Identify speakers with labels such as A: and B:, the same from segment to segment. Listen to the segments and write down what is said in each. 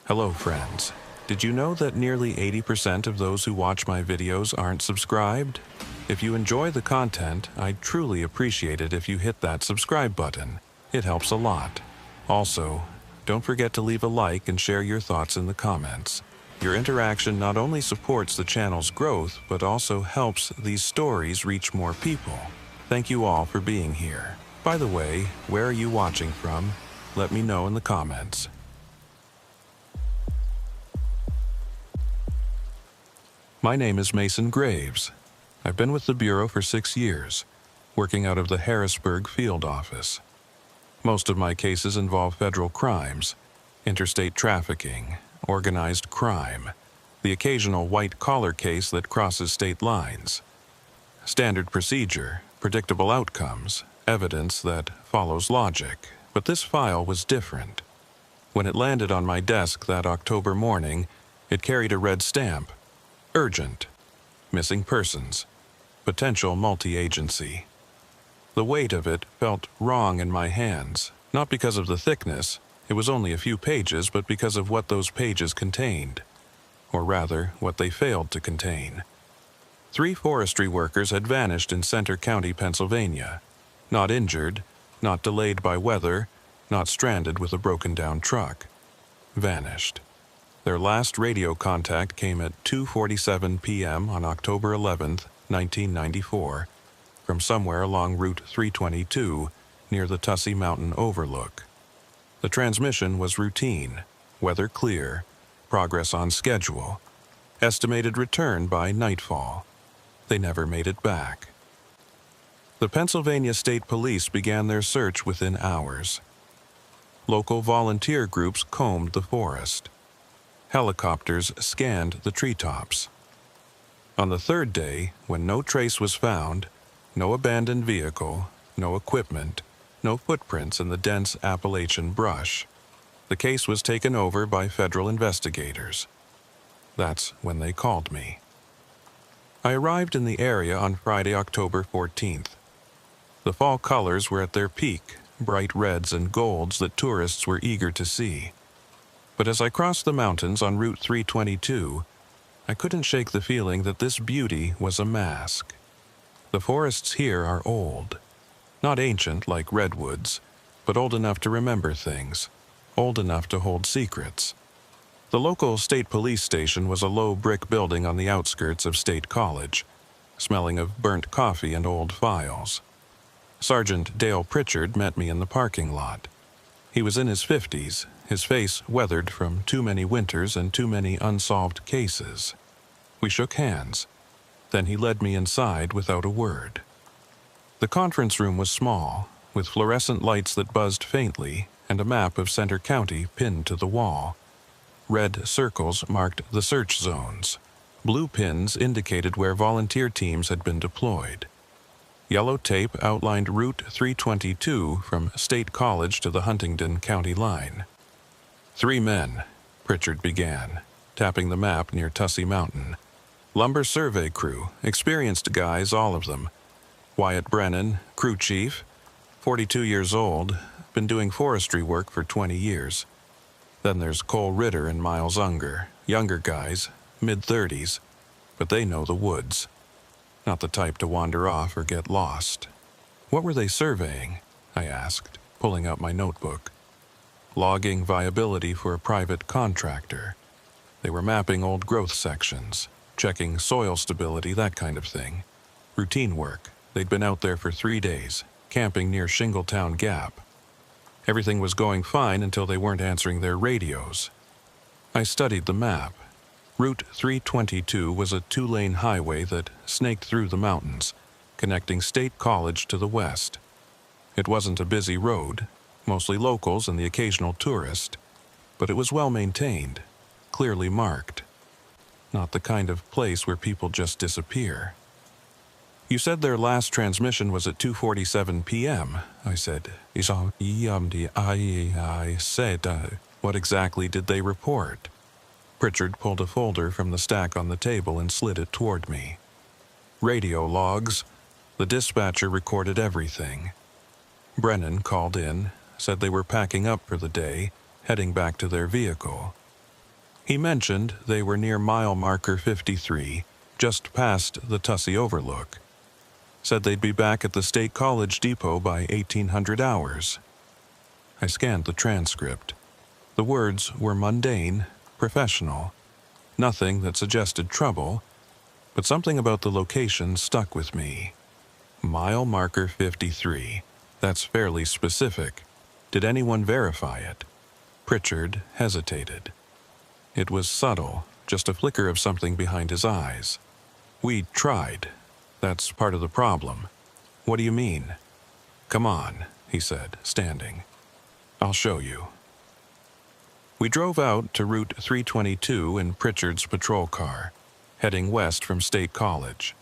A: Hello, friends. Did you know that nearly 80% of those who watch my videos aren't subscribed? If you enjoy the content, I'd truly appreciate it if you hit that subscribe button. It helps a lot. Also, don't forget to leave a like and share your thoughts in the comments. Your interaction not only supports the channel's growth, but also helps these stories reach more people. Thank you all for being here. By the way, where are you watching from? Let me know in the comments. My name is Mason Graves. I've been with the Bureau for 6 years, working out of the Harrisburg field office. Most of my cases involve federal crimes, interstate trafficking, organized crime, the occasional white-collar case that crosses state lines. Standard procedure, predictable outcomes, evidence that follows logic. But this file was different. When it landed on my desk that October morning, it carried a red stamp. Urgent. Missing persons. Potential multi-agency. The weight of it felt wrong in my hands, not because of the thickness. It was only a few pages, but because of what those pages contained. Or rather, what they failed to contain. 3 forestry workers had vanished in Center County, Pennsylvania. Not injured, not delayed by weather, not stranded with a broken-down truck. Vanished. Their last radio contact came at 2:47 p.m. on October 11, 1994, from somewhere along Route 322 near the Tussey Mountain Overlook. The transmission was routine, weather clear, progress on schedule, estimated return by nightfall. They never made it back. The Pennsylvania State Police began their search within hours. Local volunteer groups combed the forest. Helicopters scanned the treetops. On the 3rd day, when no trace was found, no abandoned vehicle, no equipment, no footprints in the dense Appalachian brush, the case was taken over by federal investigators. That's when they called me. I arrived in the area on Friday, October 14th. The fall colors were at their peak, bright reds and golds that tourists were eager to see. But as I crossed the mountains on Route 322, I couldn't shake the feeling that this beauty was a mask. The forests here are old. Not ancient like redwoods, but old enough to remember things, old enough to hold secrets. The local state police station was a low brick building on the outskirts of State College, smelling of burnt coffee and old files. Sergeant Dale Pritchard met me in the parking lot. He was in his 50s, his face weathered from too many winters and too many unsolved cases. We shook hands. Then he led me inside without a word. The conference room was small, with fluorescent lights that buzzed faintly and a map of Center County pinned to the wall. Red circles marked the search zones. Blue pins indicated where volunteer teams had been deployed. Yellow tape outlined Route 322 from State College to the Huntingdon County line. 3 men, Pritchard began, tapping the map near Tussey Mountain. Lumber survey crew, experienced guys, all of them. Wyatt Brennan, crew chief, 42 years old, been doing forestry work for 20 years. Then there's Cole Ritter and Miles Unger, younger guys, mid-30s, but they know the woods. Not the type to wander off or get lost. What were they surveying? I asked, pulling out my notebook. Logging viability for a private contractor. They were mapping old growth sections, checking soil stability, that kind of thing. Routine work. They'd been out there for 3 days, camping near Shingletown Gap. Everything was going fine until they weren't answering their radios. I studied the map. Route 322 was a 2-lane highway that snaked through the mountains, connecting State College to the west. It wasn't a busy road, mostly locals and the occasional tourist, but it was well maintained, clearly marked. Not the kind of place where people just disappear. You said their last transmission was at 2:47 p.m., I said. I said, what exactly did they report? Pritchard pulled a folder from the stack on the table and slid it toward me. Radio logs. The dispatcher recorded everything. Brennan called in, said they were packing up for the day, heading back to their vehicle. He mentioned they were near mile marker 53, just past the Tussey Overlook. Said they'd be back at the State College depot by 1800 hours. I scanned the transcript. The words were mundane, professional. Nothing that suggested trouble, but something about the location stuck with me. Mile marker 53. That's fairly specific. Did anyone verify it? Pritchard hesitated. It was subtle, just a flicker of something behind his eyes. We tried. That's part of the problem. What do you mean? Come on, he said, standing. I'll show you. We drove out to Route 322 in Pritchard's patrol car, heading west from State College.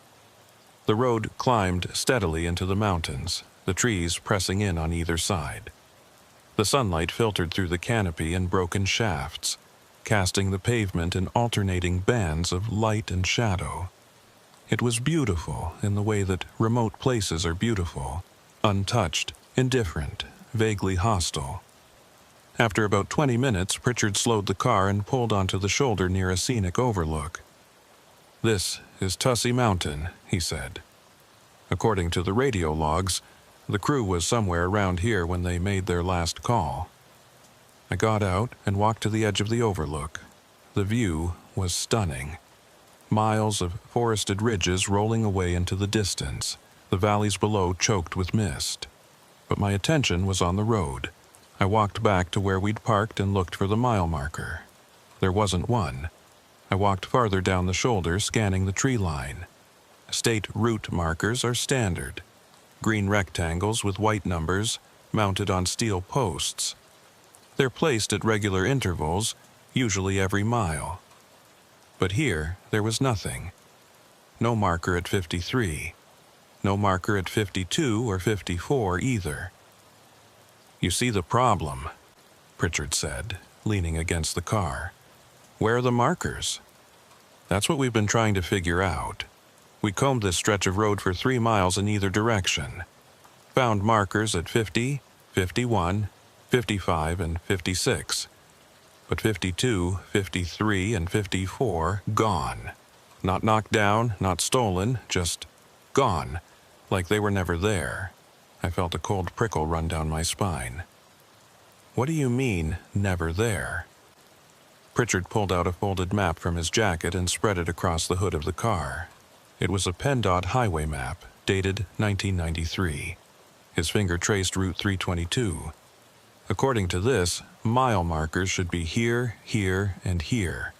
A: The road climbed steadily into the mountains, the trees pressing in on either side. The sunlight filtered through the canopy in broken shafts, casting the pavement in alternating bands of light and shadow. It was beautiful in the way that remote places are beautiful, untouched, indifferent, vaguely hostile. After about 20 minutes, Pritchard slowed the car and pulled onto the shoulder near a scenic overlook. "This is Tussey Mountain," he said. According to the radio logs, the crew was somewhere around here when they made their last call. I got out and walked to the edge of the overlook. The view was stunning. Miles of forested ridges rolling away into the distance, the valleys below choked with mist. But my attention was on the road. I walked back to where we'd parked and looked for the mile marker. There wasn't one. I walked farther down the shoulder, scanning the tree line. State route markers are standard. Green rectangles with white numbers mounted on steel posts. They're placed at regular intervals, usually every mile. But here, there was nothing. No marker at 53. No marker at 52 or 54 either. "You see the problem," Pritchard said, leaning against the car. "Where are the markers?" "That's what we've been trying to figure out. We combed this stretch of road for 3 miles in either direction. Found markers at 50, 51, 55, and 56. But 52, 53, and 54 gone. Not knocked down, not stolen, just gone, like they were never there." I felt a cold prickle run down my spine. "What do you mean, never there?" Pritchard pulled out a folded map from his jacket and spread it across the hood of the car. It was a PennDOT highway map, dated 1993. His finger traced Route 322. According to this, mile markers should be here, here, and here.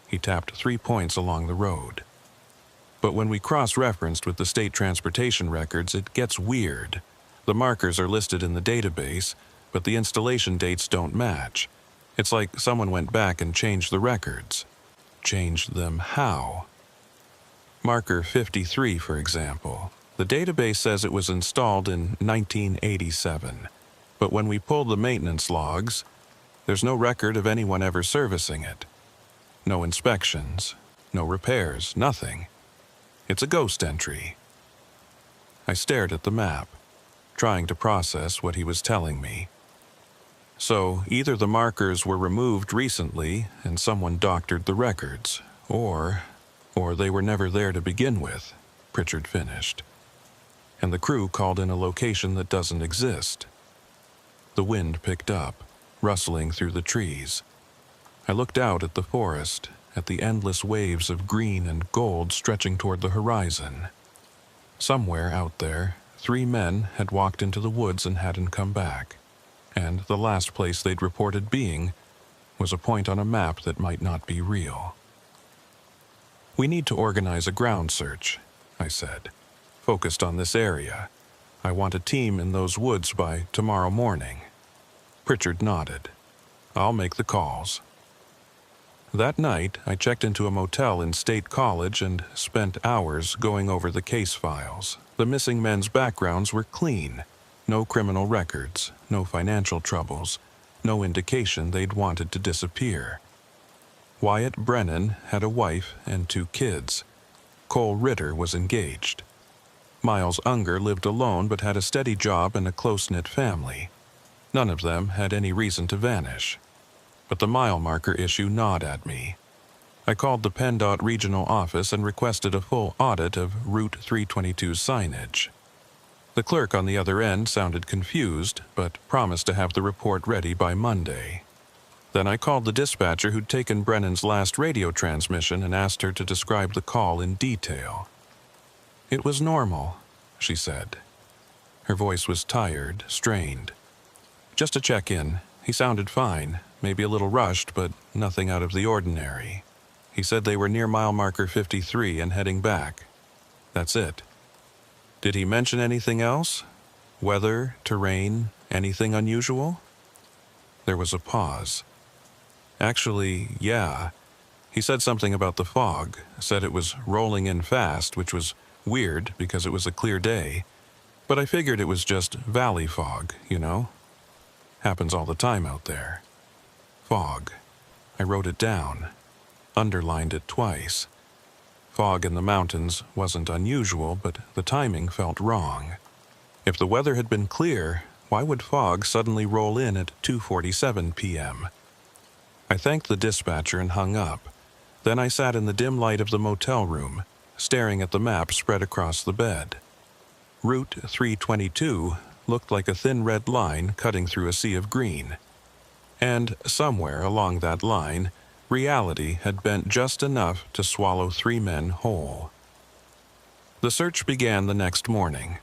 A: He tapped 3 points along the road. But when we cross-referenced with the state transportation records, it gets weird. The markers are listed in the database, but the installation dates don't match. It's like someone went back and changed the records. Changed them how? Marker 53, for example. The database says it was installed in 1987, but when we pulled the maintenance logs, there's no record of anyone ever servicing it. No inspections, no repairs, nothing. It's a ghost entry. I stared at the map, trying to process what he was telling me. So either the markers were removed recently and someone doctored the records, or they were never there to begin with, Pritchard finished. And the crew called in a location that doesn't exist. The wind picked up, rustling through the trees. I looked out at the forest, at the endless waves of green and gold stretching toward the horizon. Somewhere out there, 3 men had walked into the woods and hadn't come back, and the last place they'd reported being was a point on a map that might not be real. "We need to organize a ground search," I said, "focused on this area. I want a team in those woods by tomorrow morning." Pritchard nodded. "I'll make the calls." That night, I checked into a motel in State College and spent hours going over the case files. The missing men's backgrounds were clean. No criminal records, no financial troubles, no indication they'd wanted to disappear. Wyatt Brennan had a wife and 2 kids. Cole Ritter was engaged. Miles Unger lived alone but had a steady job and a close-knit family. None of them had any reason to vanish. but the mile marker issue gnawed at me. I called the PennDOT regional office and requested a full audit of Route 322's signage. The clerk on the other end sounded confused, but promised to have the report ready by Monday. Then I called the dispatcher who'd taken Brennan's last radio transmission and asked her to describe the call in detail. "It was normal," she said. Her voice was tired, strained. "Just a check-in. He sounded fine, maybe a little rushed, but nothing out of the ordinary. He said they were near mile marker 53 and heading back. That's it." "Did he mention anything else? Weather, terrain, anything unusual?" There was a pause. "Actually, yeah. He said something about the fog, said it was rolling in fast, which was weird because it was a clear day. But I figured it was just valley fog, you know? Happens all the time out there. Fog. I wrote it down. Underlined it twice. Fog in the mountains wasn't unusual, but the timing felt wrong. If the weather had been clear, why would fog suddenly roll in at 2:47 p.m.? I thanked the dispatcher and hung up. Then I sat in the dim light of the motel room, staring at the map spread across the bed. Route 322 looked like a thin red line cutting through a sea of green. And somewhere along that line, reality had bent just enough to swallow 3 men whole. The search began the next morning.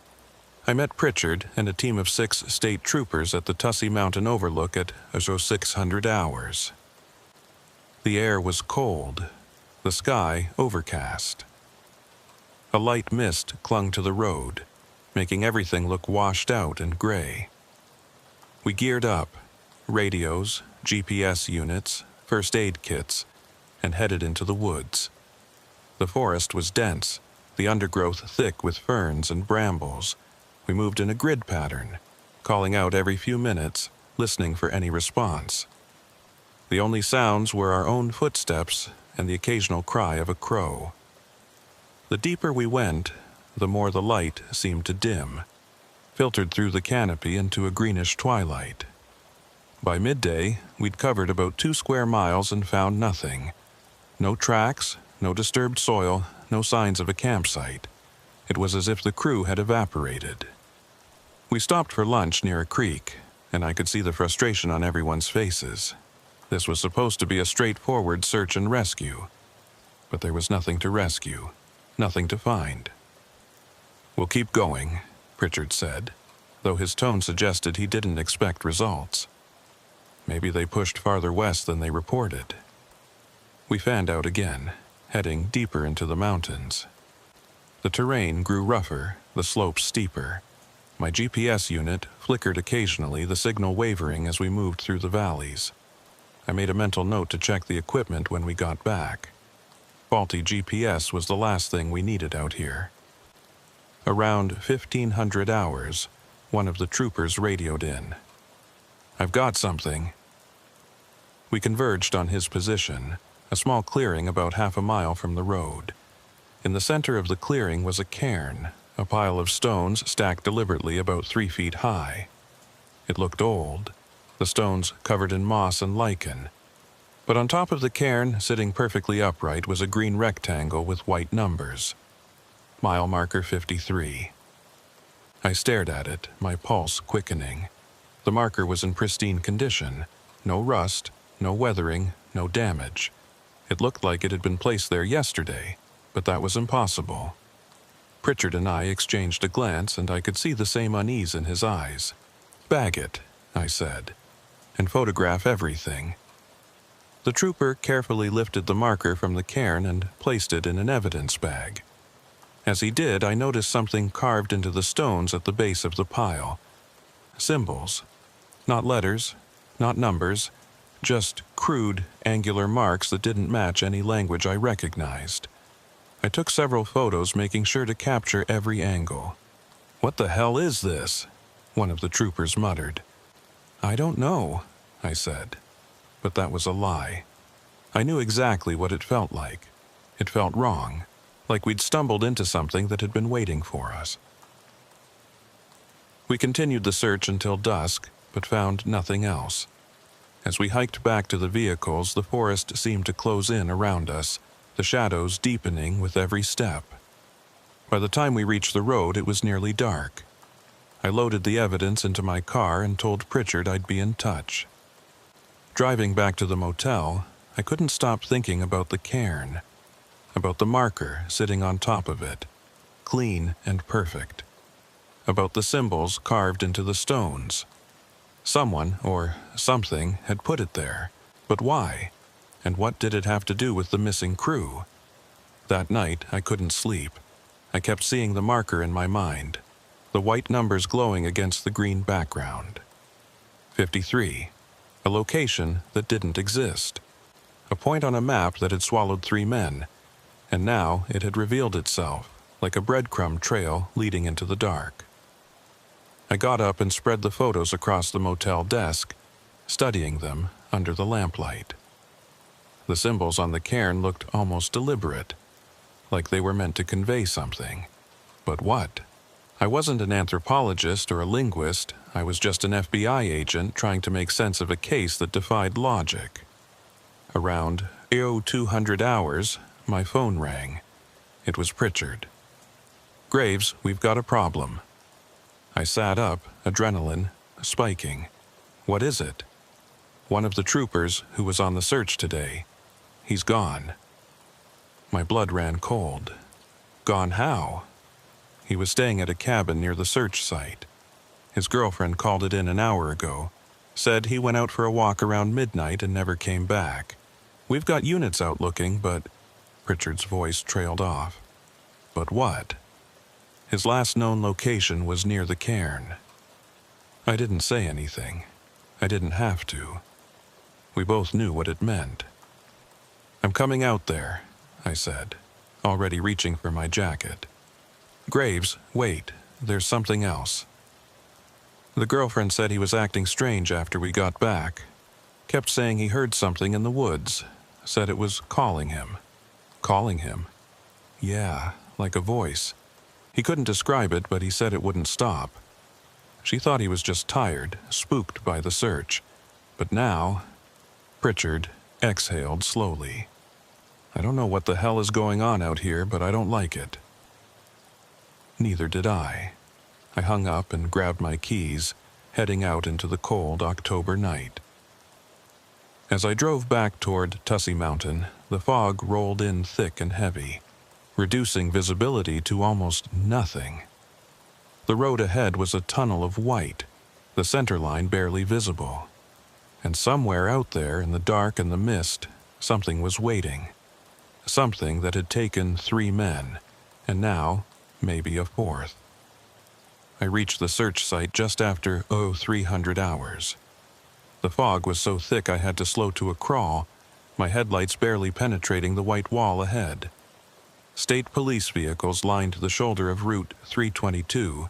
A: I met Pritchard and a team of 6 state troopers at the Tussey Mountain overlook at 0600 hours. The air was cold, the sky overcast. A light mist clung to the road, making everything look washed out and gray. We geared up, radios, GPS units, first aid kits, and headed into the woods. The forest was dense, the undergrowth thick with ferns and brambles. We moved in a grid pattern, calling out every few minutes, listening for any response. The only sounds were our own footsteps and the occasional cry of a crow. The deeper we went, the more the light seemed to dim, filtered through the canopy into a greenish twilight. By midday, we'd covered about 2 square miles and found nothing. No tracks, no disturbed soil, no signs of a campsite. It was as if the crew had evaporated. We stopped for lunch near a creek, and I could see the frustration on everyone's faces. This was supposed to be a straightforward search and rescue. But there was nothing to rescue, nothing to find. "We'll keep going," Pritchard said, though his tone suggested he didn't expect results. Maybe they pushed farther west than they reported. We fanned out again, heading deeper into the mountains. The terrain grew rougher, the slopes steeper. My GPS unit flickered occasionally, the signal wavering as we moved through the valleys. I made a mental note to check the equipment when we got back. Faulty GPS was the last thing we needed out here. Around 1500 hours, one of the troopers radioed in. "I've got something." We converged on his position, a small clearing about half a mile from the road. In the center of the clearing was a cairn, a pile of stones stacked deliberately about 3 feet high. It looked old, the stones covered in moss and lichen. But on top of the cairn, sitting perfectly upright, was a green rectangle with white numbers. Mile marker 53. I stared at it, my pulse quickening. The marker was in pristine condition. No rust, no weathering, no damage. It looked like it had been placed there yesterday, but that was impossible. Pritchard and I exchanged a glance, and I could see the same unease in his eyes. "Bag it," I said, "and photograph everything." The trooper carefully lifted the marker from the cairn and placed it in an evidence bag. As he did, I noticed something carved into the stones at the base of the pile. Symbols. Not letters, not numbers, just crude, angular marks that didn't match any language I recognized. I took several photos, making sure to capture every angle. "What the hell is this?" one of the troopers muttered. "I don't know," I said. But that was a lie. I knew exactly what it felt like. It felt wrong, like we'd stumbled into something that had been waiting for us. We continued the search until dusk, but found nothing else. As we hiked back to the vehicles, the forest seemed to close in around us, the shadows deepening with every step. By the time we reached the road, it was nearly dark. I loaded the evidence into my car and told Pritchard I'd be in touch. Driving back to the motel, I couldn't stop thinking about the cairn, about the marker sitting on top of it, clean and perfect, about the symbols carved into the stones. Someone, or something, had put it there, but why? And what did it have to do with the missing crew? That night, I couldn't sleep. I kept seeing the marker in my mind, the white numbers glowing against the green background. 53, a location that didn't exist, a point on a map that had swallowed 3 men, and now it had revealed itself, like a breadcrumb trail leading into the dark. I got up and spread the photos across the motel desk, studying them under the lamplight. The symbols on the cairn looked almost deliberate, like they were meant to convey something. But what? I wasn't an anthropologist or a linguist. I was just an FBI agent trying to make sense of a case that defied logic. Around 0200 hours, my phone rang. It was Pritchard. "Graves, we've got a problem." I sat up, adrenaline spiking. "What is it?" "One of the troopers who was on the search today. He's gone." My blood ran cold. Gone how? He was staying at a cabin near the search site. His girlfriend called it in an hour ago. Said he went out for a walk around midnight and never came back. "We've got units out looking, but..." Pritchard's voice trailed off. "But what?" His last known location was near the cairn. I didn't say anything. I didn't have to. We both knew what it meant. "I'm coming out there," I said, already reaching for my jacket. "Graves, wait, there's something else." The girlfriend said he was acting strange after we got back. Kept saying he heard something in the woods. Said it was calling him. Calling him? Yeah, like a voice. He couldn't describe it, but he said it wouldn't stop. She thought he was just tired, spooked by the search. But now... Pritchard exhaled slowly. "I don't know what the hell is going on out here, but I don't like it." Neither did I. I hung up and grabbed my keys, heading out into the cold October night. As I drove back toward Tussey Mountain, the fog rolled in thick and heavy, reducing visibility to almost nothing. The road ahead was a tunnel of white, the center line barely visible. And somewhere out there in the dark and the mist, something was waiting. Something that had taken 3 men, and now maybe a 4th. I reached the search site just after 0300 hours. The fog was so thick I had to slow to a crawl, my headlights barely penetrating the white wall ahead. State police vehicles lined the shoulder of Route 322,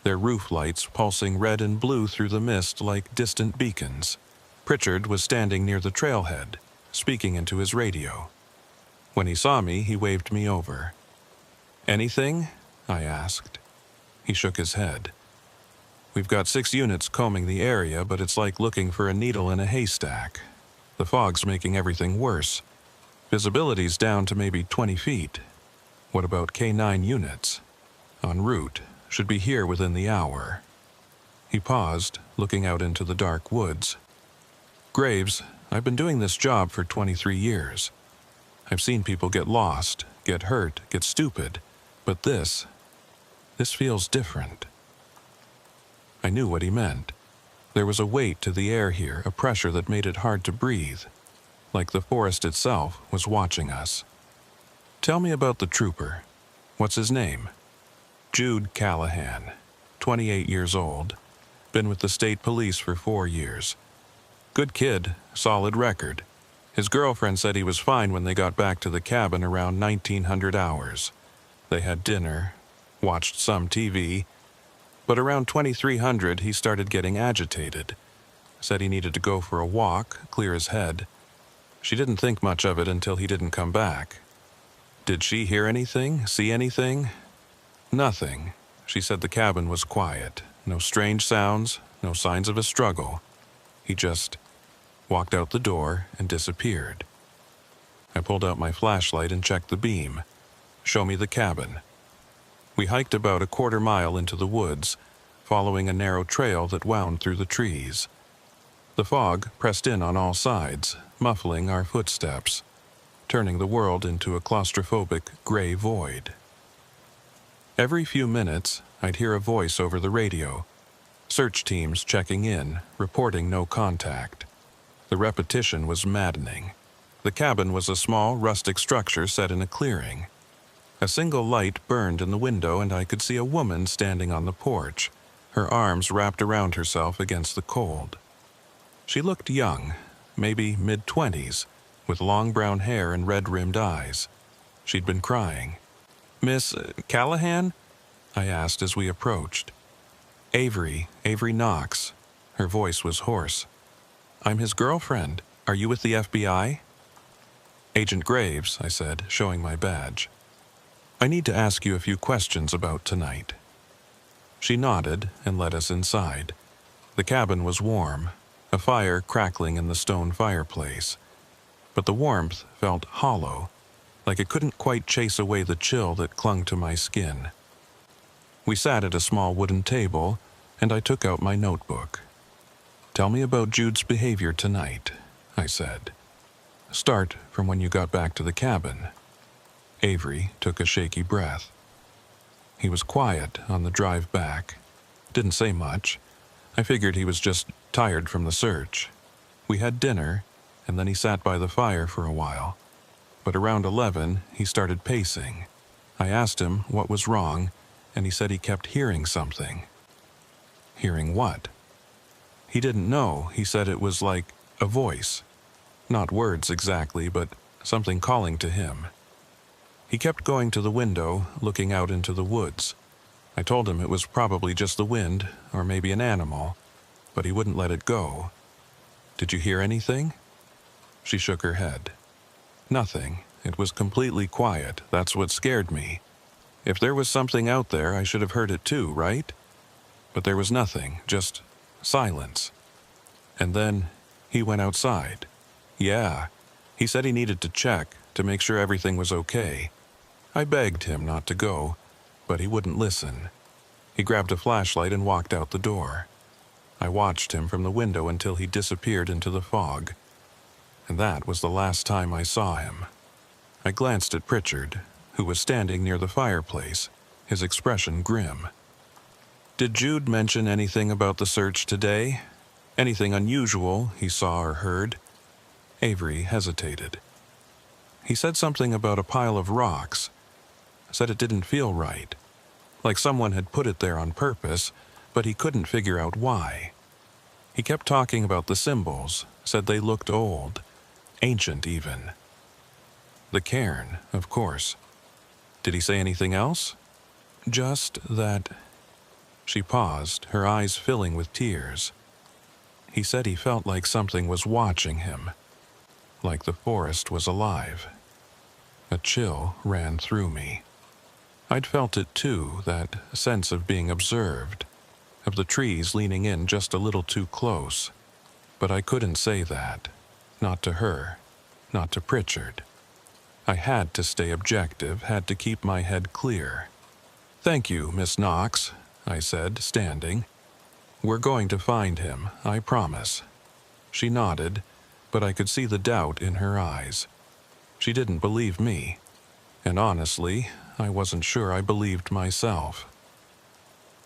A: their roof lights pulsing red and blue through the mist like distant beacons. Pritchard was standing near the trailhead, speaking into his radio. When he saw me, he waved me over. "Anything?" I asked. He shook his head. "We've got 6 units combing the area, but it's like looking for a needle in a haystack. The fog's making everything worse. Visibility's down to maybe 20 feet. What about K9 units? En route, should be here within the hour." He paused, looking out into the dark woods. "Graves, I've been doing this job for 23 years. I've seen people get lost, get hurt, get stupid, but this feels different." I knew what he meant. There was a weight to the air here, a pressure that made it hard to breathe, like the forest itself was watching us. "Tell me about the trooper. What's his name?" "Jude Callahan, 28 years old. Been with the state police for 4 years. Good kid, solid record. His girlfriend said he was fine when they got back to the cabin around 1900 hours. They had dinner, watched some TV, but around 2300 he started getting agitated. Said he needed to go for a walk, clear his head. She didn't think much of it until he didn't come back." "Did she hear anything, see anything?" "Nothing. She said the cabin was quiet. No strange sounds, no signs of a struggle. He just walked out the door, and disappeared. I pulled out my flashlight and checked the beam. "Show me the cabin." We hiked about a quarter-mile into the woods, following a narrow trail that wound through the trees. The fog pressed in on all sides, muffling our footsteps, turning the world into a claustrophobic gray void. Every few minutes, I'd hear a voice over the radio. Search teams checking in, reporting no contact. The repetition was maddening. The cabin was a small, rustic structure set in a clearing. A single light burned in the window, and I could see a woman standing on the porch, her arms wrapped around herself against the cold. She looked young, maybe mid-20s, with long brown hair and red-rimmed eyes. She'd been crying. "Miss Callahan?" I asked as we approached. Avery Knox." Her voice was hoarse. "I'm his girlfriend. Are you with the FBI?" "Agent Graves," I said, showing my badge. "I need to ask you a few questions about tonight." She nodded and led us inside. The cabin was warm, a fire crackling in the stone fireplace. But the warmth felt hollow, like it couldn't quite chase away the chill that clung to my skin. We sat at a small wooden table, and I took out my notebook. "Tell me about Jude's behavior tonight," I said. "Start from when you got back to the cabin." Avery took a shaky breath. "He was quiet on the drive back. Didn't say much. I figured he was just tired from the search. We had dinner, and then he sat by the fire for a while. But around 11, he started pacing. I asked him what was wrong, and he said he kept hearing something." "Hearing what?" "He didn't know. He said it was like a voice. Not words exactly, but something calling to him. He kept going to the window, looking out into the woods. I told him it was probably just the wind, or maybe an animal, but he wouldn't let it go." "Did you hear anything?" She shook her head. "Nothing. It was completely quiet. That's what scared me. If there was something out there, I should have heard it too, right? But there was nothing, just silence. And then he went outside. Yeah, he said he needed to check to make sure everything was okay. I begged him not to go, but he wouldn't listen. He grabbed a flashlight and walked out the door. I watched him from the window until he disappeared into the fog. And that was the last time I saw him." I glanced at Pritchard, who was standing near the fireplace, his expression grim. "Did Jude mention anything about the search today? Anything unusual he saw or heard?" Avery hesitated. "He said something about a pile of rocks. Said it didn't feel right. Like someone had put it there on purpose, but he couldn't figure out why. He kept talking about the symbols, said they looked old, ancient even. The cairn, of course. Did he say anything else?" "Just that..." She paused, her eyes filling with tears. "He said he felt like something was watching him, like the forest was alive." A chill ran through me. I'd felt it too, that sense of being observed, of the trees leaning in just a little too close. But I couldn't say that. Not to her. Not to Pritchard. I had to stay objective, had to keep my head clear. "Thank you, Miss Knox," I said, standing. "We're going to find him, I promise." She nodded, but I could see the doubt in her eyes. She didn't believe me. And honestly, I wasn't sure I believed myself.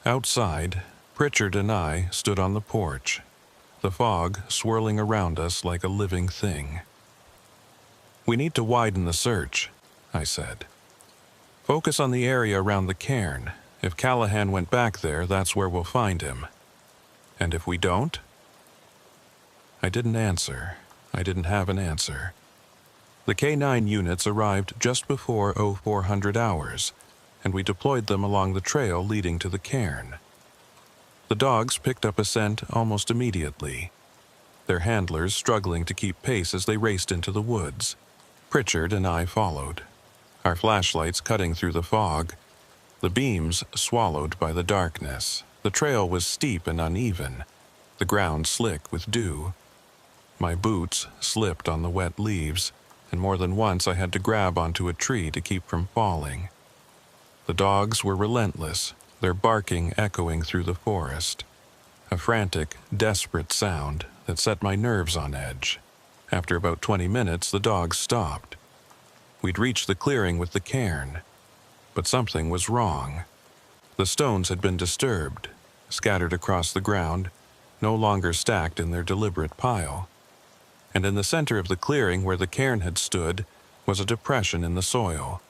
A: Outside, Pritchard and I stood on the porch, the fog swirling around us like a living thing. "We need to widen the search," I said. "Focus on the area around the cairn. If Callahan went back there, that's where we'll find him. And if we don't?" I didn't answer. I didn't have an answer. The K-9 units arrived just before 0400 hours, and we deployed them along the trail leading to the cairn. The dogs picked up a scent almost immediately, their handlers struggling to keep pace as they raced into the woods. Pritchard and I followed, our flashlights cutting through the fog, the beams swallowed by the darkness. The trail was steep and uneven, the ground slick with dew. My boots slipped on the wet leaves, and more than once I had to grab onto a tree to keep from falling. The dogs were relentless, their barking echoing through the forest. A frantic, desperate sound that set my nerves on edge. After about 20 minutes, the dogs stopped. We'd reached the clearing with the cairn, but something was wrong. The stones had been disturbed, scattered across the ground, no longer stacked in their deliberate pile. And in the center of the clearing where the cairn had stood was a depression in the soil,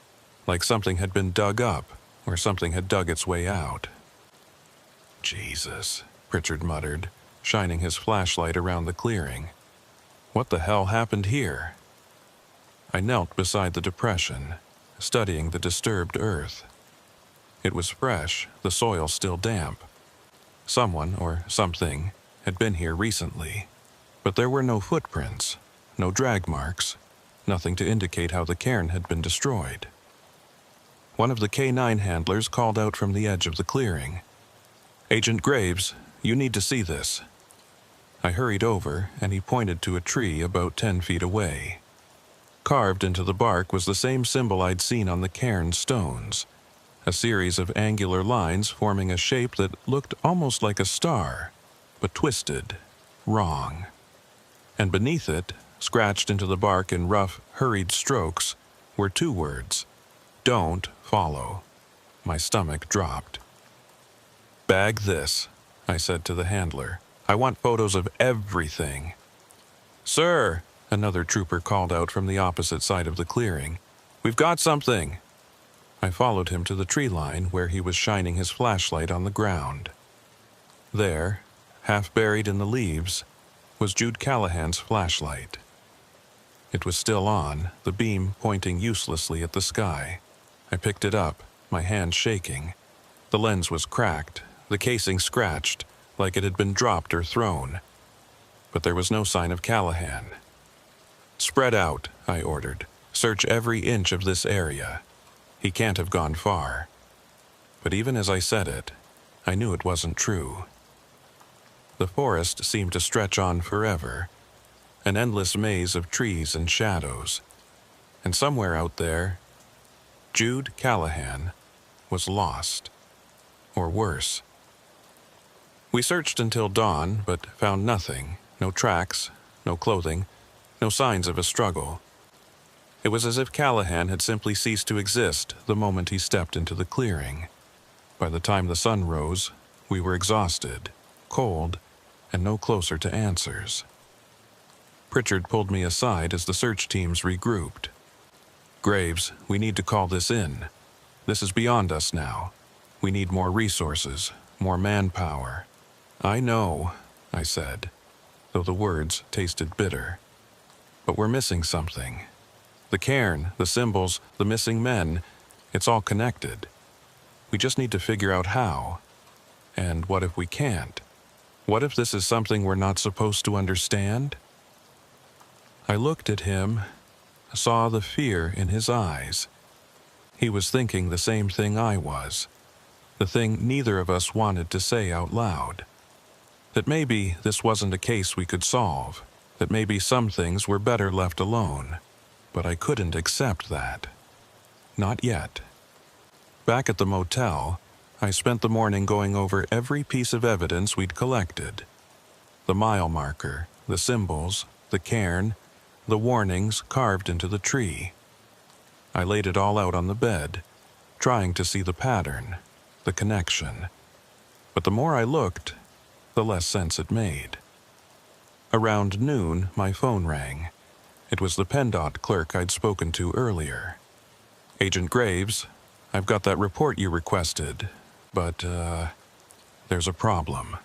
A: like something had been dug up or something had dug its way out. Jesus, Pritchard muttered, shining his flashlight around the clearing. What the hell happened here? I knelt beside the depression, studying the disturbed earth. It was fresh, the soil still damp. Someone, or something, had been here recently, but there were no footprints, no drag marks, nothing to indicate how the cairn had been destroyed. One of the K9 handlers called out from the edge of the clearing. "Agent Graves, you need to see this." I hurried over, and he pointed to a tree about 10 feet away. Carved into the bark was the same symbol I'd seen on the cairn stones, a series of angular lines forming a shape that looked almost like a star, but twisted, wrong. And beneath it, scratched into the bark in rough, hurried strokes, were 2 words: "Don't follow." My stomach dropped. "Bag this," I said to the handler. "I want photos of everything." "Sir," another trooper called out from the opposite side of the clearing, "we've got something." I followed him to the tree line where he was shining his flashlight on the ground. There, half buried in the leaves, was Jude Callahan's flashlight. It was still on, the beam pointing uselessly at the sky. I picked it up, my hand shaking. The lens was cracked, the casing scratched, like it had been dropped or thrown. But there was no sign of Callahan. "Spread out," I ordered. "Search every inch of this area. He can't have gone far." But even as I said it, I knew it wasn't true. The forest seemed to stretch on forever, an endless maze of trees and shadows. And somewhere out there, Jude Callahan was lost. Or worse. We searched until dawn, but found nothing. No tracks, no clothing, no signs of a struggle. It was as if Callahan had simply ceased to exist the moment he stepped into the clearing. By the time the sun rose, we were exhausted, cold, and no closer to answers. Pritchard pulled me aside as the search teams regrouped. "Graves, we need to call this in. This is beyond us now. We need more resources, more manpower." "I know," I said, though the words tasted bitter. "But we're missing something. The cairn, the symbols, the missing men, it's all connected. We just need to figure out how. And what if we can't? What if this is something we're not supposed to understand?" I looked at him, saw the fear in his eyes. He was thinking the same thing I was, the thing neither of us wanted to say out loud. That maybe this wasn't a case we could solve, that maybe some things were better left alone. But I couldn't accept that. Not yet. Back at the motel, I spent the morning going over every piece of evidence we'd collected. The mile marker, the symbols, the cairn, the warnings carved into the tree. I laid it all out on the bed, trying to see the pattern, the connection. But the more I looked, the less sense it made. Around noon, my phone rang. It was the PennDOT clerk I'd spoken to earlier. "Agent Graves, I've got that report you requested, but, there's a problem."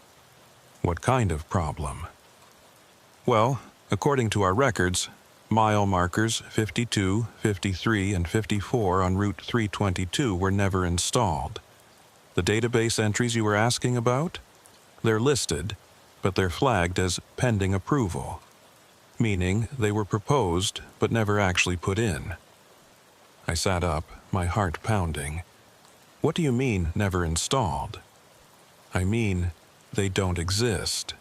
A: "What kind of problem?" "Well, according to our records, mile markers 52, 53, and 54 on Route 322 were never installed. The database entries you were asking about? They're listed, but they're flagged as pending approval, meaning they were proposed but never actually put in." I sat up, my heart pounding. "What do you mean, never installed?" "I mean, they don't exist."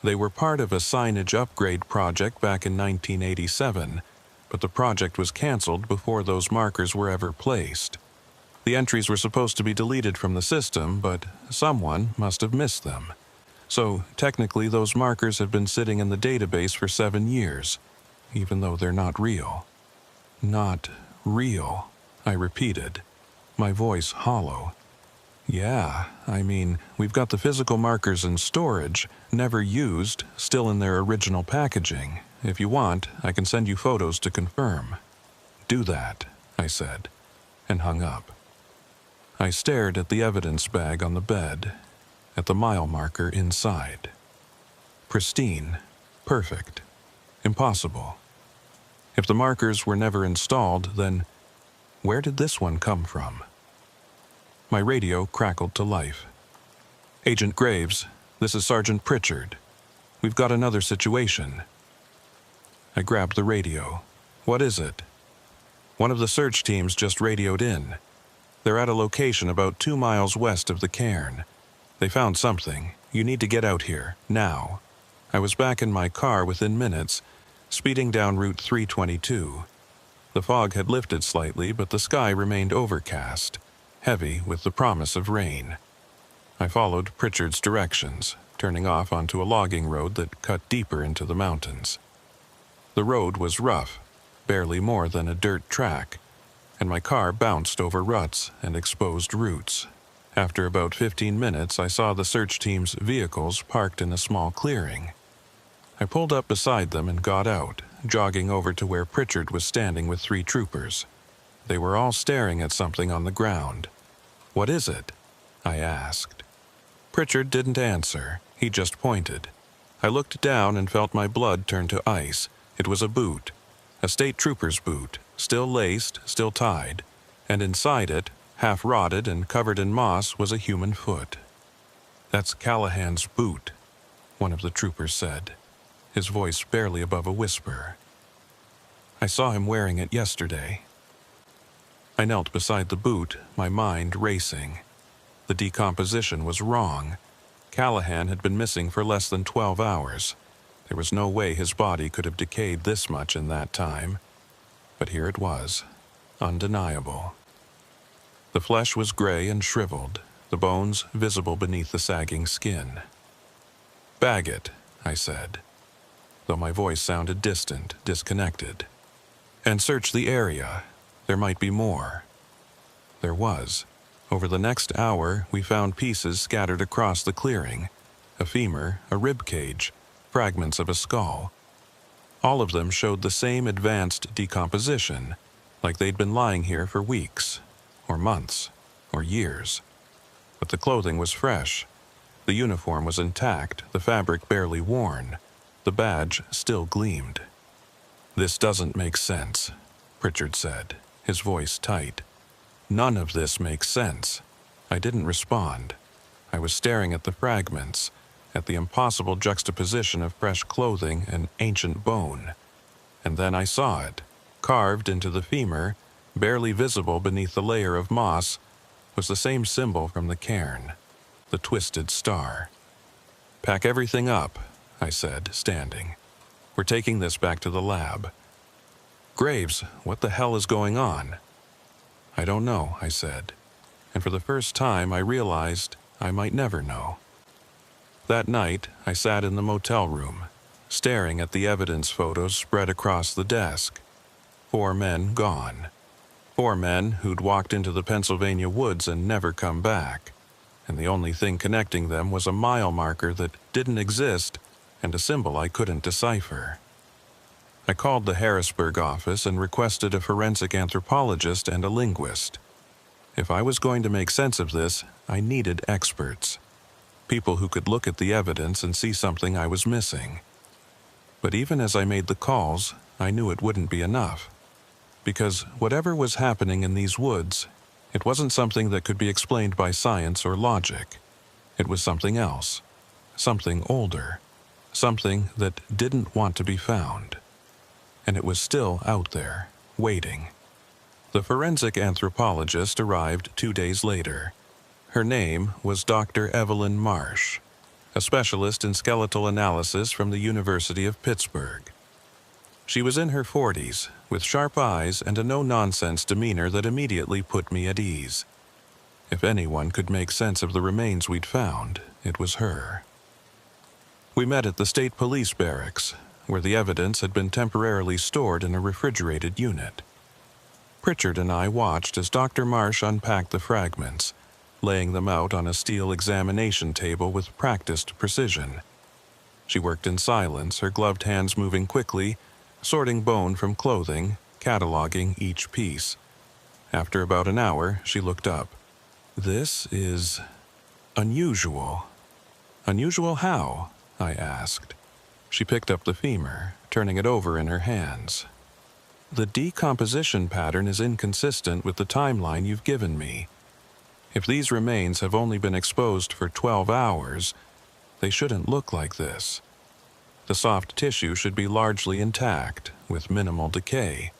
A: They were part of a signage upgrade project back in 1987, but the project was canceled before those markers were ever placed. The entries were supposed to be deleted from the system, but someone must have missed them. So, technically, those markers have been sitting in the database for 7 years, even though they're not real. Not real, I repeated, my voice hollow. Yeah, I mean, we've got the physical markers in storage, never used, still in their original packaging. If you want, I can send you photos to confirm. Do that, I said, and hung up. I stared at the evidence bag on the bed, at the mile marker inside. Pristine, perfect, impossible. If the markers were never installed, then where did this one come from? My radio crackled to life. Agent Graves, this is Sergeant Pritchard. We've got another situation. I grabbed the radio. What is it? One of the search teams just radioed in. They're at a location about 2 miles west of the cairn. They found something. You need to get out here, now. I was back in my car within minutes, speeding down Route 322. The fog had lifted slightly, but the sky remained overcast, heavy with the promise of rain. I followed Pritchard's directions, turning off onto a logging road that cut deeper into the mountains. The road was rough, barely more than a dirt track, and my car bounced over ruts and exposed roots. After about 15 minutes, I saw the search team's vehicles parked in a small clearing. I pulled up beside them and got out, jogging over to where Pritchard was standing with 3 troopers. They were all staring at something on the ground. "What is it?" I asked. Pritchard didn't answer. He just pointed. I looked down and felt my blood turn to ice. It was a boot. A state trooper's boot, still laced, still tied, and inside it, half rotted and covered in moss, was a human foot. "That's Callahan's boot," one of the troopers said, his voice barely above a whisper. "I saw him wearing it yesterday." I knelt beside the boot, my mind racing. The decomposition was wrong. Callahan had been missing for less than 12 hours. There was no way his body could have decayed this much in that time. But here it was, undeniable. The flesh was gray and shriveled, the bones visible beneath the sagging skin. "Bag it," I said, though my voice sounded distant, disconnected. "And search the area. There might be more." There was. Over the next hour, we found pieces scattered across the clearing. A femur, a rib cage, fragments of a skull. All of them showed the same advanced decomposition, like they'd been lying here for weeks, or months, or years. But the clothing was fresh. The uniform was intact, the fabric barely worn. The badge still gleamed. "This doesn't make sense," Pritchard said, his voice tight. "None of this makes sense." I didn't respond. I was staring at the fragments, at the impossible juxtaposition of fresh clothing and ancient bone. And then I saw it. Carved into the femur, barely visible beneath the layer of moss, was the same symbol from the cairn, the twisted star. "Pack everything up," I said, standing. "We're taking this back to the lab." "Graves, what the hell is going on?" "I don't know," I said, and for the first time I realized I might never know. That night, I sat in the motel room, staring at the evidence photos spread across the desk. 4 men gone. 4 men who'd walked into the Pennsylvania woods and never come back, and the only thing connecting them was a mile marker that didn't exist and a symbol I couldn't decipher. I called the Harrisburg office and requested a forensic anthropologist and a linguist. If I was going to make sense of this, I needed experts. People who could look at the evidence and see something I was missing. But even as I made the calls, I knew it wouldn't be enough. Because whatever was happening in these woods, it wasn't something that could be explained by science or logic. It was something else. Something older. Something that didn't want to be found. And it was still out there, waiting. The forensic anthropologist arrived 2 days later. Her name was Dr. Evelyn Marsh, a specialist in skeletal analysis from the University of Pittsburgh. She was in her 40s, with sharp eyes and a no-nonsense demeanor that immediately put me at ease. If anyone could make sense of the remains we'd found, it was her. We met at the state police barracks, where the evidence had been temporarily stored in a refrigerated unit. Pritchard and I watched as Dr. Marsh unpacked the fragments, laying them out on a steel examination table with practiced precision. She worked in silence, her gloved hands moving quickly, sorting bone from clothing, cataloging each piece. After about an hour, she looked up. "This is unusual." "Unusual how?" I asked. She picked up the femur, turning it over in her hands. "The decomposition pattern is inconsistent with the timeline you've given me. If these remains have only been exposed for 12 hours, they shouldn't look like this. The soft tissue should be largely intact, with minimal decay.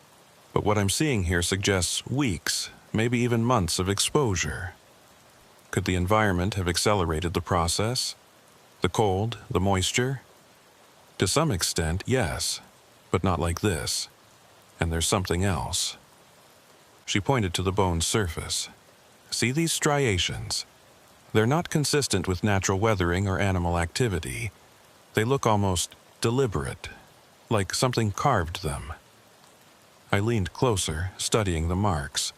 A: But what I'm seeing here suggests weeks, maybe even months of exposure. Could the environment have accelerated the process? The cold, the moisture? To some extent, yes, but not like this. And there's something else." She pointed to the bone's surface. "See these striations? They're not consistent with natural weathering or animal activity. They look almost deliberate, like something carved them." I leaned closer, studying the marks.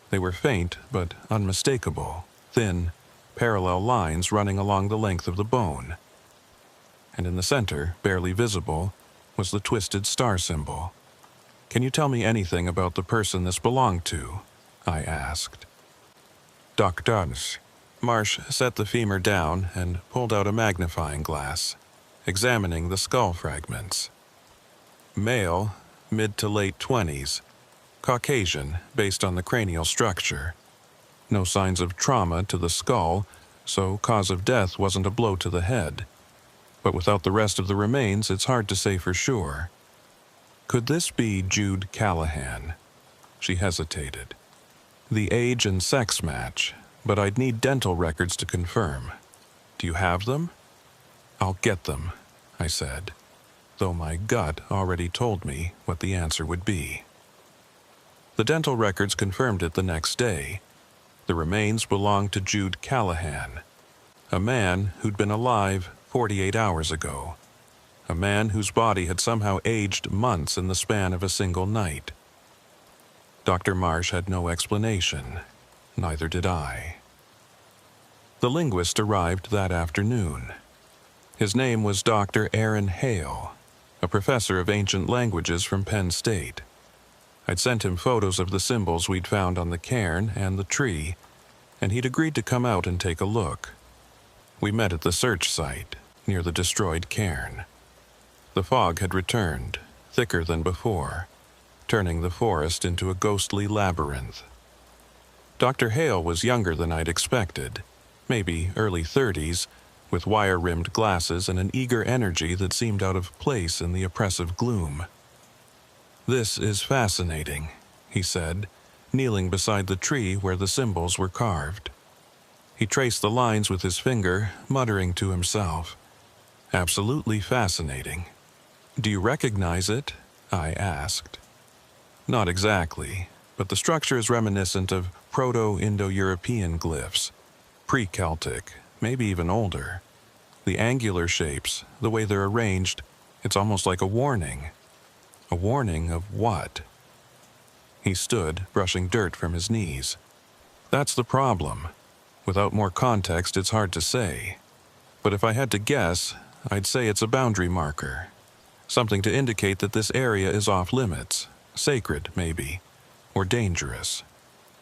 A: They were faint but unmistakable, thin, parallel lines running along the length of the bone. And in the center, barely visible, was the twisted star symbol. "Can you tell me anything about the person this belonged to?" I asked. "Doctors." Marsh set the femur down and pulled out a magnifying glass, examining the skull fragments. "Male, mid to late 20s. Caucasian, based on the cranial structure. No signs of trauma to the skull, so cause of death wasn't a blow to the head. But without the rest of the remains, it's hard to say for sure. Could this be Jude Callahan?" She hesitated. "The age and sex match, but I'd need dental records to confirm. Do you have them?" "I'll get them," I said, though my gut already told me what the answer would be. The dental records confirmed it the next day. The remains belonged to Jude Callahan, a man who'd been alive 48 hours ago, a man whose body had somehow aged months in the span of a single night. Dr. Marsh had no explanation. Neither did I. The linguist arrived that afternoon. His name was Dr. Aaron Hale, a professor of ancient languages from Penn State. I'd sent him photos of the symbols we'd found on the cairn and the tree, and he'd agreed to come out and take a look. We met at the search site, near the destroyed cairn. The fog had returned, thicker than before, turning the forest into a ghostly labyrinth. Dr. Hale was younger than I'd expected, maybe early 30s, with wire-rimmed glasses and an eager energy that seemed out of place in the oppressive gloom. "This is fascinating," he said, kneeling beside the tree where the symbols were carved. He traced the lines with his finger, muttering to himself. "Absolutely fascinating. Do you recognize it?" I asked. "Not exactly, but the structure is reminiscent of Proto-Indo-European glyphs, pre-Celtic, maybe even older. The angular shapes, the way they're arranged, it's almost like a warning." "A warning of what?" He stood, brushing dirt from his knees. "That's the problem. Without more context, it's hard to say. But if I had to guess, I'd say it's a boundary marker. Something to indicate that this area is off limits, sacred, maybe, or dangerous."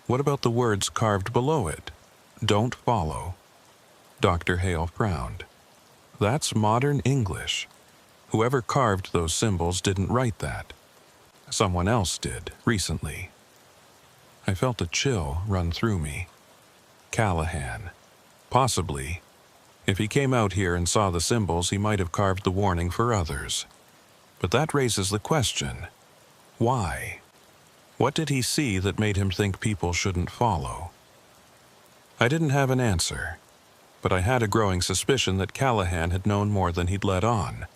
A: "What about the words carved below it? Don't follow." Dr. Hale frowned. "That's modern English. Whoever carved those symbols didn't write that. Someone else did, recently." I felt a chill run through me. Callahan. Possibly. If he came out here and saw the symbols, he might have carved the warning for others. But that raises the question. Why? What did he see that made him think people shouldn't follow? I didn't have an answer. but I had a growing suspicion that Callahan had known more than he'd let on,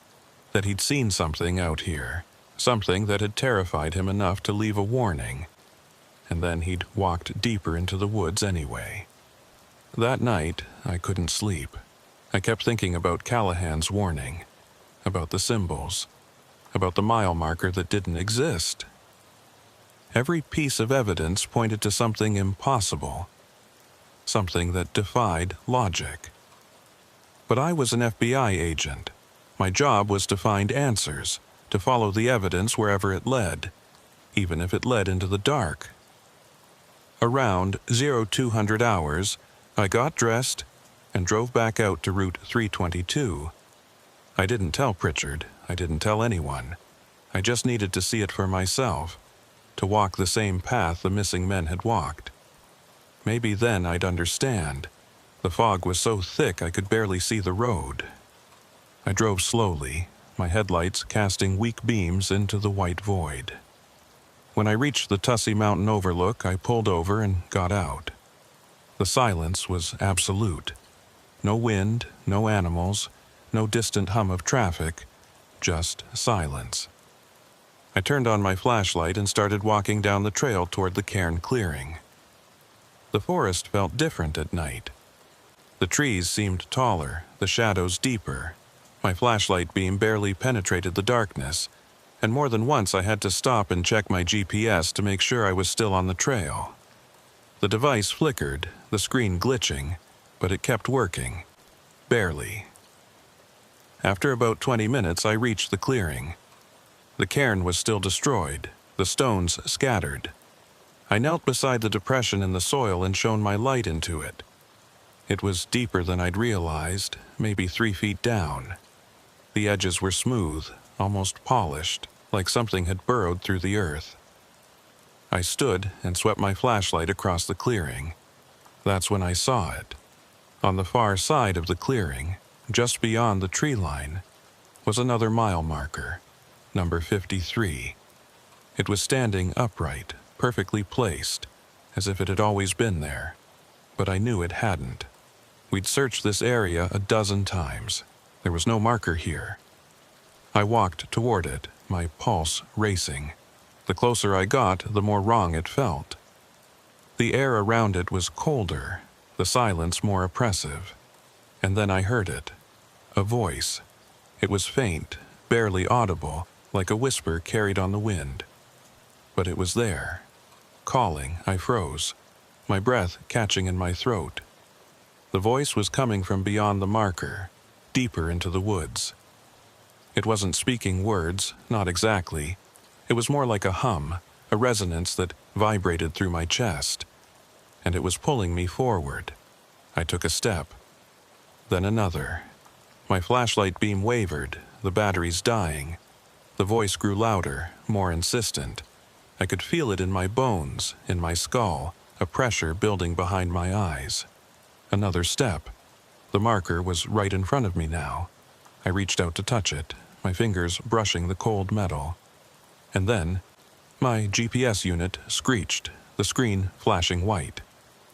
A: that he'd seen something out here, something that had terrified him enough to leave a warning, and then he'd walked deeper into the woods anyway. That night, I couldn't sleep. I kept thinking about Callahan's warning, about the symbols, about the mile marker that didn't exist. Every piece of evidence pointed to something impossible, something that defied logic. But I was an FBI agent. My job was to find answers, to follow the evidence wherever it led, even if it led into the dark. Around 0200 hours, I got dressed and drove back out to Route 322. I didn't tell Pritchard, I didn't tell anyone. I just needed to see it for myself, to walk the same path the missing men had walked. Maybe then I'd understand. The fog was so thick I could barely see the road. I drove slowly, my headlights casting weak beams into the white void. When I reached the Tussey Mountain overlook, I pulled over and got out. The silence was absolute. No wind, no animals, no distant hum of traffic, just silence. I turned on my flashlight and started walking down the trail toward the cairn clearing. The forest felt different at night. The trees seemed taller, the shadows deeper. My flashlight beam barely penetrated the darkness, and more than once I had to stop and check my GPS to make sure I was still on the trail. The device flickered, the screen glitching, but it kept working. Barely. After about 20 minutes, I reached the clearing. The cairn was still destroyed, the stones scattered. I knelt beside the depression in the soil and shone my light into it. It was deeper than I'd realized, maybe 3 feet down. The edges were smooth, almost polished, like something had burrowed through the earth. I stood and swept my flashlight across the clearing. That's when I saw it. On the far side of the clearing, just beyond the tree line, was another mile marker, number 53. It was standing upright, perfectly placed, as if it had always been there. But I knew it hadn't. We'd searched this area a dozen times. There was no marker here. I walked toward it, my pulse racing. The closer I got, the more wrong it felt. The air around it was colder, the silence more oppressive. And then I heard it. A voice. It was faint, barely audible, like a whisper carried on the wind. But it was there. Calling, I froze, my breath catching in my throat. The voice was coming from beyond the marker, deeper into the woods. It wasn't speaking words, not exactly. It was more like a hum, a resonance that vibrated through my chest. And it was pulling me forward. I took a step. Then another. My flashlight beam wavered, the batteries dying. The voice grew louder, more insistent. I could feel it in my bones, in my skull, a pressure building behind my eyes. Another step. The marker was right in front of me now. I reached out to touch it, my fingers brushing the cold metal. And then, my GPS unit screeched, the screen flashing white.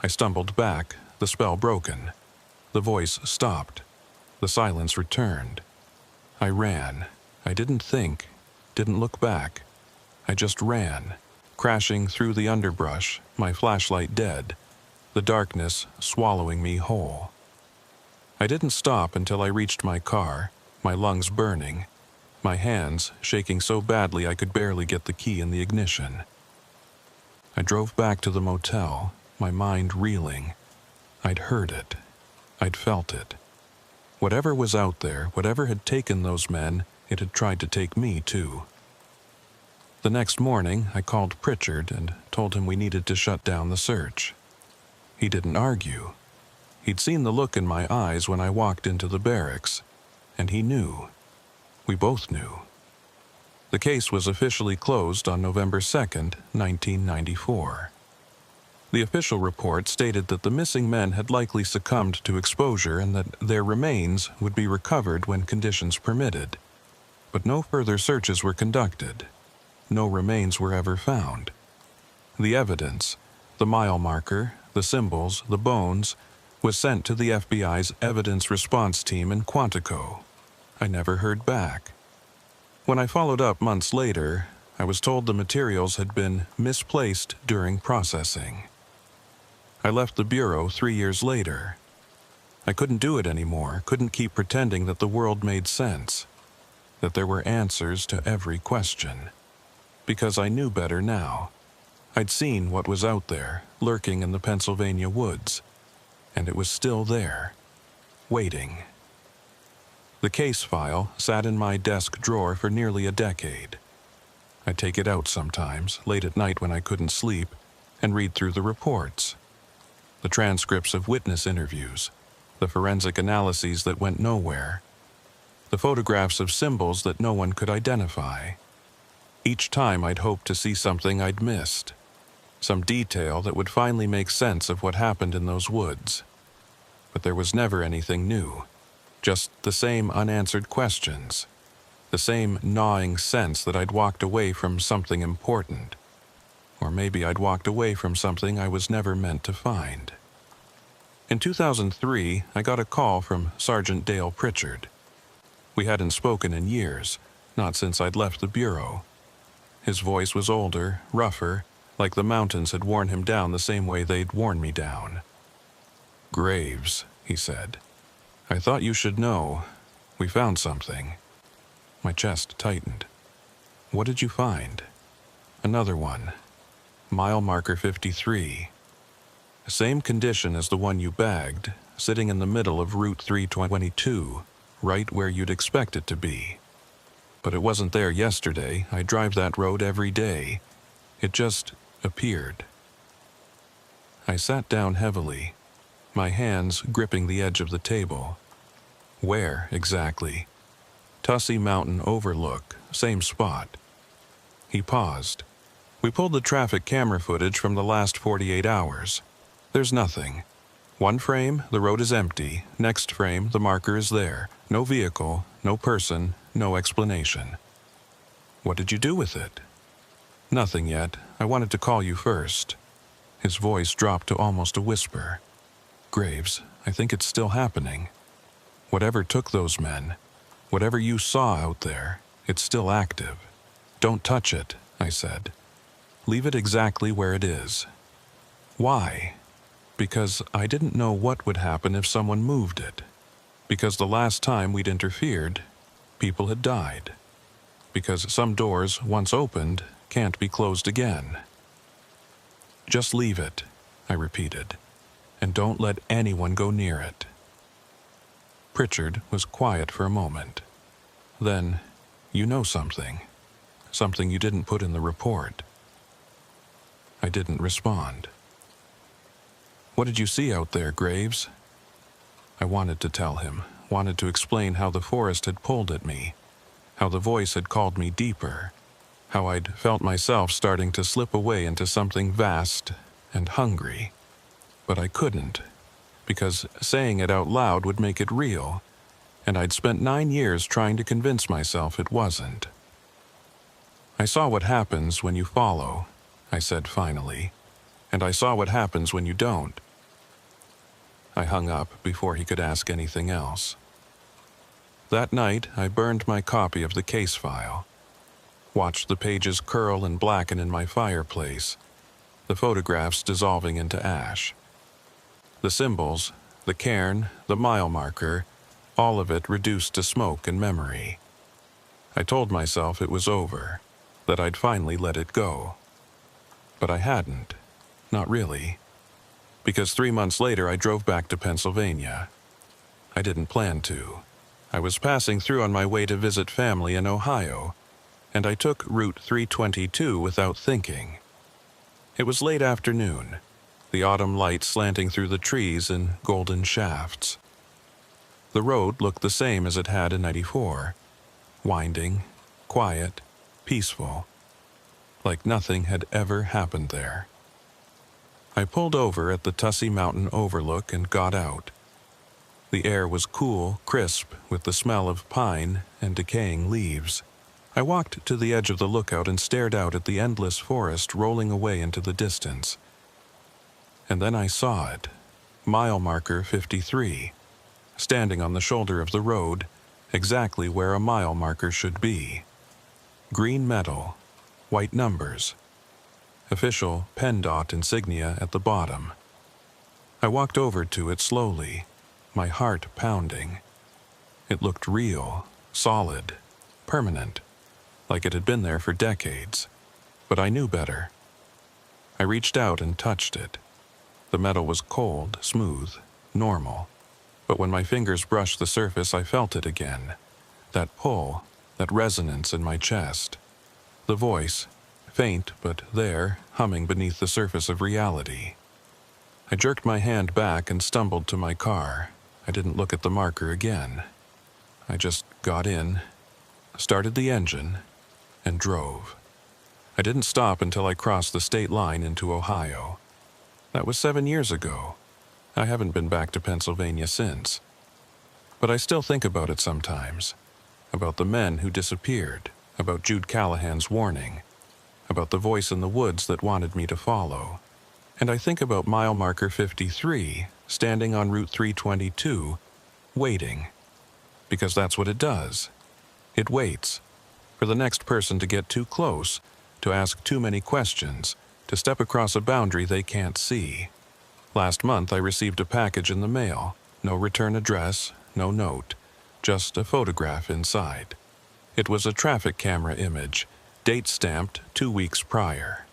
A: I stumbled back, the spell broken. The voice stopped. The silence returned. I ran. I didn't think, didn't look back. I just ran, crashing through the underbrush, my flashlight dead, the darkness swallowing me whole. I didn't stop until I reached my car, my lungs burning, my hands shaking so badly I could barely get the key in the ignition. I drove back to the motel, my mind reeling. I'd heard it. I'd felt it. Whatever was out there, whatever had taken those men, it had tried to take me too. The next morning, I called Pritchard and told him we needed to shut down the search. He didn't argue. He'd seen the look in my eyes when I walked into the barracks, and he knew. We both knew. The case was officially closed on November 2nd, 1994. The official report stated that the missing men had likely succumbed to exposure and that their remains would be recovered when conditions permitted. But no further searches were conducted. No remains were ever found. The evidence, the mile marker, the symbols, the bones, was sent to the FBI's evidence response team in Quantico. I never heard back. When I followed up months later, I was told the materials had been misplaced during processing. I left the Bureau 3 years later. I couldn't do it anymore, couldn't keep pretending that the world made sense, that there were answers to every question. Because I knew better now. I'd seen what was out there, lurking in the Pennsylvania woods, and it was still there, waiting. The case file sat in my desk drawer for nearly a decade. I'd take it out sometimes, late at night when I couldn't sleep, and read through the reports. The transcripts of witness interviews, the forensic analyses that went nowhere, the photographs of symbols that no one could identify. Each time I'd hoped to see something I'd missed, some detail that would finally make sense of what happened in those woods. But there was never anything new, just the same unanswered questions, the same gnawing sense that I'd walked away from something important. Or maybe I'd walked away from something I was never meant to find. In 2003, I got a call from Sergeant Dale Pritchard. We hadn't spoken in years, not since I'd left the Bureau. His voice was older, rougher, like the mountains had worn him down the same way they'd worn me down. "Graves," he said. "I thought you should know. We found something." My chest tightened. "What did you find?" "Another one. Mile marker 53. Same condition as the one you bagged, sitting in the middle of Route 322, right where you'd expect it to be. But it wasn't there yesterday. I drive that road every day. It just appeared." I sat down heavily, my hands gripping the edge of the table. Where, exactly? Tussey Mountain Overlook, same spot. He paused. "We pulled the traffic camera footage from the last 48 hours. There's nothing. One frame, the road is empty. Next frame, the marker is there. No vehicle, no person, no explanation." "What did you do with it?" "Nothing yet. I wanted to call you first." His voice dropped to almost a whisper. "Graves, I think it's still happening. Whatever took those men, whatever you saw out there, it's still active. Don't touch it," I said. "Leave it exactly where it is." "Why?" "Because I didn't know what would happen if someone moved it. Because the last time we'd interfered, people had died. Because some doors, once opened, can't be closed again." "Just leave it," I repeated, "and don't let anyone go near it." Pritchard was quiet for a moment. Then, "You know something. Something you didn't put in the report." I didn't respond. "What did you see out there, Graves?" I wanted to tell him, wanted to explain how the forest had pulled at me, how the voice had called me deeper, how I'd felt myself starting to slip away into something vast and hungry. But I couldn't, because saying it out loud would make it real, and I'd spent 9 years trying to convince myself it wasn't. "I saw what happens when you follow," I said finally, "and I saw what happens when you don't." I hung up before he could ask anything else. That night, I burned my copy of the case file, watched the pages curl and blacken in my fireplace, the photographs dissolving into ash. The symbols, the cairn, the mile marker, all of it reduced to smoke and memory. I told myself it was over, that I'd finally let it go. But I hadn't, not really, because 3 months later I drove back to Pennsylvania. I didn't plan to. I was passing through on my way to visit family in Ohio, and I took Route 322 without thinking. It was late afternoon, the autumn light slanting through the trees in golden shafts. The road looked the same as it had in '94, winding, quiet, peaceful, like nothing had ever happened there. I pulled over at the Tussey Mountain Overlook and got out. The air was cool, crisp, with the smell of pine and decaying leaves. I walked to the edge of the lookout and stared out at the endless forest rolling away into the distance. And then I saw it, Mile marker 53, standing on the shoulder of the road, exactly where a mile marker should be. Green metal, white numbers, official PennDOT insignia at the bottom. I walked over to it slowly, my heart pounding. It looked real, solid, permanent, like it had been there for decades. But I knew better. I reached out and touched it. The metal was cold, smooth, normal. But when my fingers brushed the surface, I felt it again. That pull, that resonance in my chest. The voice, faint but there, humming beneath the surface of reality. I jerked my hand back and stumbled to my car. I didn't look at the marker again. I just got in, started the engine, and drove. I didn't stop until I crossed the state line into Ohio. That was 7 years ago. I haven't been back to Pennsylvania since. But I still think about it sometimes. About the men who disappeared, about Jude Callahan's warning, about the voice in the woods that wanted me to follow. And I think about mile marker 53, standing on Route 322, waiting. Because that's what it does. It waits for the next person to get too close, to ask too many questions, to step across a boundary they can't see. Last month I received a package in the mail. No return address, no note, just a photograph inside. It was a traffic camera image, date stamped 2 weeks prior.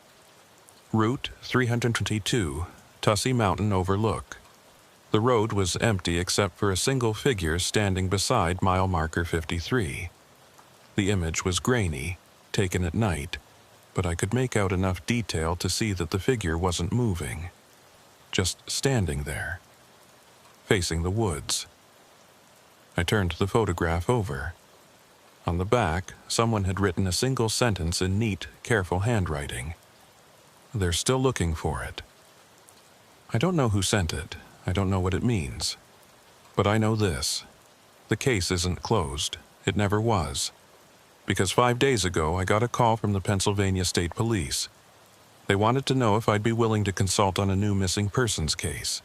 A: Route 322, Tussey Mountain Overlook. The road was empty except for a single figure standing beside mile marker 53. The image was grainy, taken at night, but I could make out enough detail to see that the figure wasn't moving. Just standing there, facing the woods. I turned the photograph over. On the back, someone had written a single sentence in neat, careful handwriting. They're still looking for it. I don't know who sent it. I don't know what it means. But I know this. The case isn't closed. It never was. Because 5 days ago, I got a call from the Pennsylvania State Police. They wanted to know if I'd be willing to consult on a new missing persons case.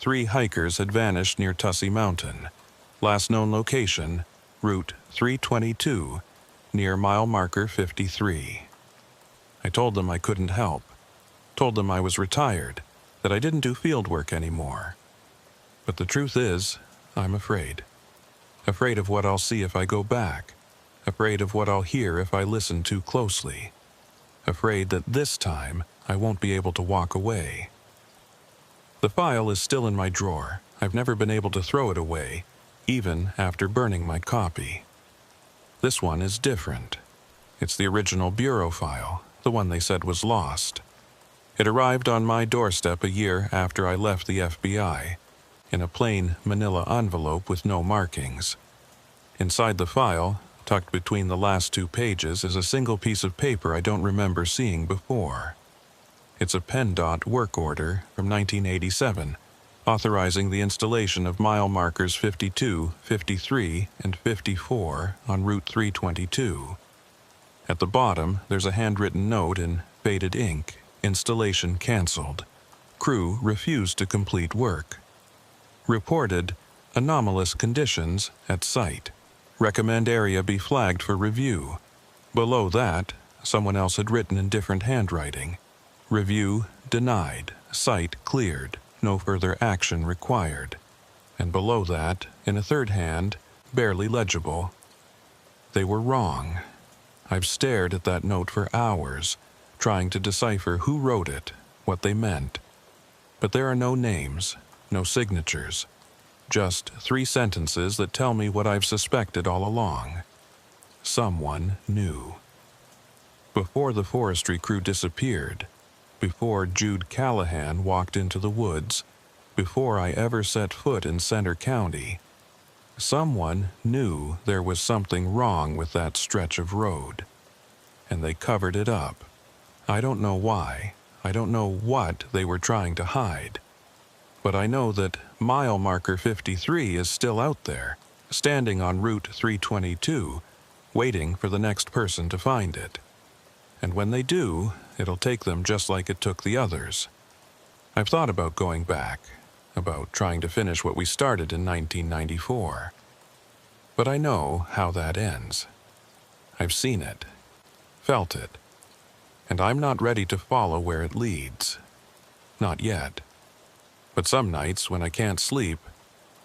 A: 3 hikers had vanished near Tussey Mountain. Last known location, Route 322, near mile marker 53. I told them I couldn't help. Told them I was retired, that I didn't do field work anymore. But the truth is, I'm afraid. Afraid of what I'll see if I go back. Afraid of what I'll hear if I listen too closely. Afraid that this time I won't be able to walk away. The file is still in my drawer. I've never been able to throw it away, even after burning my copy. This one is different. It's the original bureau file, the one they said was lost. It arrived on my doorstep a year after I left the FBI, in a plain manila envelope with no markings. Inside the file, tucked between the last 2 pages, is a single piece of paper I don't remember seeing before. It's a PennDOT work order from 1987, authorizing the installation of mile markers 52, 53, and 54 on Route 322. At the bottom, there's a handwritten note in faded ink, installation canceled. Crew refused to complete work. Reported anomalous conditions at site. Recommend area be flagged for review. Below that, someone else had written in different handwriting. Review denied. Site cleared. No further action required. And below that, in a third hand, barely legible. They were wrong. I've stared at that note for hours, trying to decipher who wrote it, what they meant. But there are no names, no signatures. Just 3 sentences that tell me what I've suspected all along. Someone knew. Before the forestry crew disappeared, before Jude Callahan walked into the woods, before I ever set foot in Center County, someone knew there was something wrong with that stretch of road. And they covered it up. I don't know why. I don't know what they were trying to hide. But I know that mile marker 53 is still out there, standing on Route 322, waiting for the next person to find it. And when they do, it'll take them just like it took the others. I've thought about going back. about trying to finish what we started in 1994. But I know how that ends. I've seen it, felt it, and I'm not ready to follow where it leads. Not yet. But some nights, when I can't sleep,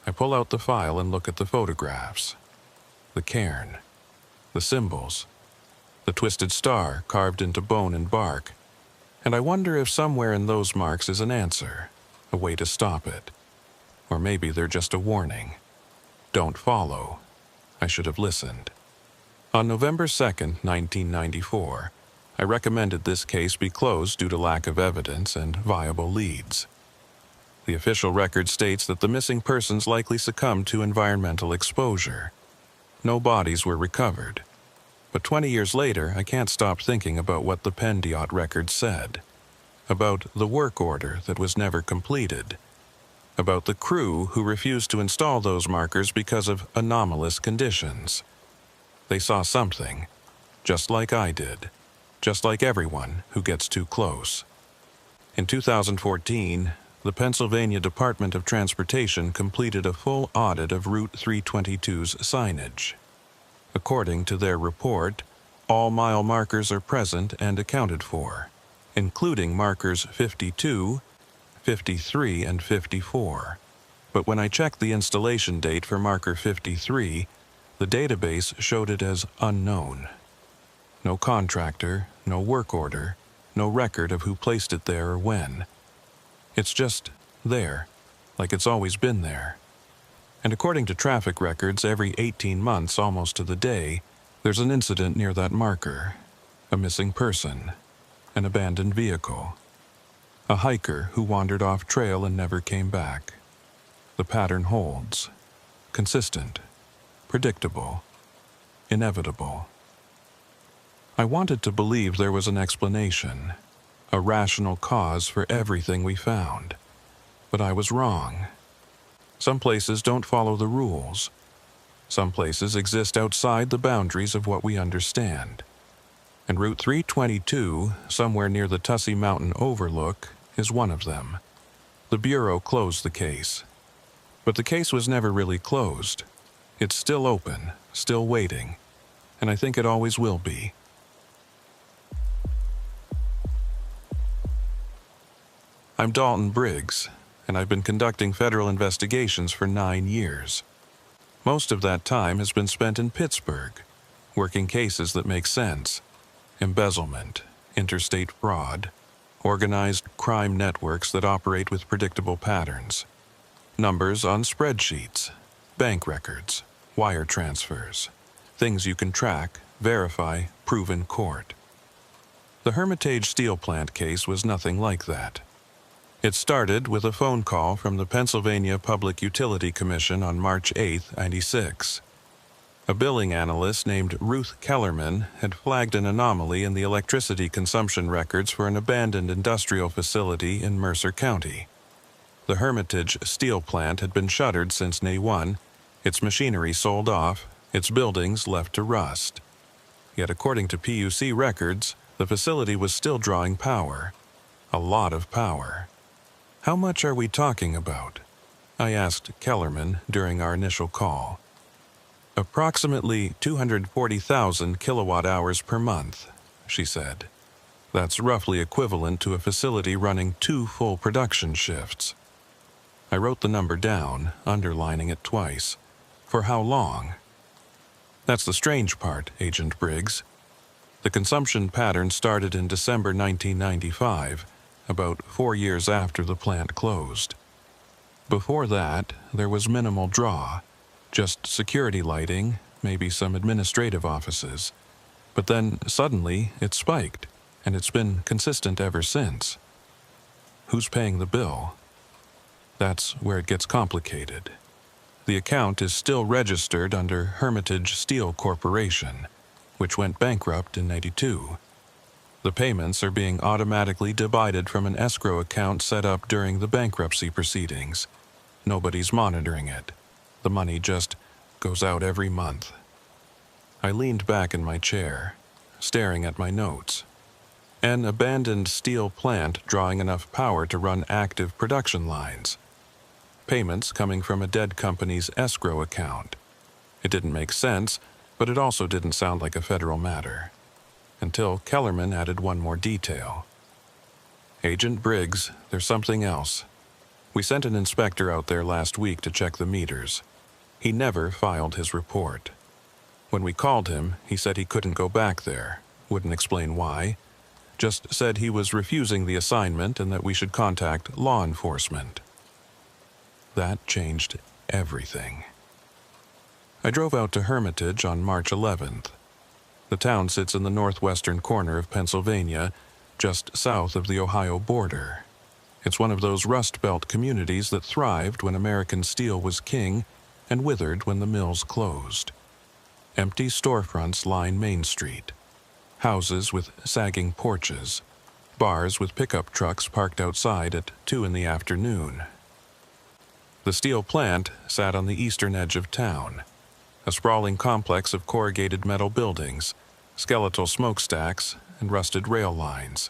A: I pull out the file and look at the photographs. The cairn, the symbols, the twisted star carved into bone and bark, and I wonder if somewhere in those marks is an answer, a way to stop it. Or maybe they're just a warning. Don't follow. I should have listened. On November 2nd, 1994, I recommended this case be closed due to lack of evidence and viable leads. The official record states that the missing persons likely succumbed to environmental exposure. No bodies were recovered. But 20 years later, I can't stop thinking about what the Pendiot record said. About the work order that was never completed. About the crew who refused to install those markers because of anomalous conditions. They saw something, just like I did, just like everyone who gets too close. In 2014, the Pennsylvania Department of Transportation completed a full audit of Route 322's signage. According to their report, all mile markers are present and accounted for, including markers 52, 53, and 54. But when I checked the installation date for marker 53, the database showed it as unknown. No contractor, no work order, no record of who placed it there or when. It's just there, like it's always been there. And according to traffic records, every 18 months, almost to the day, there's an incident near that marker. A missing person, an abandoned vehicle, a hiker who wandered off trail and never came back. The pattern holds. Consistent, predictable, inevitable. I wanted to believe there was an explanation, a rational cause for everything we found. But I was wrong. Some places don't follow the rules. Some places exist outside the boundaries of what we understand. And Route 322, somewhere near the Tussey Mountain Overlook, is one of them. The Bureau closed the case. But the case was never really closed. It's still open, still waiting, and I think it always will be. I'm Dalton Briggs, and I've been conducting federal investigations for 9 years. Most of that time has been spent in Pittsburgh, working cases that make sense. Embezzlement, interstate fraud, organized crime networks that operate with predictable patterns. Numbers on spreadsheets, bank records, wire transfers, things you can track, verify, prove in court. The Hermitage steel plant case was nothing like that. It started with a phone call from the Pennsylvania Public Utility Commission on March 8, 1996. A billing analyst named Ruth Kellerman had flagged an anomaly in the electricity consumption records for an abandoned industrial facility in Mercer County. The Hermitage steel plant had been shuttered since May 1, its machinery sold off, its buildings left to rust. Yet according to PUC records, the facility was still drawing power. A lot of power. How much are we talking about? I asked Kellerman during our initial call. Approximately 240,000 kilowatt-hours per month, she said. That's roughly equivalent to a facility running 2 full production shifts. I wrote the number down, underlining it twice. For how long? That's the strange part, Agent Briggs. The consumption pattern started in December 1995, about 4 years after the plant closed. Before that, there was minimal draw, just security lighting, maybe some administrative offices. But then, suddenly, it spiked, and it's been consistent ever since. Who's paying the bill? That's where it gets complicated. The account is still registered under Hermitage Steel Corporation, which went bankrupt in '92. The payments are being automatically divided from an escrow account set up during the bankruptcy proceedings. Nobody's monitoring it. The money just goes out every month. I leaned back in my chair, staring at my notes. An abandoned steel plant drawing enough power to run active production lines. payments coming from a dead company's escrow account. It didn't make sense, but it also didn't sound like a federal matter. Until Kellerman added one more detail. "Agent Briggs, there's something else. We sent an inspector out there last week to check the meters. He never filed his report. When we called him, he said he couldn't go back there, wouldn't explain why, just said he was refusing the assignment and that we should contact law enforcement." That changed everything. I drove out to Hermitage on March 11th. The town sits in the northwestern corner of Pennsylvania, just south of the Ohio border. It's one of those Rust Belt communities that thrived when American steel was king and withered when the mills closed. Empty storefronts line Main Street. Houses with sagging porches. Bars with pickup trucks parked outside at 2 in the afternoon. The steel plant sat on the eastern edge of town. A sprawling complex of corrugated metal buildings, skeletal smokestacks, and rusted rail lines.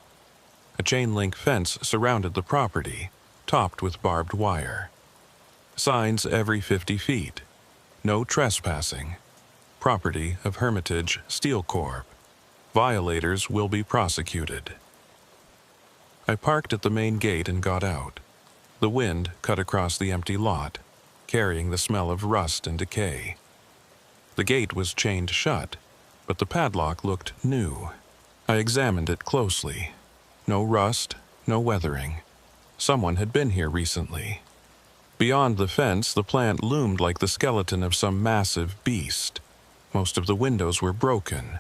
A: A chain-link fence surrounded the property, topped with barbed wire. Signs every 50 feet. No trespassing. Property of Hermitage Steel Corp. Violators will be prosecuted. I parked at the main gate and got out. The wind cut across the empty lot, carrying the smell of rust and decay. The gate was chained shut, but the padlock looked new. I examined it closely. No rust, no weathering. Someone had been here recently. Beyond the fence, the plant loomed like the skeleton of some massive beast. Most of the windows were broken,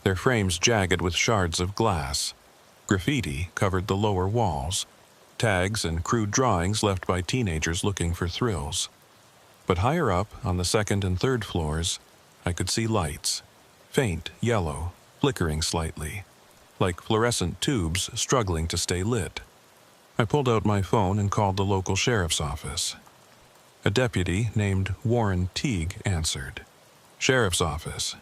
A: their frames jagged with shards of glass. Graffiti covered the lower walls, tags and crude drawings left by teenagers looking for thrills. But higher up, on the second and third floors, I could see lights, faint yellow, flickering slightly, like fluorescent tubes struggling to stay lit. I pulled out my phone and called the local sheriff's office. A deputy named Warren Teague answered. "Sheriff's office.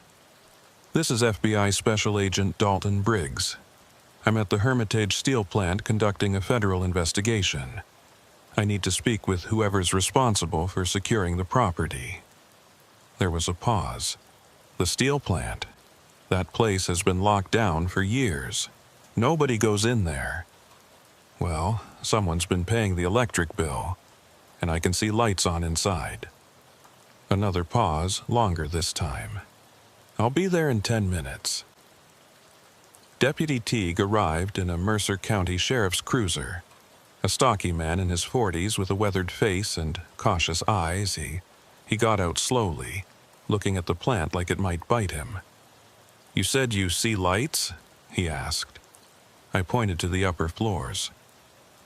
A: This is FBI Special Agent Dalton Briggs. I'm at the Hermitage Steel Plant conducting a federal investigation. I need to speak with whoever's responsible for securing the property." There was a pause. The steel plant. That place has been locked down for years. Nobody goes in there. Well, someone's been paying the electric bill, and I can see lights on inside. Another pause, longer this time. "I'll be there in 10 minutes. Deputy Teague arrived in a Mercer County Sheriff's cruiser. A stocky man in his 40s with a weathered face and cautious eyes, he got out slowly, looking at the plant like it might bite him. "You said you see lights?" he asked. I pointed to the upper floors.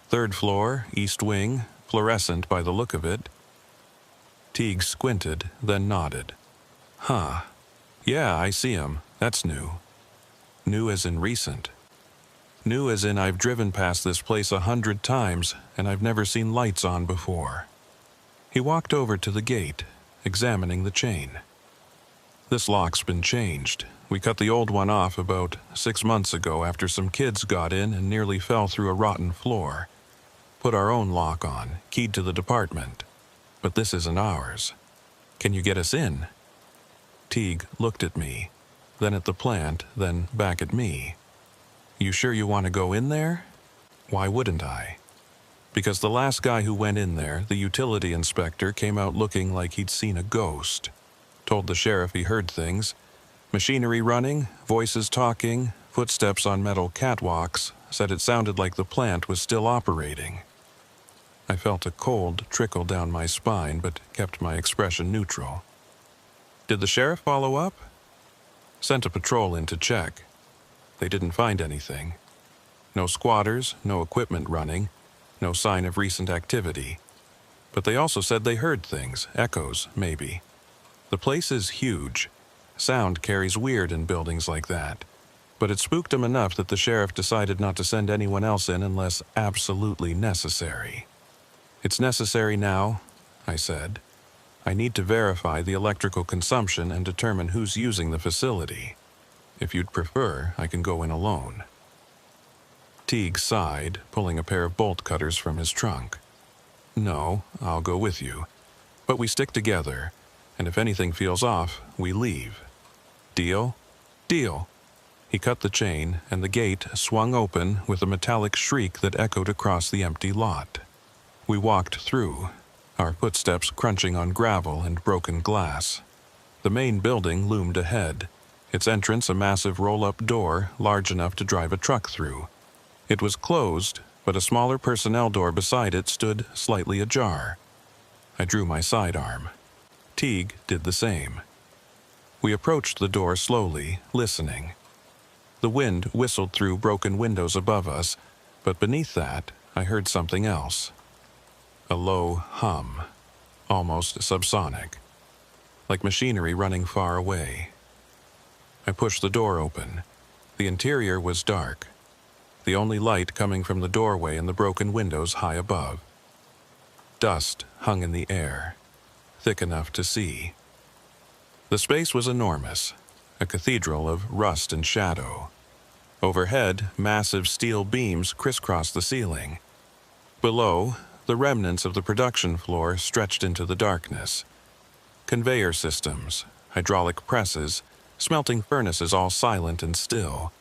A: "Third floor, east wing, fluorescent by the look of it." Teague squinted, then nodded. "Huh. Yeah, I see 'em. That's new." "New as in recent." "New as in I've driven past this place 100 times, and I've never seen lights on before." He walked over to the gate, examining the chain. "This lock's been changed. We cut the old one off about 6 months ago after some kids got in and nearly fell through a rotten floor. Put our own lock on, keyed to the department. But this isn't ours. Can you get us in?" Teague looked at me, then at the plant, then back at me. "You sure you want to go in there?" "Why wouldn't I?" "Because the last guy who went in there, the utility inspector, came out looking like he'd seen a ghost. Told the sheriff he heard things. Machinery running, voices talking, footsteps on metal catwalks, said it sounded like the plant was still operating." I felt a cold trickle down my spine, but kept my expression neutral. "Did the sheriff follow up?" "Sent a patrol in to check. They didn't find anything. No squatters, no equipment running, no sign of recent activity. But they also said they heard things, echoes, maybe. The place is huge. Sound carries weird in buildings like that. But it spooked them enough that the sheriff decided not to send anyone else in unless absolutely necessary." "It's necessary now," I said. "I need to verify the electrical consumption and determine who's using the facility. If you'd prefer, I can go in alone." Teague sighed, pulling a pair of bolt cutters from his trunk. No, I'll go with you. But we stick together, and if anything feels off, we leave. Deal? Deal. He cut the chain, and the gate swung open with a metallic shriek that echoed across the empty lot. We walked through, our footsteps crunching on gravel and broken glass. The main building loomed ahead, its entrance a massive roll-up door large enough to drive a truck through. It was closed, but a smaller personnel door beside it stood slightly ajar. I drew my sidearm. Teague did the same. We approached the door slowly, listening. The wind whistled through broken windows above us, but beneath that, I heard something else. A low hum, almost subsonic, like machinery running far away. I pushed the door open. The interior was dark, the only light coming from the doorway and the broken windows high above. Dust hung in the air, thick enough to see. The space was enormous, a cathedral of rust and shadow. Overhead, massive steel beams crisscrossed the ceiling. Below, the remnants of the production floor stretched into the darkness. Conveyor systems, hydraulic presses, smelting furnaces all silent and still.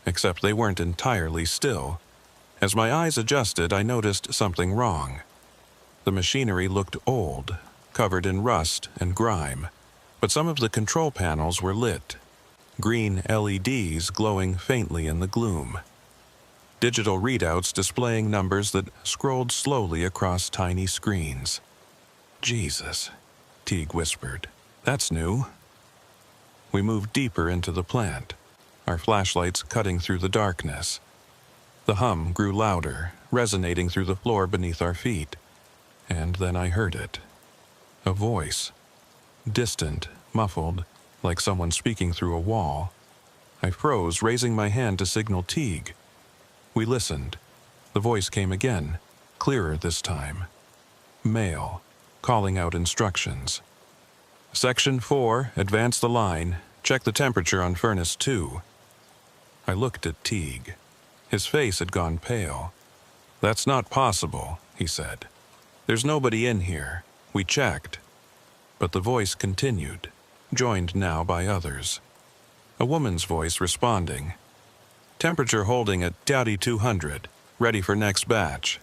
A: Except they weren't entirely still. As my eyes adjusted, I noticed something wrong. The machinery looked old, covered in rust and grime, but some of the control panels were lit, green LEDs glowing faintly in the gloom. Digital readouts displaying numbers that scrolled slowly across tiny screens. Jesus, Teague whispered. That's new. We moved deeper into the plant, our flashlights cutting through the darkness. The hum grew louder, resonating through the floor beneath our feet. And then I heard it. A voice. Distant, muffled, like someone speaking through a wall. I froze, raising my hand to signal Teague. We listened. The voice came again, clearer this time. Male, calling out instructions. Section 4, advance the line. Check the temperature on furnace 2. I looked at Teague. His face had gone pale. That's not possible, he said. There's nobody in here. We checked. But the voice continued, joined now by others. A woman's voice responding. Temperature holding at Dowdy 200, ready for next batch.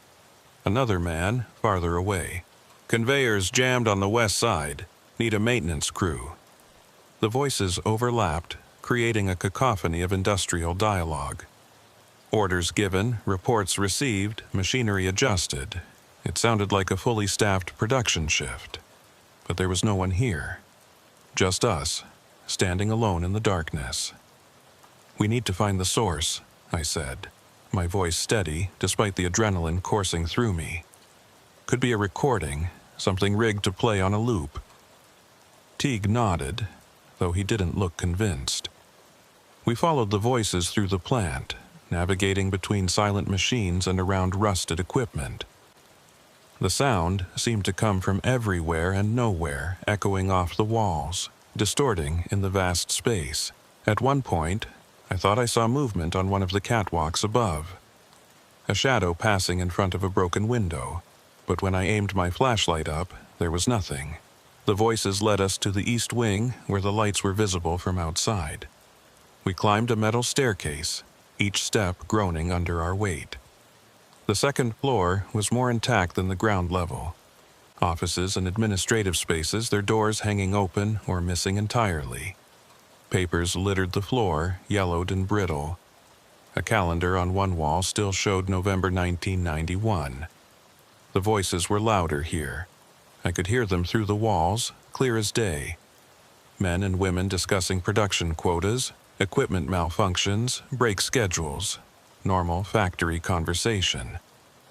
A: Another man, farther away. Conveyors jammed on the west side. Need a maintenance crew. The voices overlapped, creating a cacophony of industrial dialogue. Orders given, reports received, machinery adjusted. It sounded like a fully staffed production shift. But there was no one here. Just us, standing alone in the darkness. We need to find the source, I said, my voice steady despite the adrenaline coursing through me. Could be a recording, something rigged to play on a loop. Teague nodded, though he didn't look convinced. We followed the voices through the plant, navigating between silent machines and around rusted equipment. The sound seemed to come from everywhere and nowhere, echoing off the walls, distorting in the vast space. At one point, I thought I saw movement on one of the catwalks above. A shadow passing in front of a broken window, but when I aimed my flashlight up, there was nothing. The voices led us to the east wing, where the lights were visible from outside. We climbed a metal staircase, each step groaning under our weight. The second floor was more intact than the ground level. Offices and administrative spaces, their doors hanging open or missing entirely. Papers littered the floor, yellowed and brittle. A calendar on one wall still showed November 1991. The voices were louder here. I could hear them through the walls, clear as day. Men and women discussing production quotas, equipment malfunctions, break schedules. Normal factory conversation.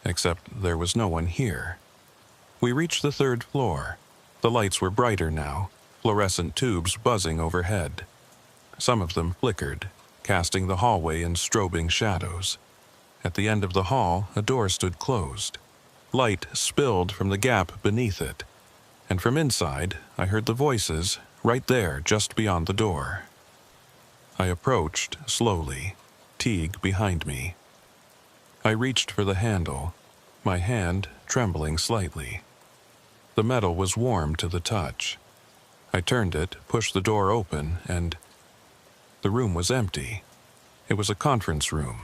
A: Except there was no one here. We reached the third floor. The lights were brighter now, fluorescent tubes buzzing overhead. Some of them flickered, casting the hallway in strobing shadows. At the end of the hall, a door stood closed. Light spilled from the gap beneath it, and from inside, I heard the voices, right there just beyond the door. I approached slowly, Teague behind me. I reached for the handle, my hand trembling slightly. The metal was warm to the touch. I turned it, pushed the door open, and the room was empty. It was a conference room,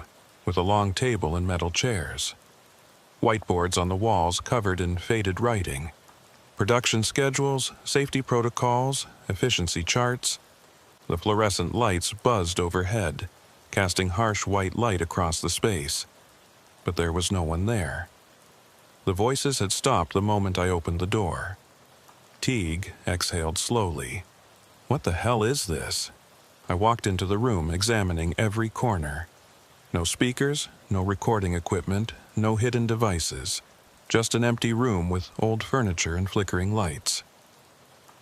A: with a long table and metal chairs. Whiteboards on the walls covered in faded writing. Production schedules, safety protocols, efficiency charts. The fluorescent lights buzzed overhead, casting harsh white light across the space. But there was no one there. The voices had stopped the moment I opened the door. Teague exhaled slowly. What the hell is this? I walked into the room, examining every corner. No speakers, no recording equipment, no hidden devices. Just an empty room with old furniture and flickering lights.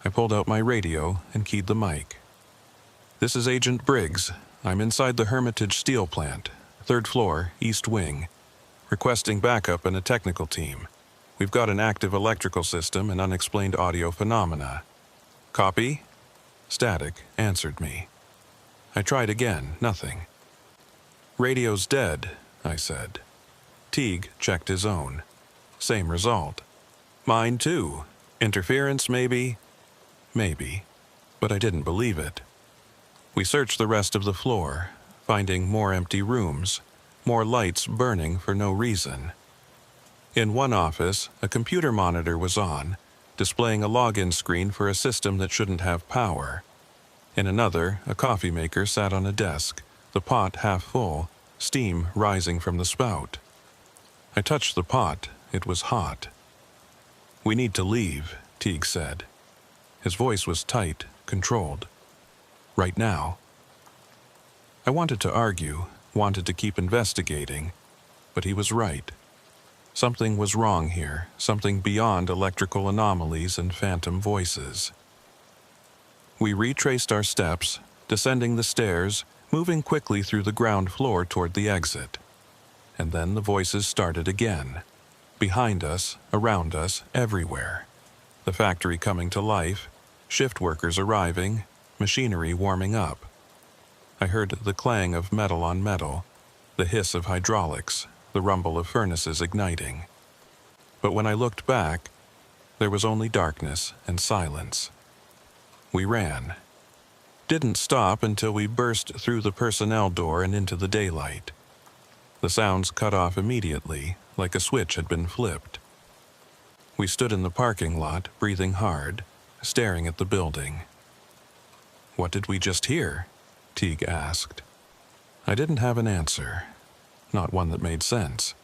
A: I pulled out my radio and keyed the mic. "This is Agent Briggs. I'm inside the Hermitage steel plant, 3rd floor, east wing. Requesting backup and a technical team. We've got an active electrical system and unexplained audio phenomena." "Copy?" Static answered me. I tried again, nothing. "Radio's dead," I said. Teague checked his own. Same result. "Mine too. Interference, maybe?" Maybe, but I didn't believe it. We searched the rest of the floor, finding more empty rooms, more lights burning for no reason. In one office, a computer monitor was on, displaying a login screen for a system that shouldn't have power. In another, a coffee maker sat on a desk, the pot half full, steam rising from the spout. I touched the pot. It was hot. "We need to leave," Teague said. His voice was tight, controlled. "Right now." I wanted to argue, wanted to keep investigating, but he was right. Something was wrong here, something beyond electrical anomalies and phantom voices. We retraced our steps, descending the stairs, moving quickly through the ground floor toward the exit. And then the voices started again. Behind us, around us, everywhere. The factory coming to life, shift workers arriving, machinery warming up. I heard the clang of metal on metal, the hiss of hydraulics, the rumble of furnaces igniting. But when I looked back, there was only darkness and silence. We ran. Didn't stop until we burst through the personnel door and into the daylight. The sounds cut off immediately, like a switch had been flipped. We stood in the parking lot, breathing hard, staring at the building. "What did we just hear?" Teague asked. I didn't have an answer, not one that made sense.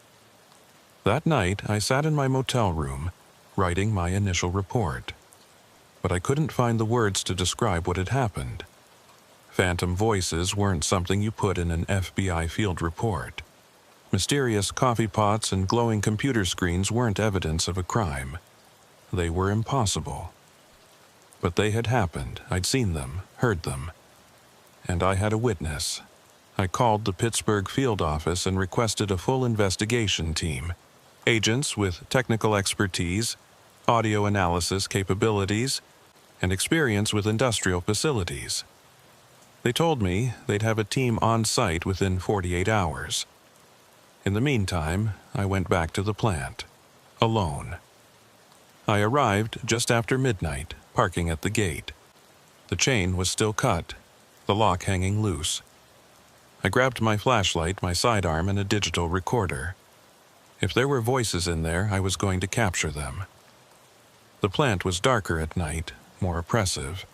A: That night, I sat in my motel room, writing my initial report. But I couldn't find the words to describe what had happened. Phantom voices weren't something you put in an FBI field report. Mysterious coffee pots and glowing computer screens weren't evidence of a crime. They were impossible. But they had happened. I'd seen them, heard them. And I had a witness. I called the Pittsburgh field office and requested a full investigation team. Agents with technical expertise, audio analysis capabilities, and experience with industrial facilities. They told me they'd have a team on site within 48 hours. In the meantime, I went back to the plant, alone. I arrived just after midnight, parking at the gate. The chain was still cut, the lock hanging loose. I grabbed my flashlight, my sidearm, and a digital recorder. If there were voices in there, I was going to capture them. The plant was darker at night, more oppressive.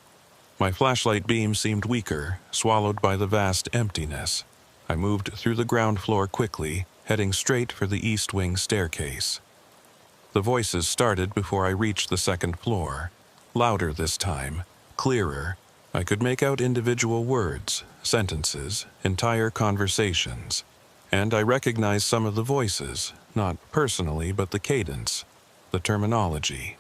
A: My flashlight beam seemed weaker, swallowed by the vast emptiness. I moved through the ground floor quickly, heading straight for the east wing staircase. The voices started before I reached the second floor. Louder this time, clearer. I could make out individual words, sentences, entire conversations. And I recognized some of the voices, not personally, but the cadence, the terminology.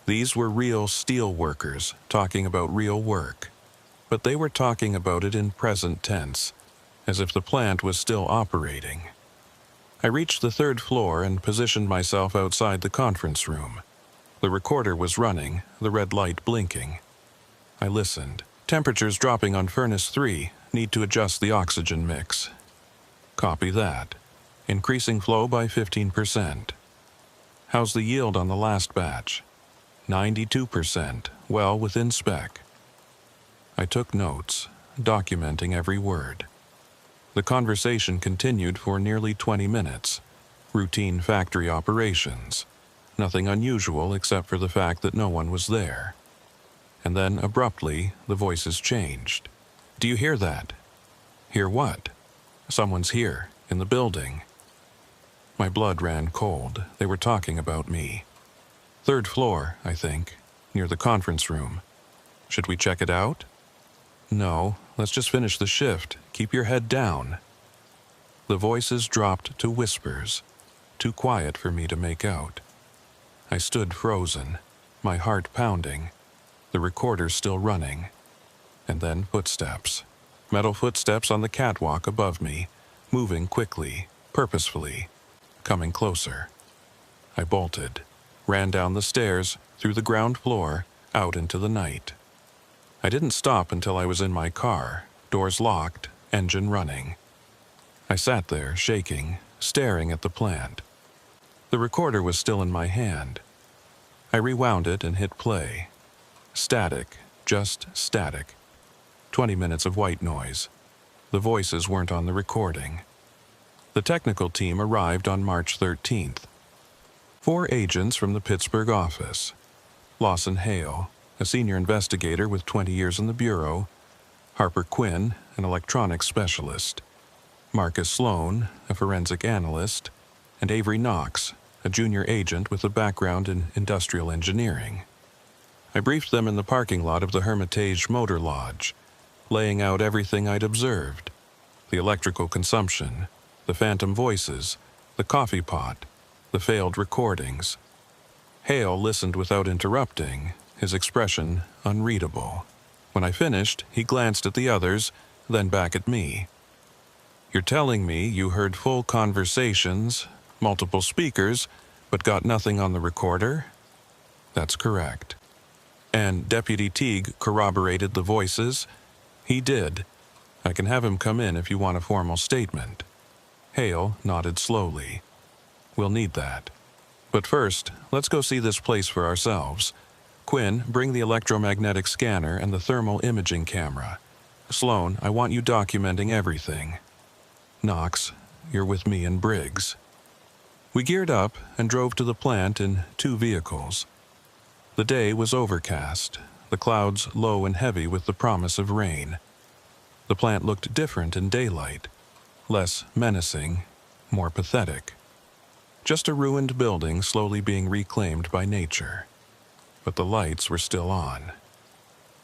A: These were real steel workers talking about real work, but they were talking about it in present tense, as if the plant was still operating. I reached the third floor and positioned myself outside the conference room. The recorder was running, the red light blinking. I listened. "Temperatures dropping on furnace 3. Need to adjust the oxygen mix." "Copy that. Increasing flow by 15%. How's the yield on the last batch? 92%, well within spec. I took notes, documenting every word. The conversation continued for nearly 20 minutes. Routine factory operations. Nothing unusual except for the fact that no one was there. And then, abruptly, the voices changed. Do you hear that? Hear what? Someone's here, in the building. My blood ran cold. They were talking about me. 3rd floor, I think, near the conference room. Should we check it out? No, let's just finish the shift. Keep your head down. The voices dropped to whispers, too quiet for me to make out. I stood frozen, my heart pounding, the recorder still running. And then footsteps. Metal footsteps on the catwalk above me, moving quickly, purposefully, coming closer. I bolted, ran down the stairs, through the ground floor, out into the night. I didn't stop until I was in my car, doors locked, engine running. I sat there, shaking, staring at the plant. The recorder was still in my hand. I rewound it and hit play. Static, just static. 20 minutes of white noise. The voices weren't on the recording. The technical team arrived on March 13th. 4 agents from the Pittsburgh office. Lawson Hale, a senior investigator with 20 years in the Bureau, Harper Quinn, an electronics specialist, Marcus Sloan, a forensic analyst, and Avery Knox, a junior agent with a background in industrial engineering. I briefed them in the parking lot of the Hermitage Motor Lodge, laying out everything I'd observed: the electrical consumption, the phantom voices, the coffee pot, the failed recordings. Hale listened without interrupting, his expression unreadable. When I finished, he glanced at the others, then back at me. You're telling me you heard full conversations, multiple speakers, but got nothing on the recorder? That's correct. And Deputy Teague corroborated the voices? He did. I can have him come in if you want a formal statement. Hale nodded slowly. We'll need that. But first, let's go see this place for ourselves. Quinn, bring the electromagnetic scanner and the thermal imaging camera. Sloan, I want you documenting everything. Knox, you're with me and Briggs. We geared up and drove to the plant in 2 vehicles. The day was overcast, the clouds low and heavy with the promise of rain. The plant looked different in daylight, less menacing, more pathetic. Just a ruined building slowly being reclaimed by nature. But the lights were still on.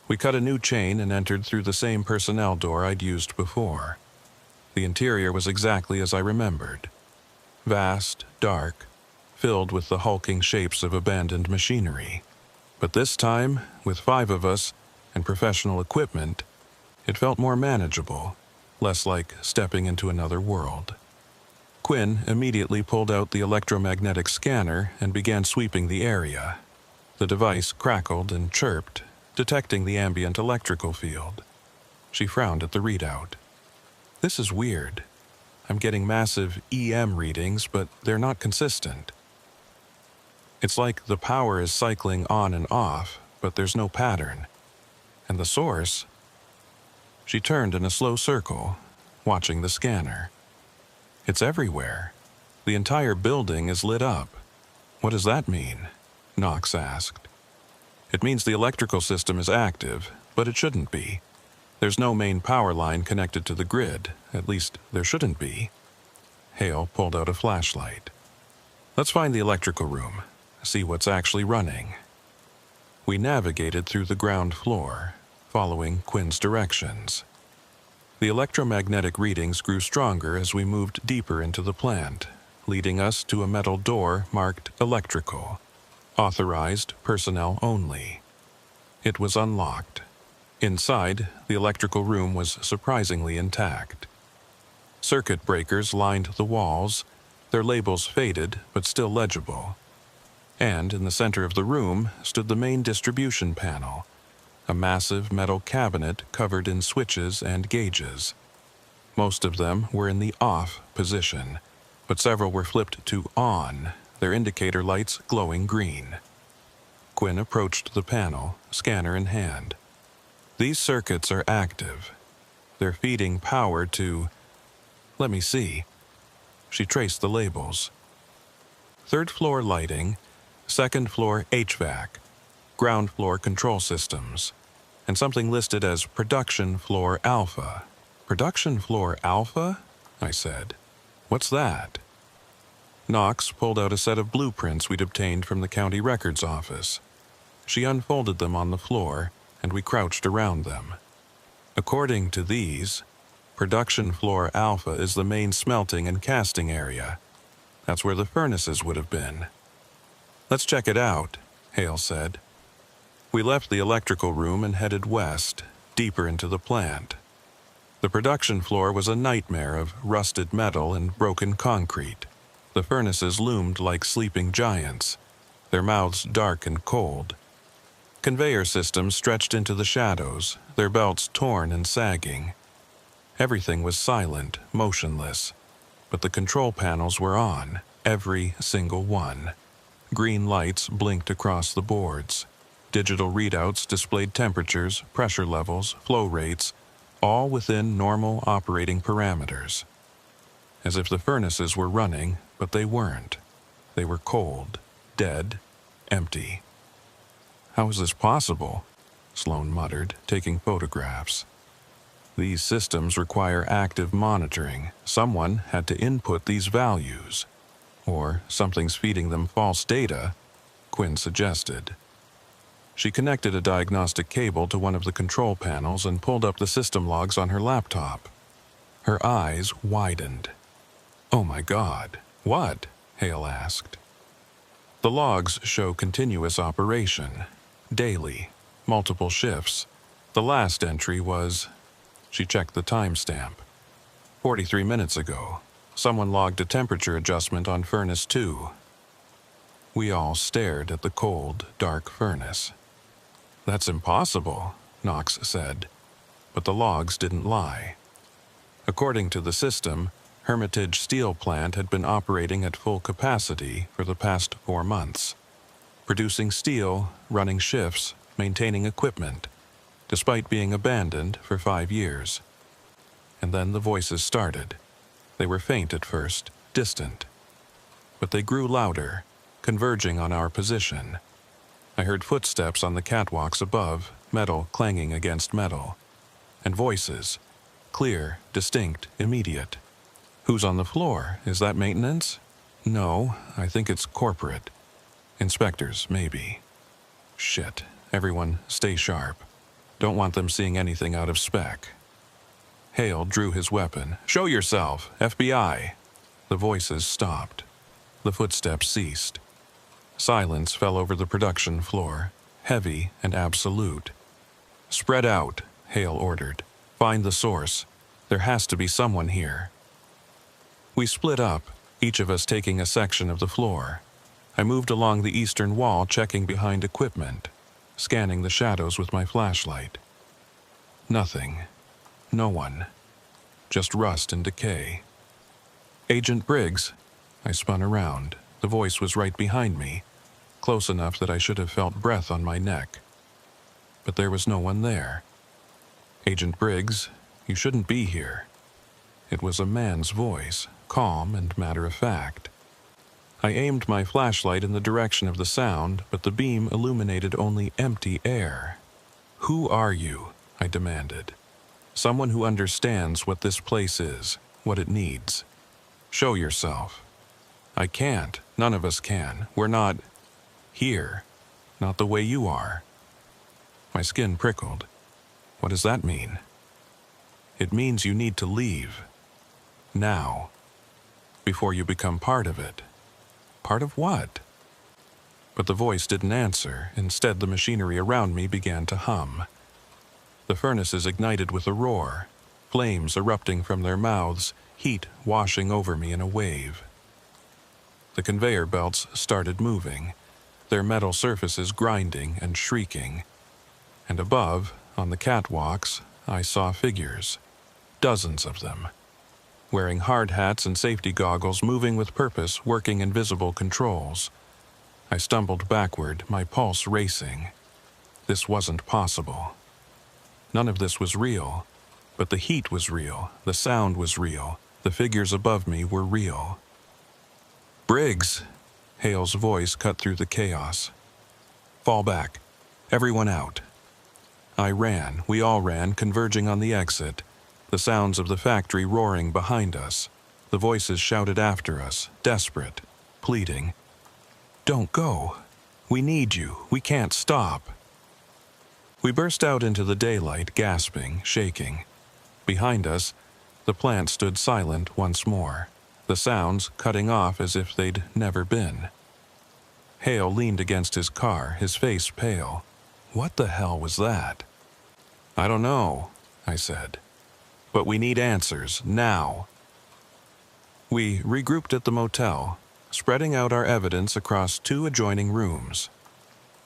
A: We cut a new chain and entered through the same personnel door I'd used before. The interior was exactly as I remembered. Vast, dark, filled with the hulking shapes of abandoned machinery. But this time, with 5 of us and professional equipment, it felt more manageable, less like stepping into another world. Quinn immediately pulled out the electromagnetic scanner and began sweeping the area. The device crackled and chirped, detecting the ambient electrical field. She frowned at the readout. This is weird. I'm getting massive EM readings, but they're not consistent. It's like the power is cycling on and off, but there's no pattern. And the source? She turned in a slow circle, watching the scanner. It's everywhere. The entire building is lit up. What does that mean? Knox asked. It means the electrical system is active, but it shouldn't be. There's no main power line connected to the grid, at least there shouldn't be. Hale pulled out a flashlight. Let's find the electrical room, see what's actually running. We navigated through the ground floor, following Quinn's directions. The electromagnetic readings grew stronger as we moved deeper into the plant, leading us to a metal door marked electrical. Authorized personnel only. It was unlocked. Inside, the electrical room was surprisingly intact. Circuit breakers lined the walls, their labels faded but still legible. And in the center of the room stood the main distribution panel, a massive metal cabinet covered in switches and gauges. Most of them were in the off position, but several were flipped to on, their indicator lights glowing green. Quinn approached the panel, scanner in hand. These circuits are active. They're feeding power to... Let me see. She traced the labels. Third floor lighting, second floor HVAC, ground floor control systems, and something listed as production floor alpha. Production floor alpha? I said. What's that? Knox pulled out a set of blueprints we'd obtained from the county records office. She unfolded them on the floor, and we crouched around them. According to these, production floor alpha is the main smelting and casting area. That's where the furnaces would have been. Let's check it out, Hale said. We left the electrical room and headed west, deeper into the plant. The production floor was a nightmare of rusted metal and broken concrete. The furnaces loomed like sleeping giants, their mouths dark and cold. Conveyor systems stretched into the shadows, their belts torn and sagging. Everything was silent, motionless, but the control panels were on, every single one. Green lights blinked across the boards. Digital readouts displayed temperatures, pressure levels, flow rates, all within normal operating parameters. As if the furnaces were running, but they weren't. They were cold, dead, empty. How is this possible? Sloan muttered, taking photographs. These systems require active monitoring. Someone had to input these values. Or something's feeding them false data, Quinn suggested. She connected a diagnostic cable to one of the control panels and pulled up the system logs on her laptop. Her eyes widened. Oh my God, what? Hale asked. The logs show continuous operation, daily, multiple shifts. The last entry was... She checked the timestamp. 43 minutes ago, someone logged a temperature adjustment on Furnace 2. We all stared at the cold, dark furnace. That's impossible, Knox said, but the logs didn't lie. According to the system, Hermitage Steel Plant had been operating at full capacity for the past 4 months, producing steel, running shifts, maintaining equipment, despite being abandoned for 5 years. And then the voices started. They were faint at first, distant. But they grew louder, converging on our position. I heard footsteps on the catwalks above, metal clanging against metal. And voices, clear, distinct, immediate. Who's on the floor? Is that maintenance? No, I think it's corporate. Inspectors, maybe. Shit. Everyone, stay sharp. Don't want them seeing anything out of spec. Hale drew his weapon. Show yourself, FBI. The voices stopped. The footsteps ceased. Silence fell over the production floor, heavy and absolute. Spread out, Hale ordered. Find the source. There has to be someone here. We split up, each of us taking a section of the floor. I moved along the eastern wall, checking behind equipment, scanning the shadows with my flashlight. Nothing. No one. Just rust and decay. Agent Briggs. I spun around. The voice was right behind me, close enough that I should have felt breath on my neck. But there was no one there. Agent Briggs, you shouldn't be here. It was a man's voice, calm and matter-of-fact. I aimed my flashlight in the direction of the sound, but the beam illuminated only empty air. Who are you? I demanded. Someone who understands what this place is, what it needs. Show yourself. I can't. None of us can. We're not here. Not the way you are. My skin prickled. What does that mean? It means you need to leave. Now. Before you become part of it. Part of what? But the voice didn't answer. Instead, the machinery around me began to hum. The furnaces ignited with a roar, flames erupting from their mouths, heat washing over me in a wave. The conveyor belts started moving, their metal surfaces grinding and shrieking. And above, on the catwalks, I saw figures. Dozens of them. wearing hard hats and safety goggles, moving with purpose, working invisible controls. I stumbled backward, my pulse racing. This wasn't possible. None of this was real, but the heat was real, the sound was real, the figures above me were real. "Briggs!" Hale's voice cut through the chaos. "Fall back. Everyone out." I ran, we all ran, converging on the exit, the sounds of the factory roaring behind us. The voices shouted after us, desperate, pleading. "Don't go. We need you. We can't stop." We burst out into the daylight, gasping, shaking. Behind us, the plant stood silent once more, the sounds cutting off as if they'd never been. Hale leaned against his car, his face pale. What the hell was that? "I don't know," I said. "But we need answers, now." We regrouped at the motel, spreading out our evidence across 2 adjoining rooms.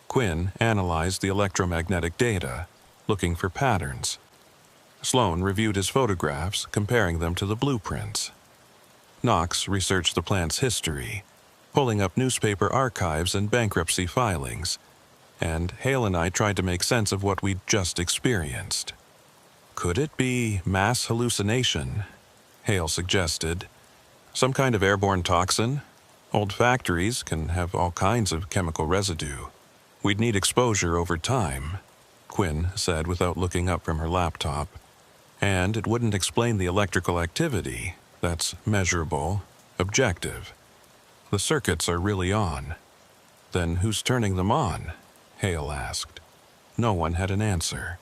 A: Quinn analyzed the electromagnetic data, looking for patterns. Sloan reviewed his photographs, comparing them to the blueprints. Knox researched the plant's history, pulling up newspaper archives and bankruptcy filings, and Hale and I tried to make sense of what we'd just experienced. Could it be mass hallucination? Hale suggested. Some kind of airborne toxin? Old factories can have all kinds of chemical residue. We'd need exposure over time, Quinn said without looking up from her laptop. And it wouldn't explain the electrical activity. That's measurable, objective. The circuits are really on. Then who's turning them on? Hale asked. No one had an answer.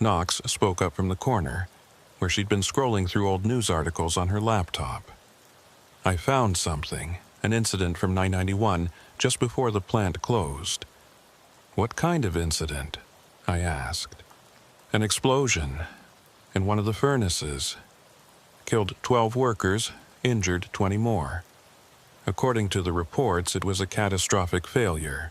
A: Knox spoke up from the corner, where she'd been scrolling through old news articles on her laptop. "I found something, an incident from 991, just before the plant closed." "What kind of incident?" I asked. "An explosion in one of the furnaces. Killed 12 workers, injured 20 more. According to the reports, it was a catastrophic failure.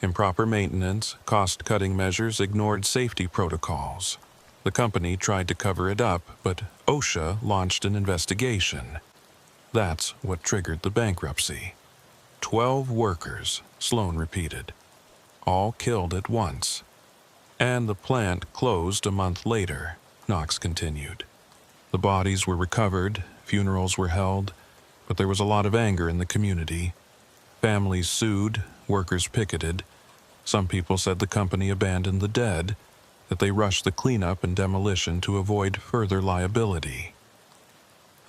A: Improper maintenance, cost-cutting measures, ignored safety protocols. The company tried to cover it up, but OSHA launched an investigation. That's what triggered the bankruptcy. 12 workers, Sloan repeated. All killed at once. And the plant closed a month later, Knox continued. The bodies were recovered, funerals were held, but there was a lot of anger in the community. Families sued, workers picketed. Some people said the company abandoned the dead, that they rushed the cleanup and demolition to avoid further liability.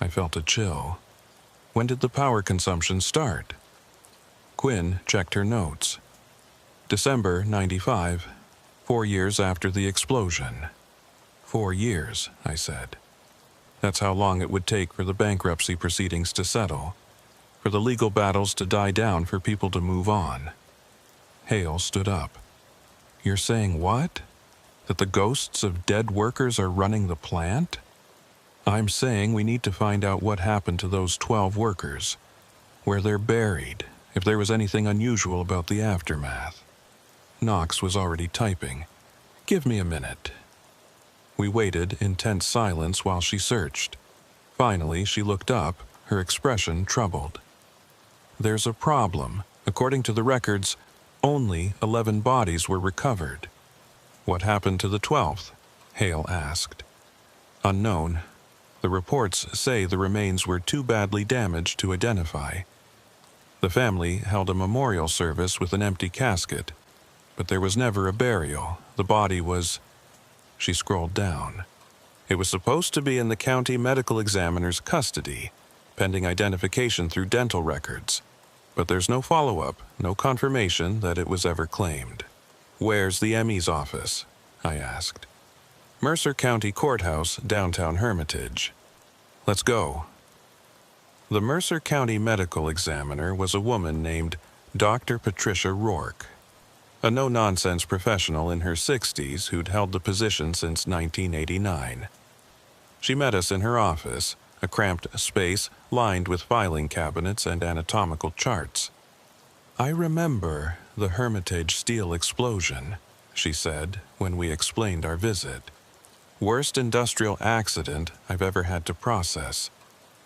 A: I felt a chill. When did the power consumption start? Quinn checked her notes. December 95, 4 years after the explosion. 4 years, I said. That's how long it would take for the bankruptcy proceedings to settle, for the legal battles to die down, for people to move on. Hale stood up. "You're saying what? That the ghosts of dead workers are running the plant?" "I'm saying we need to find out what happened to those 12 workers, where they're buried, if there was anything unusual about the aftermath." Knox was already typing. "Give me a minute." We waited in tense silence while she searched. Finally, she looked up, her expression troubled. "There's a problem. According to the records, only 11 bodies were recovered." "What happened to the 12th?" Hale asked. "Unknown. The reports say the remains were too badly damaged to identify. The family held a memorial service with an empty casket, but there was never a burial. The body was..." She scrolled down. "It was supposed to be in the county medical examiner's custody, pending identification through dental records. But there's no follow-up, no confirmation that it was ever claimed." "Where's the ME's office?" I asked. "Mercer County Courthouse, downtown Hermitage." "Let's go." The Mercer County medical examiner was a woman named Dr. Patricia Rourke, a no-nonsense professional in her 60s who'd held the position since 1989. She met us in her office, a cramped space lined with filing cabinets and anatomical charts. "I remember the Hermitage steel explosion," she said when we explained our visit. Worst industrial accident I've ever had to process.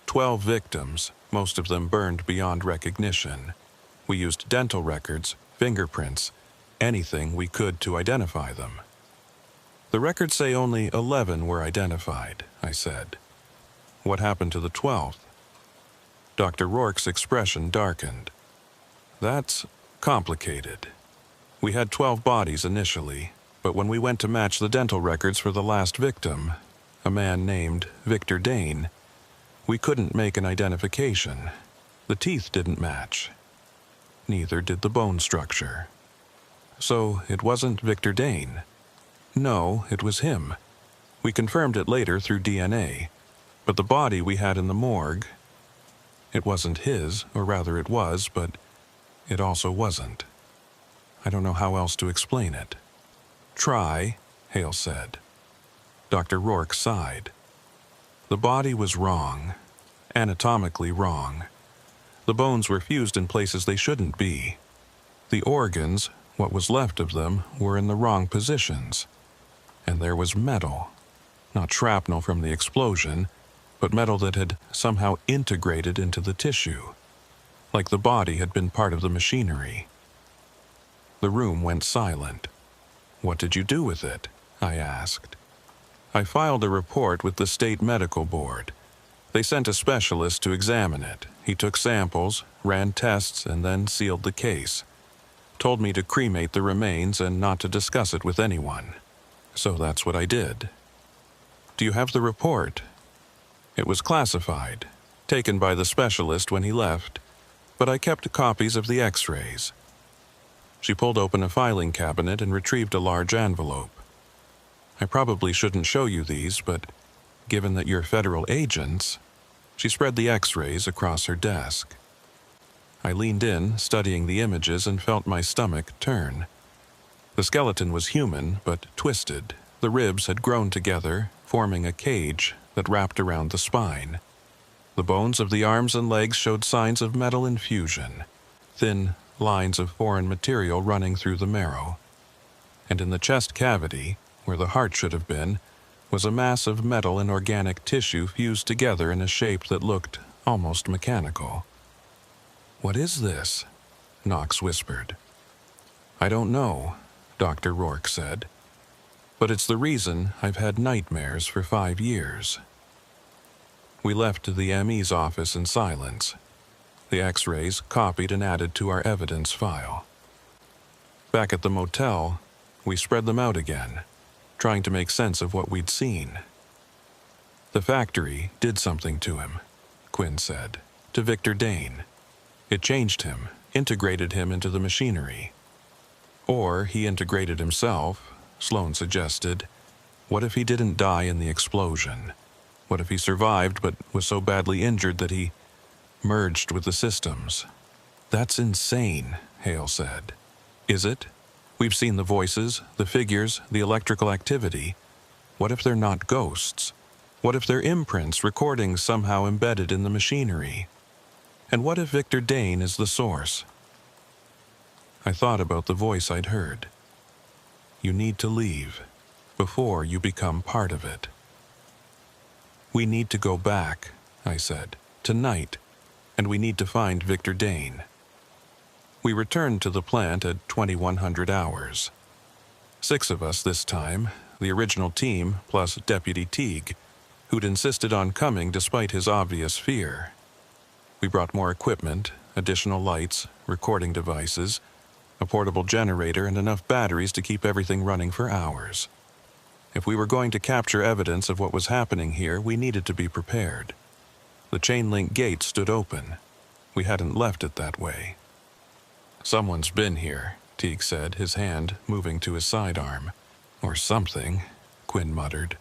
A: 12 victims, most of them burned beyond recognition. We used dental records, fingerprints, anything we could to identify them. The records say only 11 were identified, I said. What happened to the 12th? Dr. Rourke's expression darkened. That's complicated. We had 12 bodies initially, but when we went to match the dental records for the last victim, a man named Victor Dane, we couldn't make an identification. The teeth didn't match. Neither did the bone structure. So it wasn't Victor Dane. No, it was him. We confirmed it later through DNA, but the body we had in the morgue, it wasn't his, or rather it was, but it also wasn't. I don't know how else to explain it. Try, Hale said. Dr. Rourke sighed. The body was wrong, anatomically wrong. The bones were fused in places they shouldn't be. The organs, what was left of them, were in the wrong positions. And there was metal. Not shrapnel from the explosion, but metal that had somehow integrated into the tissue, like the body had been part of the machinery. The room went silent. What did you do with it? I asked. I filed a report with the state medical board. They sent a specialist to examine it. He took samples, ran tests, and then sealed the case. Told me to cremate the remains and not to discuss it with anyone. So that's what I did. Do you have the report? It was classified, taken by the specialist when he left, but I kept copies of the x-rays. She pulled open a filing cabinet and retrieved a large envelope. I probably shouldn't show you these, but given that you're federal agents, she spread the x-rays across her desk. I leaned in, studying the images, and felt my stomach turn. The skeleton was human, but twisted. The ribs had grown together, forming a cage that wrapped around the spine. The bones of the arms and legs showed signs of metal infusion, thin lines of foreign material running through the marrow. And in the chest cavity, where the heart should have been, was a mass of metal and organic tissue fused together in a shape that looked almost mechanical. "What is this?" Knox whispered. "I don't know," Dr. Rourke said. "But it's the reason I've had nightmares for 5 years." We left the ME's office in silence. The x-rays copied and added to our evidence file. Back at the motel, we spread them out again, trying to make sense of what we'd seen. "The factory did something to him," Quinn said, "to Victor Dane. It changed him, integrated him into the machinery. Or he integrated himself," Sloan suggested. "What if he didn't die in the explosion? What if he survived but was so badly injured that he merged with the systems?" "That's insane," Hale said. "Is it? We've seen the voices, the figures, the electrical activity. What if they're not ghosts? What if they're imprints, recordings somehow embedded in the machinery? And what if Victor Dane is the source?" I thought about the voice I'd heard. "You need to leave, before you become part of it." "We need to go back," I said, "tonight, and we need to find Victor Dane." We returned to the plant at 2100 hours. 6 of us this time, the original team plus Deputy Teague, who'd insisted on coming despite his obvious fear. We brought more equipment, additional lights, recording devices, a portable generator, and enough batteries to keep everything running for hours. If we were going to capture evidence of what was happening here, we needed to be prepared. The chain-link gate stood open. We hadn't left it that way. "Someone's been here," Teague said, his hand moving to his sidearm. "Or something," Quinn muttered.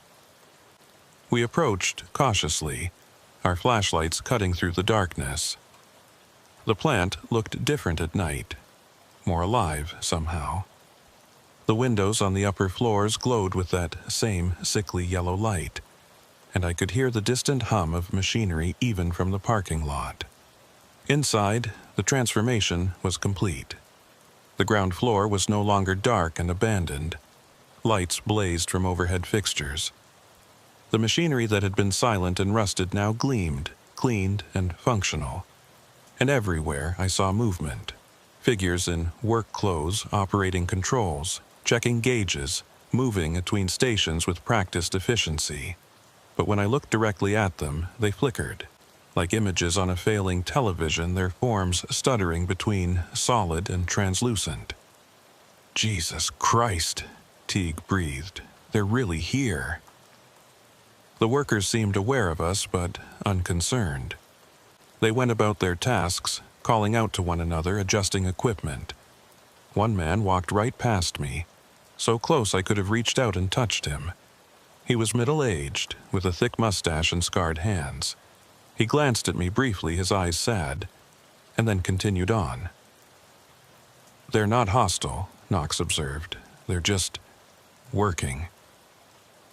A: We approached cautiously, our flashlights cutting through the darkness. The plant looked different at night, more alive somehow. The windows on the upper floors glowed with that same sickly yellow light, and I could hear the distant hum of machinery even from the parking lot. Inside, the transformation was complete. The ground floor was no longer dark and abandoned. Lights blazed from overhead fixtures. The machinery that had been silent and rusted now gleamed, cleaned, and functional. And everywhere I saw movement. Figures in work clothes operating controls, checking gauges, moving between stations with practiced efficiency. But when I looked directly at them, they flickered. Like images on a failing television, their forms stuttering between solid and translucent. "Jesus Christ," Teague breathed. "They're really here." The workers seemed aware of us, but unconcerned. They went about their tasks, calling out to one another, adjusting equipment. One man walked right past me, so close I could have reached out and touched him. He was middle-aged, with a thick mustache and scarred hands. He glanced at me briefly, his eyes sad, and then continued on. "They're not hostile," Knox observed. "They're just working."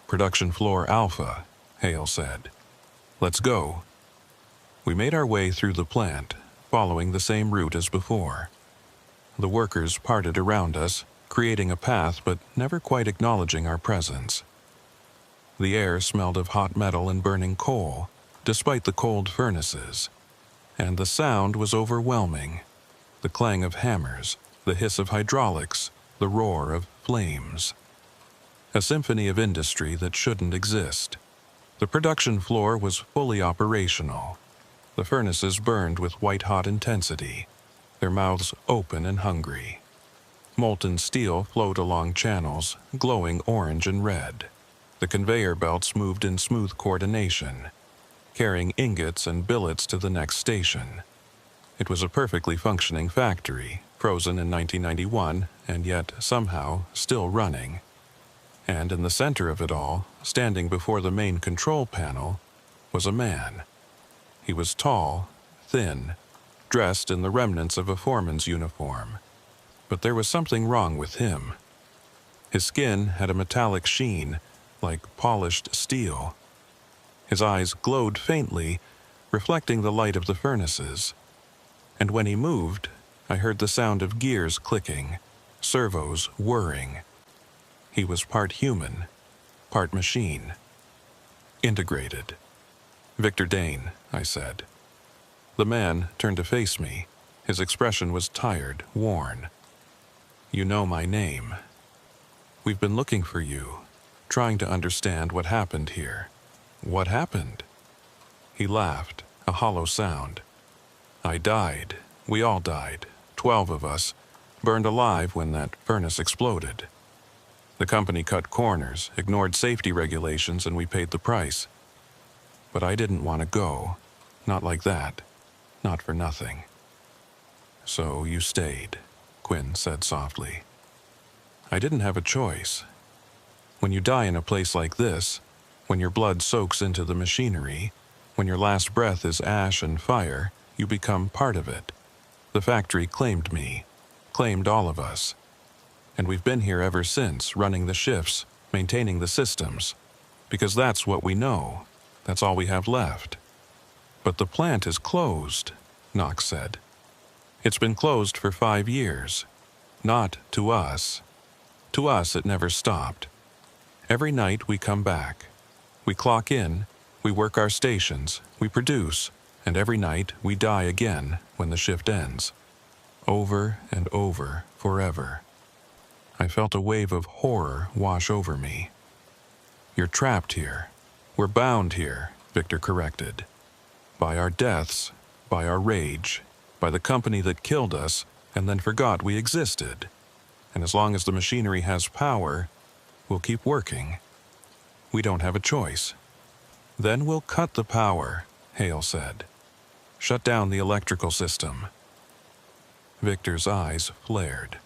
A: "Production floor Alpha," Hale said. "Let's go." We made our way through the plant, following the same route as before. The workers parted around us, creating a path but never quite acknowledging our presence. The air smelled of hot metal and burning coal, despite the cold furnaces, and the sound was overwhelming. The clang of hammers, the hiss of hydraulics, the roar of flames. A symphony of industry that shouldn't exist. The production floor was fully operational. The furnaces burned with white-hot intensity, their mouths open and hungry. Molten steel flowed along channels, glowing orange and red. The conveyor belts moved in smooth coordination, carrying ingots and billets to the next station. It was a perfectly functioning factory, frozen in 1991, and yet somehow still running. And in the center of it all, standing before the main control panel, was a man. He was tall, thin, dressed in the remnants of a foreman's uniform. But there was something wrong with him. His skin had a metallic sheen, like polished steel. His eyes glowed faintly, reflecting the light of the furnaces. And when he moved, I heard the sound of gears clicking, servos whirring. He was part human, part machine. Integrated. "Victor Dane," I said. The man turned to face me. His expression was tired, worn. "You know my name. We've been looking for you, trying to understand what happened here." "What happened?" He laughed, a hollow sound. "I died. We all died. 12 of us, burned alive when that furnace exploded. The company cut corners, ignored safety regulations, and we paid the price. But I didn't want to go. Not like that. Not for nothing." "So you stayed," Quinn said softly. "I didn't have a choice. When you die in a place like this, when your blood soaks into the machinery, when your last breath is ash and fire, you become part of it. The factory claimed me, claimed all of us. And we've been here ever since, running the shifts, maintaining the systems, because that's what we know. That's all we have left." "But the plant is closed," Knox said. "It's been closed for 5 years. Not to us. To us, it never stopped. Every night we come back. We clock in, we work our stations, we produce, and every night we die again when the shift ends. Over and over, forever." I felt a wave of horror wash over me. "You're trapped here. We're bound here," Victor corrected. "By our deaths, by our rage, by the company that killed us and then forgot we existed. And as long as the machinery has power, we'll keep working. We don't have a choice." "Then we'll cut the power," Hale said. "Shut down the electrical system." Victor's eyes flared.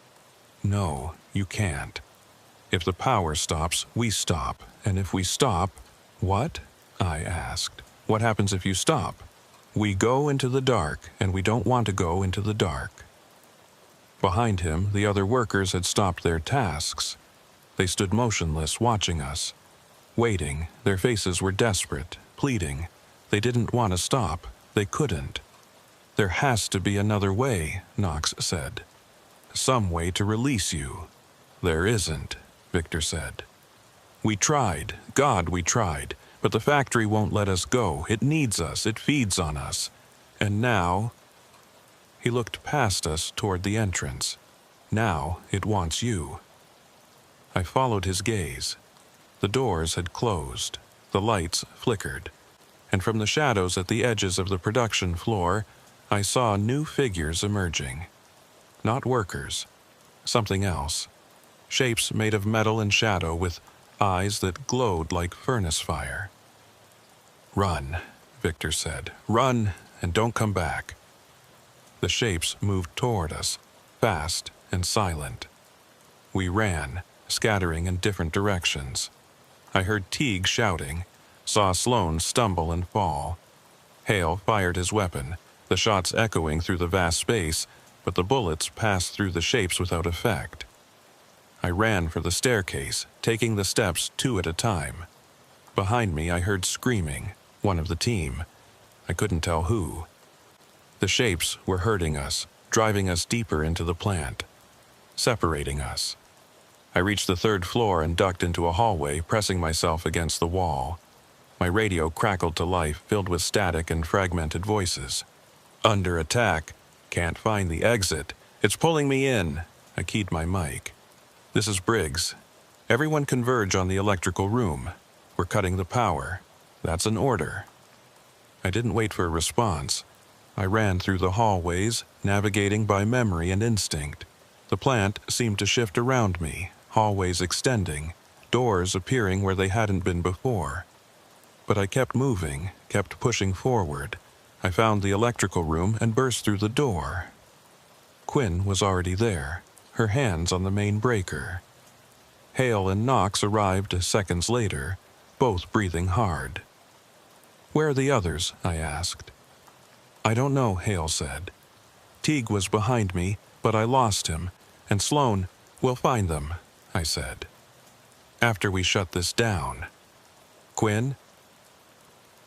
A: "No, you can't. If the power stops, we stop. And if we stop—" "What?" I asked. "What happens if you stop?" "We go into the dark, and we don't want to go into the dark." Behind him, the other workers had stopped their tasks. They stood motionless, watching us. Waiting, their faces were desperate, pleading. They didn't want to stop. They couldn't. "There has to be another way," Knox said. "Some way to release you." "There isn't," Victor said. "We tried. God, we tried. But the factory won't let us go. It needs us. It feeds on us. And now, he looked past us toward the entrance. Now it wants you. I followed his gaze. The doors had closed. The lights flickered. And from the shadows at the edges of the production floor, I saw new figures emerging. Not workers. Something else. Shapes made of metal and shadow with eyes that glowed like furnace fire. "Run," Victor said. "Run and don't come back." The shapes moved toward us, fast and silent. We ran, scattering in different directions. I heard Teague shouting, saw Sloan stumble and fall. Hale fired his weapon, the shots echoing through the vast space, but the bullets passed through the shapes without effect. I ran for the staircase, taking the steps 2 at a time. Behind me I heard screaming, one of the team. I couldn't tell who. The shapes were hurting us, driving us deeper into the plant, separating us. I reached the 3rd floor and ducked into a hallway, pressing myself against the wall. My radio crackled to life, filled with static and fragmented voices. "Under attack. Can't find the exit. It's pulling me in." I keyed my mic. "This is Briggs. Everyone converge on the electrical room. We're cutting the power. That's an order." I didn't wait for a response. I ran through the hallways, navigating by memory and instinct. The plant seemed to shift around me, hallways extending, doors appearing where they hadn't been before. But I kept moving, kept pushing forward. I found the electrical room and burst through the door. Quinn was already there, her hands on the main breaker. Hale and Knox arrived seconds later, both breathing hard. "Where are the others?" I asked. "I don't know," Hale said. "Teague was behind me, but I lost him. And Sloan, we'll find them," I said. "After we shut this down." "Quinn?"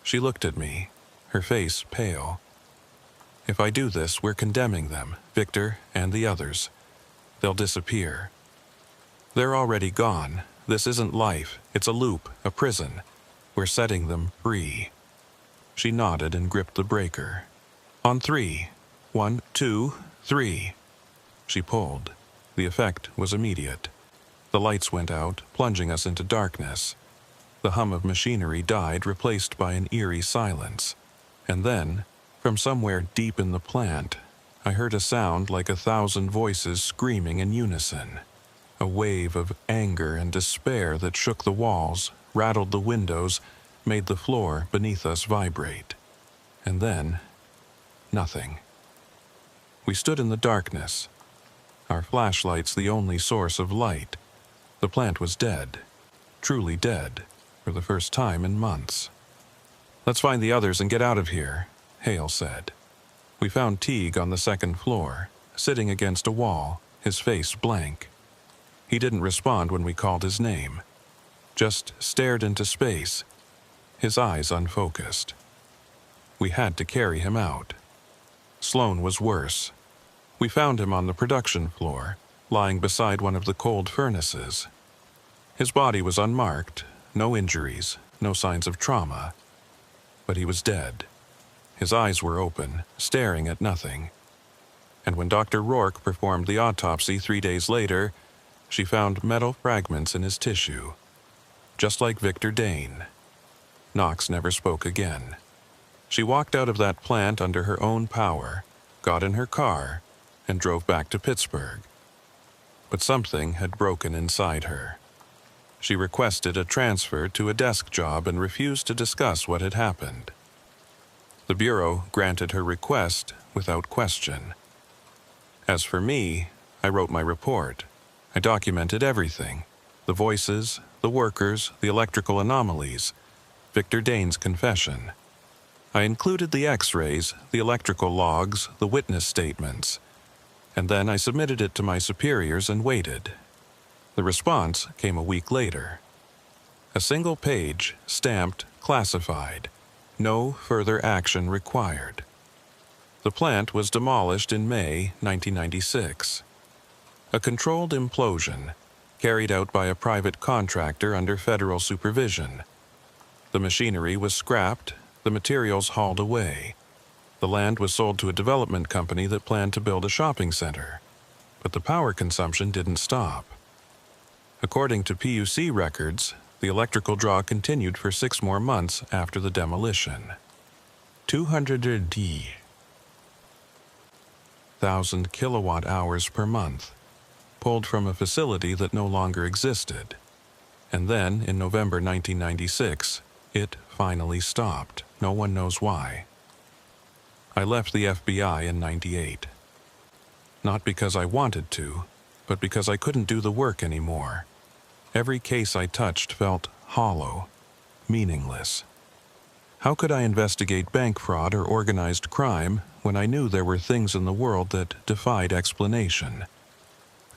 A: She looked at me, her face pale. "If I do this, we're condemning them, Victor and the others. They'll disappear. They're already gone. This isn't life. It's a loop, a prison. We're setting them free." She nodded and gripped the breaker. "On 3. 1, 2, 3. She pulled. The effect was immediate. The lights went out, plunging us into darkness. The hum of machinery died, replaced by an eerie silence. And then, from somewhere deep in the plant, I heard a sound like 1,000 voices screaming in unison. A wave of anger and despair that shook the walls, rattled the windows, made the floor beneath us vibrate. And then, nothing. We stood in the darkness, our flashlights the only source of light. The plant was dead, truly dead, for the first time in months. "Let's find the others and get out of here," Hale said. We found Teague on the 2nd floor, sitting against a wall, his face blank. He didn't respond when we called his name, just stared into space, his eyes unfocused. We had to carry him out. Sloan was worse. We found him on the production floor, lying beside one of the cold furnaces. His body was unmarked, no injuries, no signs of trauma. But he was dead. His eyes were open, staring at nothing. And when Dr. Rourke performed the autopsy 3 days later, she found metal fragments in his tissue, just like Victor Dane. Knox never spoke again. She walked out of that plant under her own power, got in her car, and drove back to Pittsburgh. But something had broken inside her. She requested a transfer to a desk job and refused to discuss what had happened. The Bureau granted her request without question. As for me, I wrote my report. I documented everything: the voices, the workers, the electrical anomalies, Victor Dane's confession. I included the x-rays, the electrical logs, the witness statements. And then I submitted it to my superiors and waited. The response came a week later. A single page, stamped, classified. No further action required. The plant was demolished in May 1996. A controlled implosion, carried out by a private contractor under federal supervision. The machinery was scrapped, the materials hauled away. The land was sold to a development company that planned to build a shopping center. But the power consumption didn't stop. According to PUC records, the electrical draw continued for 6 more months after the demolition. 200,000 kilowatt hours per month, pulled from a facility that no longer existed. And then, in November 1996, it finally stopped. No one knows why. I left the FBI in '98. Not because I wanted to, but because I couldn't do the work anymore. Every case I touched felt hollow, meaningless. How could I investigate bank fraud or organized crime when I knew there were things in the world that defied explanation?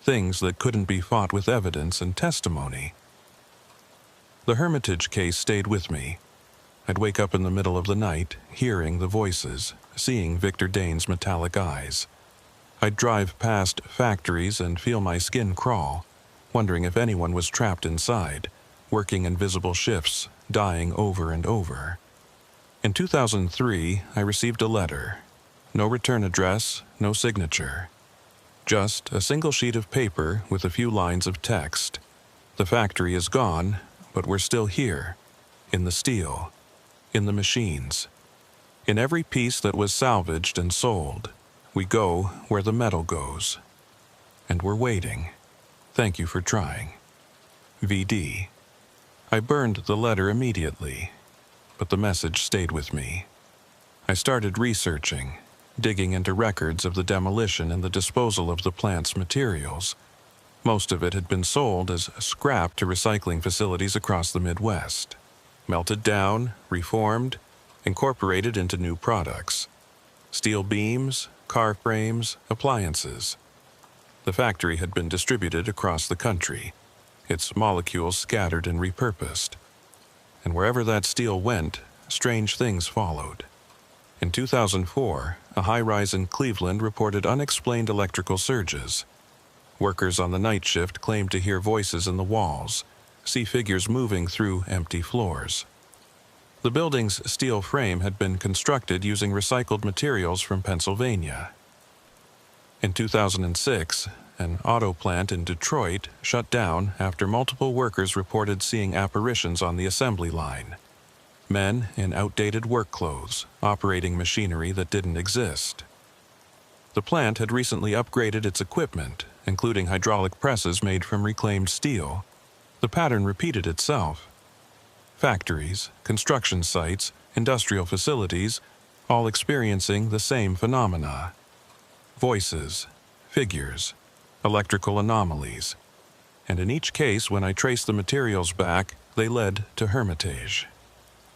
A: Things that couldn't be fought with evidence and testimony. The Hermitage case stayed with me. I'd wake up in the middle of the night, hearing the voices, seeing Victor Dane's metallic eyes. I'd drive past factories and feel my skin crawl, wondering if anyone was trapped inside, working invisible shifts, dying over and over. In 2003, I received a letter. No return address, no signature. Just a single sheet of paper with a few lines of text. The factory is gone, but we're still here. In the steel. In the machines. In every piece that was salvaged and sold. We go where the metal goes. And we're waiting. Thank you for trying. VD. I burned the letter immediately, but the message stayed with me. I started researching, digging into records of the demolition and the disposal of the plant's materials. Most of it had been sold as scrap to recycling facilities across the Midwest. Melted down, reformed, incorporated into new products. Steel beams, car frames, appliances. The factory had been distributed across the country, its molecules scattered and repurposed. And wherever that steel went, strange things followed. In 2004, a high-rise in Cleveland reported unexplained electrical surges. Workers on the night shift claimed to hear voices in the walls, see figures moving through empty floors. The building's steel frame had been constructed using recycled materials from Pennsylvania. In 2006, an auto plant in Detroit shut down after multiple workers reported seeing apparitions on the assembly line. Men in outdated work clothes, operating machinery that didn't exist. The plant had recently upgraded its equipment, including hydraulic presses made from reclaimed steel. The pattern repeated itself. Factories, construction sites, industrial facilities, all experiencing the same phenomena. Voices, figures, electrical anomalies. And in each case, when I traced the materials back, they led to Hermitage.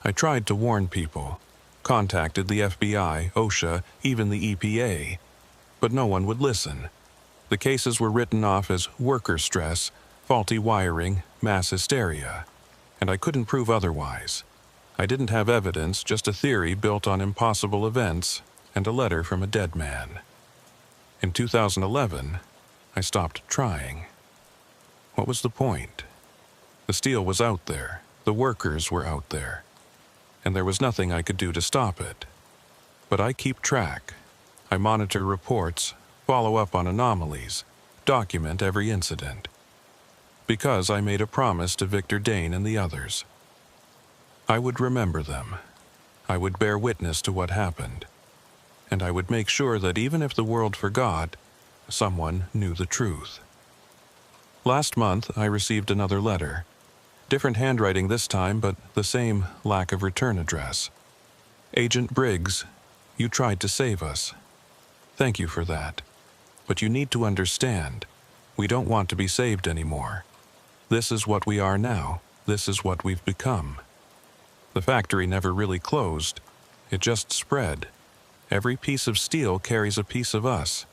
A: I tried to warn people, contacted the FBI, OSHA, even the EPA, but no one would listen. The cases were written off as worker stress, faulty wiring, mass hysteria, and I couldn't prove otherwise. I didn't have evidence, just a theory built on impossible events and a letter from a dead man. In 2011, I stopped trying. What was the point? The steel was out there, the workers were out there, and there was nothing I could do to stop it. But I keep track. I monitor reports, follow up on anomalies, document every incident. Because I made a promise to Victor Dane and the others. I would remember them. I would bear witness to what happened. And I would make sure that even if the world forgot, someone knew the truth. Last month, I received another letter. Different handwriting this time, but the same lack of return address. Agent Briggs, you tried to save us. Thank you for that. But you need to understand, we don't want to be saved anymore. This is what we are now. This is what we've become. The factory never really closed. It just spread. Every piece of steel carries a piece of us.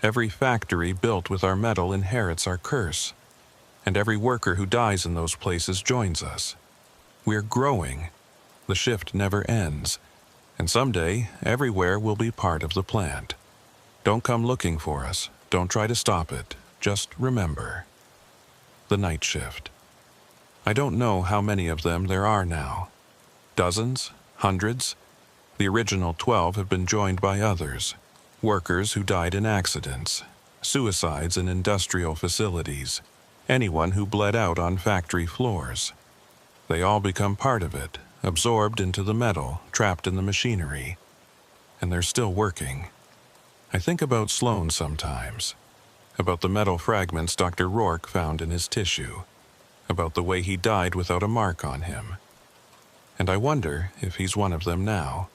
A: Every factory built with our metal inherits our curse. And every worker who dies in those places joins us. We're growing. The shift never ends. And someday, everywhere will be part of the plant. Don't come looking for us. Don't try to stop it. Just remember. The night shift. I don't know how many of them there are now. Dozens? Hundreds? The original 12 have been joined by others. Workers who died in accidents, suicides in industrial facilities, anyone who bled out on factory floors. They all become part of it, absorbed into the metal, trapped in the machinery. And they're still working. I think about Sloan sometimes, about the metal fragments Dr. Rourke found in his tissue, about the way he died without a mark on him. And I wonder if he's one of them now,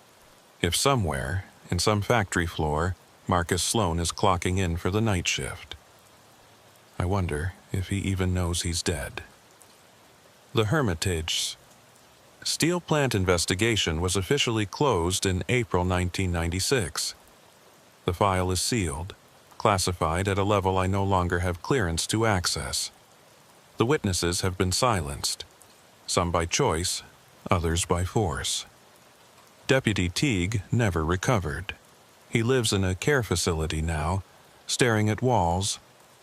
A: if somewhere, in some factory floor, Marcus Sloan is clocking in for the night shift. I wonder if he even knows he's dead. The Hermitage. Steel plant investigation was officially closed in April 1996. The file is sealed, classified at a level I no longer have clearance to access. The witnesses have been silenced, some by choice, others by force. Deputy Teague never recovered. He lives in a care facility now, staring at walls,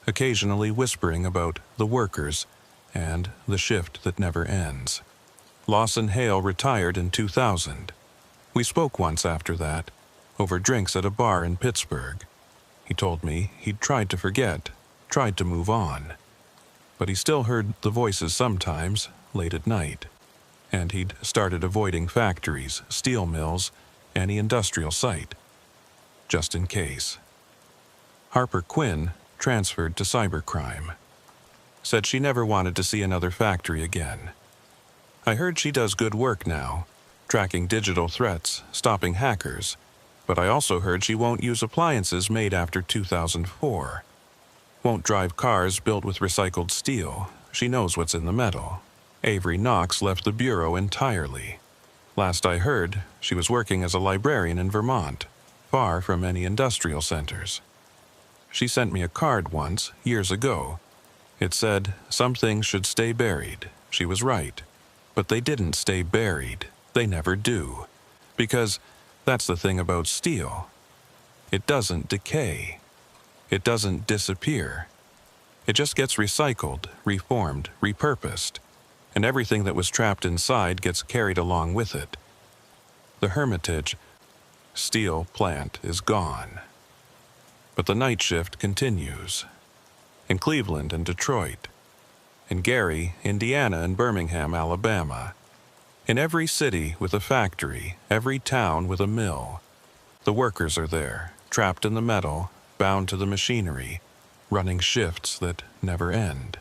A: occasionally whispering about the workers and the shift that never ends. Lawson Hale retired in 2000. We spoke once after that, over drinks at a bar in Pittsburgh. He told me he'd tried to forget, tried to move on. But he still heard the voices sometimes, late at night. And he'd started avoiding factories, steel mills, any industrial site. Just in case. Harper Quinn transferred to cybercrime. Said she never wanted to see another factory again. I heard she does good work now, tracking digital threats, stopping hackers, but I also heard she won't use appliances made after 2004. Won't drive cars built with recycled steel. She knows what's in the metal. Avery Knox left the bureau entirely. Last I heard, she was working as a librarian in Vermont, far from any industrial centers. She sent me a card once, years ago. It said, some things should stay buried. She was right. But they didn't stay buried. They never do. Because that's the thing about steel. It doesn't decay. It doesn't disappear. It just gets recycled, reformed, repurposed. And everything that was trapped inside gets carried along with it. The Hermitage steel plant is gone. But the night shift continues. In Cleveland and Detroit. In Gary, Indiana, and Birmingham, Alabama. In every city with a factory, every town with a mill. The workers are there, trapped in the metal, bound to the machinery, running shifts that never end.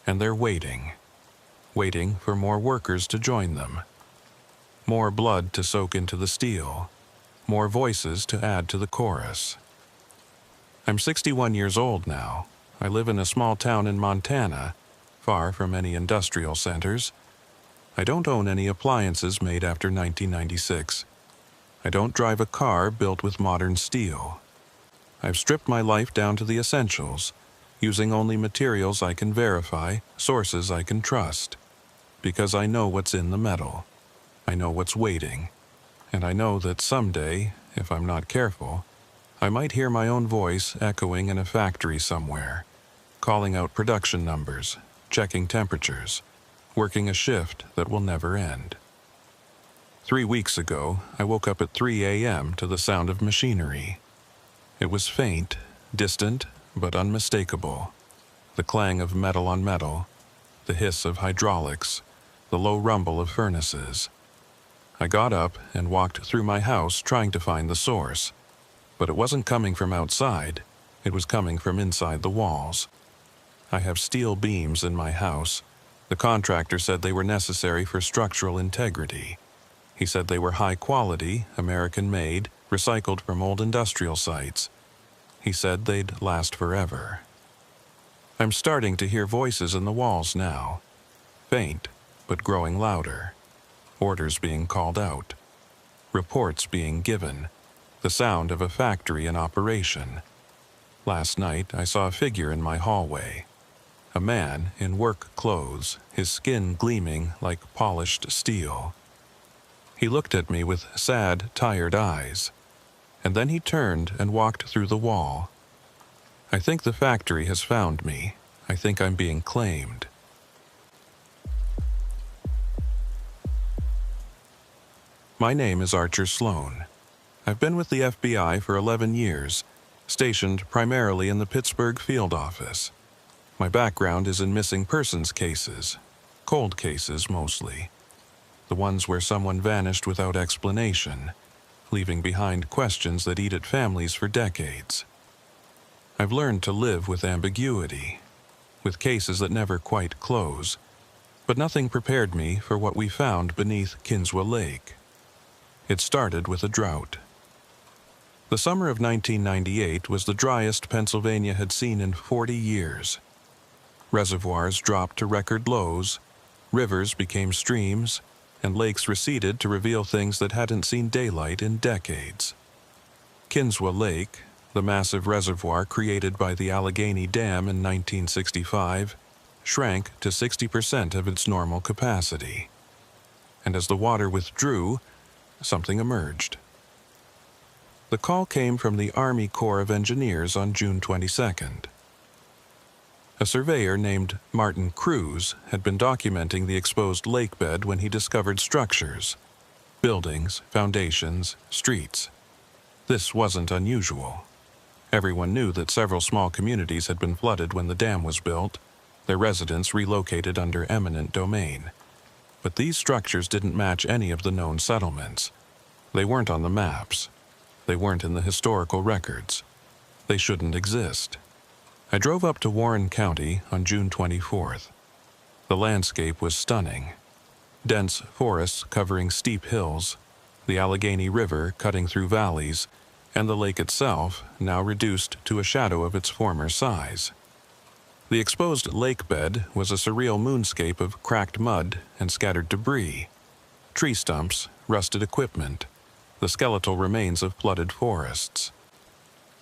A: And they're waiting. Waiting for more workers to join them. More blood to soak into the steel. More voices to add to the chorus. I'm 61 years old now. I live in a small town in Montana, far from any industrial centers. I don't own any appliances made after 1996. I don't drive a car built with modern steel. I've stripped my life down to the essentials, using only materials I can verify, sources I can trust. Because I know what's in the metal. I know what's waiting. And I know that someday, if I'm not careful, I might hear my own voice echoing in a factory somewhere, calling out production numbers, checking temperatures, working a shift that will never end. 3 weeks ago, I woke up at 3 a.m. to the sound of machinery. It was faint, distant, but unmistakable. The clang of metal on metal, the hiss of hydraulics, the low rumble of furnaces. I got up and walked through my house trying to find the source, but it wasn't coming from outside, it was coming from inside the walls. I have steel beams in my house. The contractor said they were necessary for structural integrity. He said they were high quality, American-made, recycled from old industrial sites. He said they'd last forever. I'm starting to hear voices in the walls now. Faint, but growing louder. Orders being called out. Reports being given. The sound of a factory in operation. Last night I saw a figure in my hallway. A man in work clothes, his skin gleaming like polished steel. He looked at me with sad, tired eyes, and then he turned and walked through the wall. I think the factory has found me. I think I'm being claimed. My name is Archer Sloan. I've been with the FBI for 11 years, stationed primarily in the Pittsburgh field office. My background is in missing persons cases, cold cases mostly, the ones where someone vanished without explanation, leaving behind questions that eat at families for decades. I've learned to live with ambiguity, with cases that never quite close, but nothing prepared me for what we found beneath Kinswa Lake. It started with a drought. The summer of 1998 was the driest Pennsylvania had seen in 40 years. Reservoirs dropped to record lows, rivers became streams, and lakes receded to reveal things that hadn't seen daylight in decades. Kinswa Lake, the massive reservoir created by the Allegheny Dam in 1965, shrank to 60% of its normal capacity. And as the water withdrew, something emerged. The call came from the Army Corps of Engineers on June 22nd. A surveyor named Martin Cruz had been documenting the exposed lakebed when he discovered structures, buildings, foundations, streets. This wasn't unusual. Everyone knew that several small communities had been flooded when the dam was built, their residents relocated under eminent domain. But these structures didn't match any of the known settlements. They weren't on the maps. They weren't in the historical records. They shouldn't exist. I drove up to Warren County on June 24th. The landscape was stunning. Dense forests covering steep hills, the Allegheny River cutting through valleys, and the lake itself now reduced to a shadow of its former size. The exposed lake bed was a surreal moonscape of cracked mud and scattered debris, tree stumps, rusted equipment, the skeletal remains of flooded forests.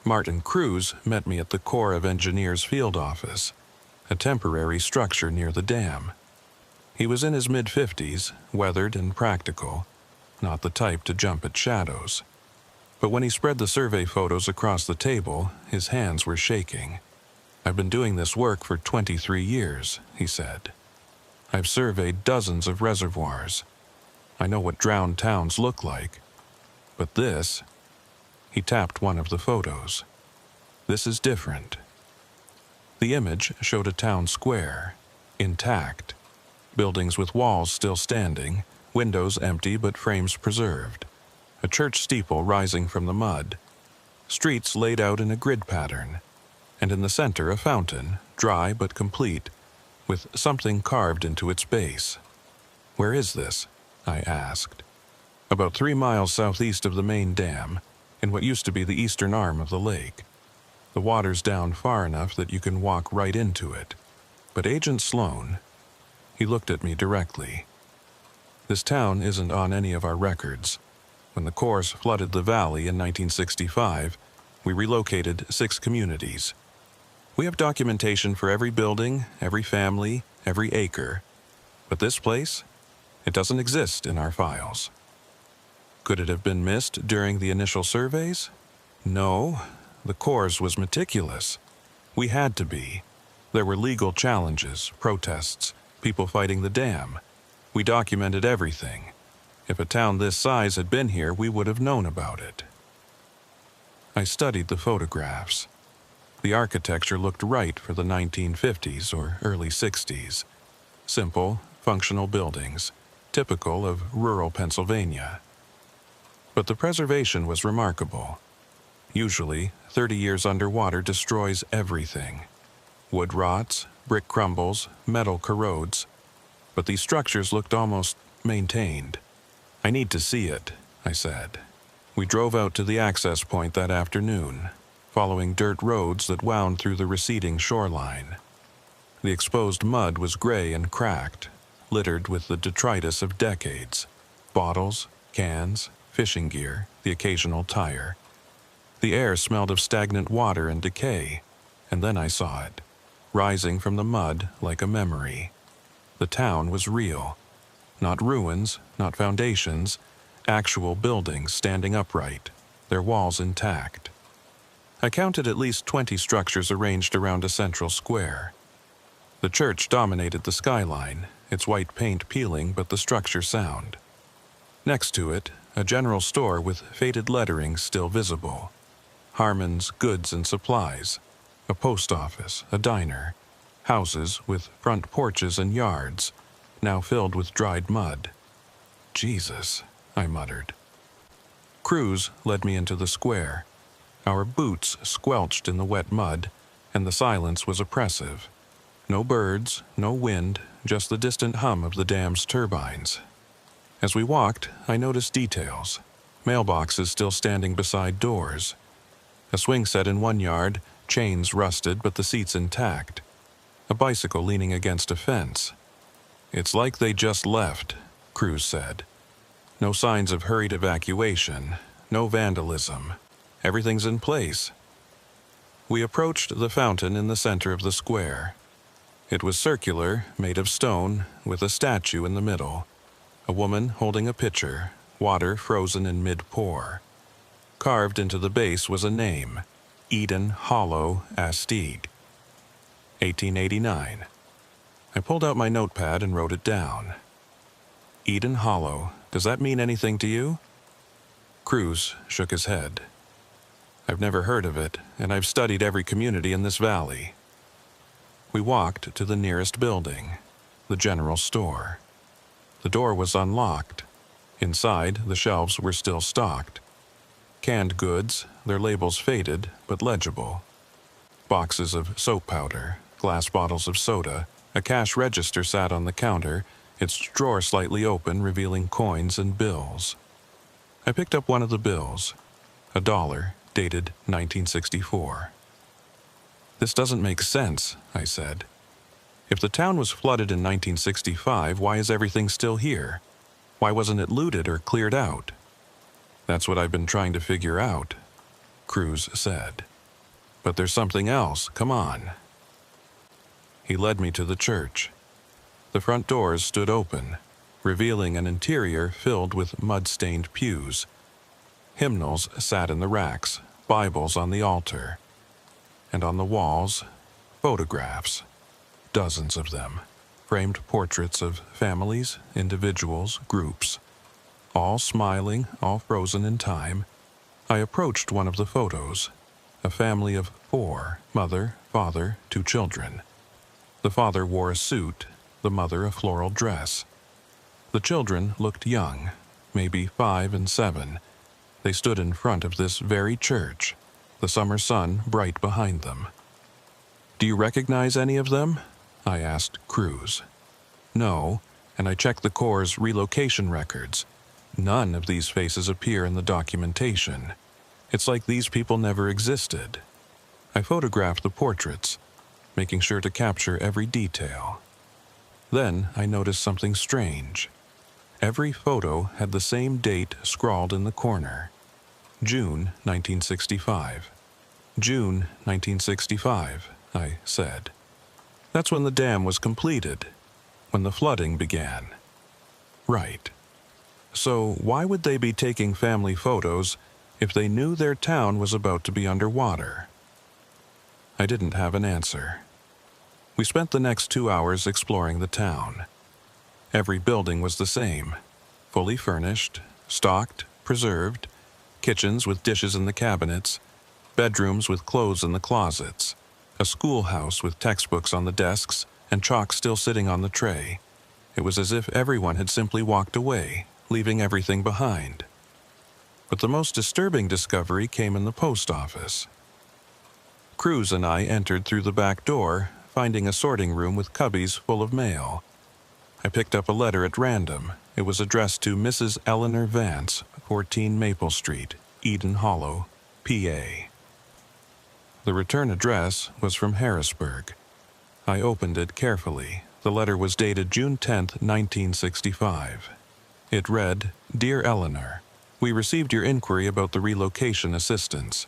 A: Martin Cruz met me at the Corps of Engineers field office, a temporary structure near the dam. He was in his mid-50s, weathered and practical, not the type to jump at shadows. But when he spread the survey photos across the table, his hands were shaking. "I've been doing this work for 23 years, he said. "I've surveyed dozens of reservoirs. I know what drowned towns look like. But this," he tapped one of the photos, "this is different." The image showed a town square, intact, buildings with walls still standing, windows empty but frames preserved, a church steeple rising from the mud, streets laid out in a grid pattern, and in the center a fountain, dry but complete, with something carved into its base. "Where is this?" I asked. "About 3 miles southeast of the main dam, in what used to be the eastern arm of the lake. The water's down far enough that you can walk right into it. But Agent Sloan," he looked at me directly, "this town isn't on any of our records. When the Corps flooded the valley in 1965, we relocated 6 communities. We have documentation for every building, every family, every acre. But this place, it doesn't exist in our files." Could it have been missed during the initial surveys? No, the Corps was meticulous. We had to be. There were legal challenges, protests, people fighting the dam. We documented everything. If a town this size had been here, we would have known about it. I studied the photographs. The architecture looked right for the 1950s or early 60s. Simple, functional buildings, typical of rural Pennsylvania. But the preservation was remarkable. Usually, 30 years underwater destroys everything. Wood rots, brick crumbles, metal corrodes. But these structures looked almost maintained. "I need to see it," I said. We drove out to the access point that afternoon, following dirt roads that wound through the receding shoreline. The exposed mud was gray and cracked, littered with the detritus of decades. Bottles, cans, fishing gear, the occasional tire. The air smelled of stagnant water and decay, and then I saw it, rising from the mud like a memory. The town was real. Not ruins, not foundations, actual buildings standing upright, their walls intact. I counted at least 20 structures arranged around a central square. The church dominated the skyline, its white paint peeling but the structure sound. Next to it, a general store with faded lettering still visible. Harmon's Goods and Supplies, a post office, a diner, houses with front porches and yards, now filled with dried mud. Jesus, I muttered. Cruz led me into the square. Our boots squelched in the wet mud, and the silence was oppressive. No birds, no wind, just the distant hum of the dam's turbines. As we walked, I noticed details. Mailboxes still standing beside doors. A swing set in one yard, chains rusted but the seats intact. A bicycle leaning against a fence. It's like they just left, Cruz said. No signs of hurried evacuation, no vandalism. Everything's in place. We approached the fountain in the center of the square. It was circular, made of stone, with a statue in the middle. A woman holding a pitcher, water frozen in mid-pour. Carved into the base was a name, Eden Hollow, Astede. 1889. I pulled out my notepad and wrote it down. Eden Hollow, does that mean anything to you? Cruz shook his head. I've never heard of it, and I've studied every community in this valley. We walked to the nearest building, the general store. The door was unlocked. Inside, the shelves were still stocked. Canned goods, their labels faded but legible. Boxes of soap powder, glass bottles of soda, a cash register sat on the counter, its drawer slightly open, revealing coins and bills. I picked up one of the bills, $1, dated 1964. This doesn't make sense, I said. If the town was flooded in 1965, why is everything still here? Why wasn't it looted or cleared out? That's what I've been trying to figure out, Cruz said. But there's something else, come on. He led me to the church. The front doors stood open, revealing an interior filled with mud-stained pews. Hymnals sat in the racks, Bibles on the altar. And on the walls, photographs, dozens of them, framed portraits of families, individuals, groups, all smiling, all frozen in time. I approached one of the photos, a family of 4, mother, father, 2 children. The father wore a suit, the mother a floral dress. The children looked young, maybe 5 and 7. They stood in front of this very church, the summer sun bright behind them. Do you recognize any of them? I asked Cruz. No, and I checked the Corps' relocation records. None of these faces appear in the documentation. It's like these people never existed. I photographed the portraits, making sure to capture every detail. Then I noticed something strange. Every photo had the same date scrawled in the corner. June 1965. June 1965, I said. That's when the dam was completed, when the flooding began. Right. So why would they be taking family photos if they knew their town was about to be underwater? I didn't have an answer. We spent the next 2 hours exploring the town. Every building was the same, fully furnished, stocked, preserved, kitchens with dishes in the cabinets, bedrooms with clothes in the closets, a schoolhouse with textbooks on the desks and chalk still sitting on the tray. It was as if everyone had simply walked away, leaving everything behind. But the most disturbing discovery came in the post office. Cruz and I entered through the back door, finding a sorting room with cubbies full of mail. I picked up a letter at random. It was addressed to Mrs. Eleanor Vance, 14 Maple Street, Eden Hollow, PA. The return address was from Harrisburg. I opened it carefully. The letter was dated June 10, 1965. It read, Dear Eleanor, we received your inquiry about the relocation assistance.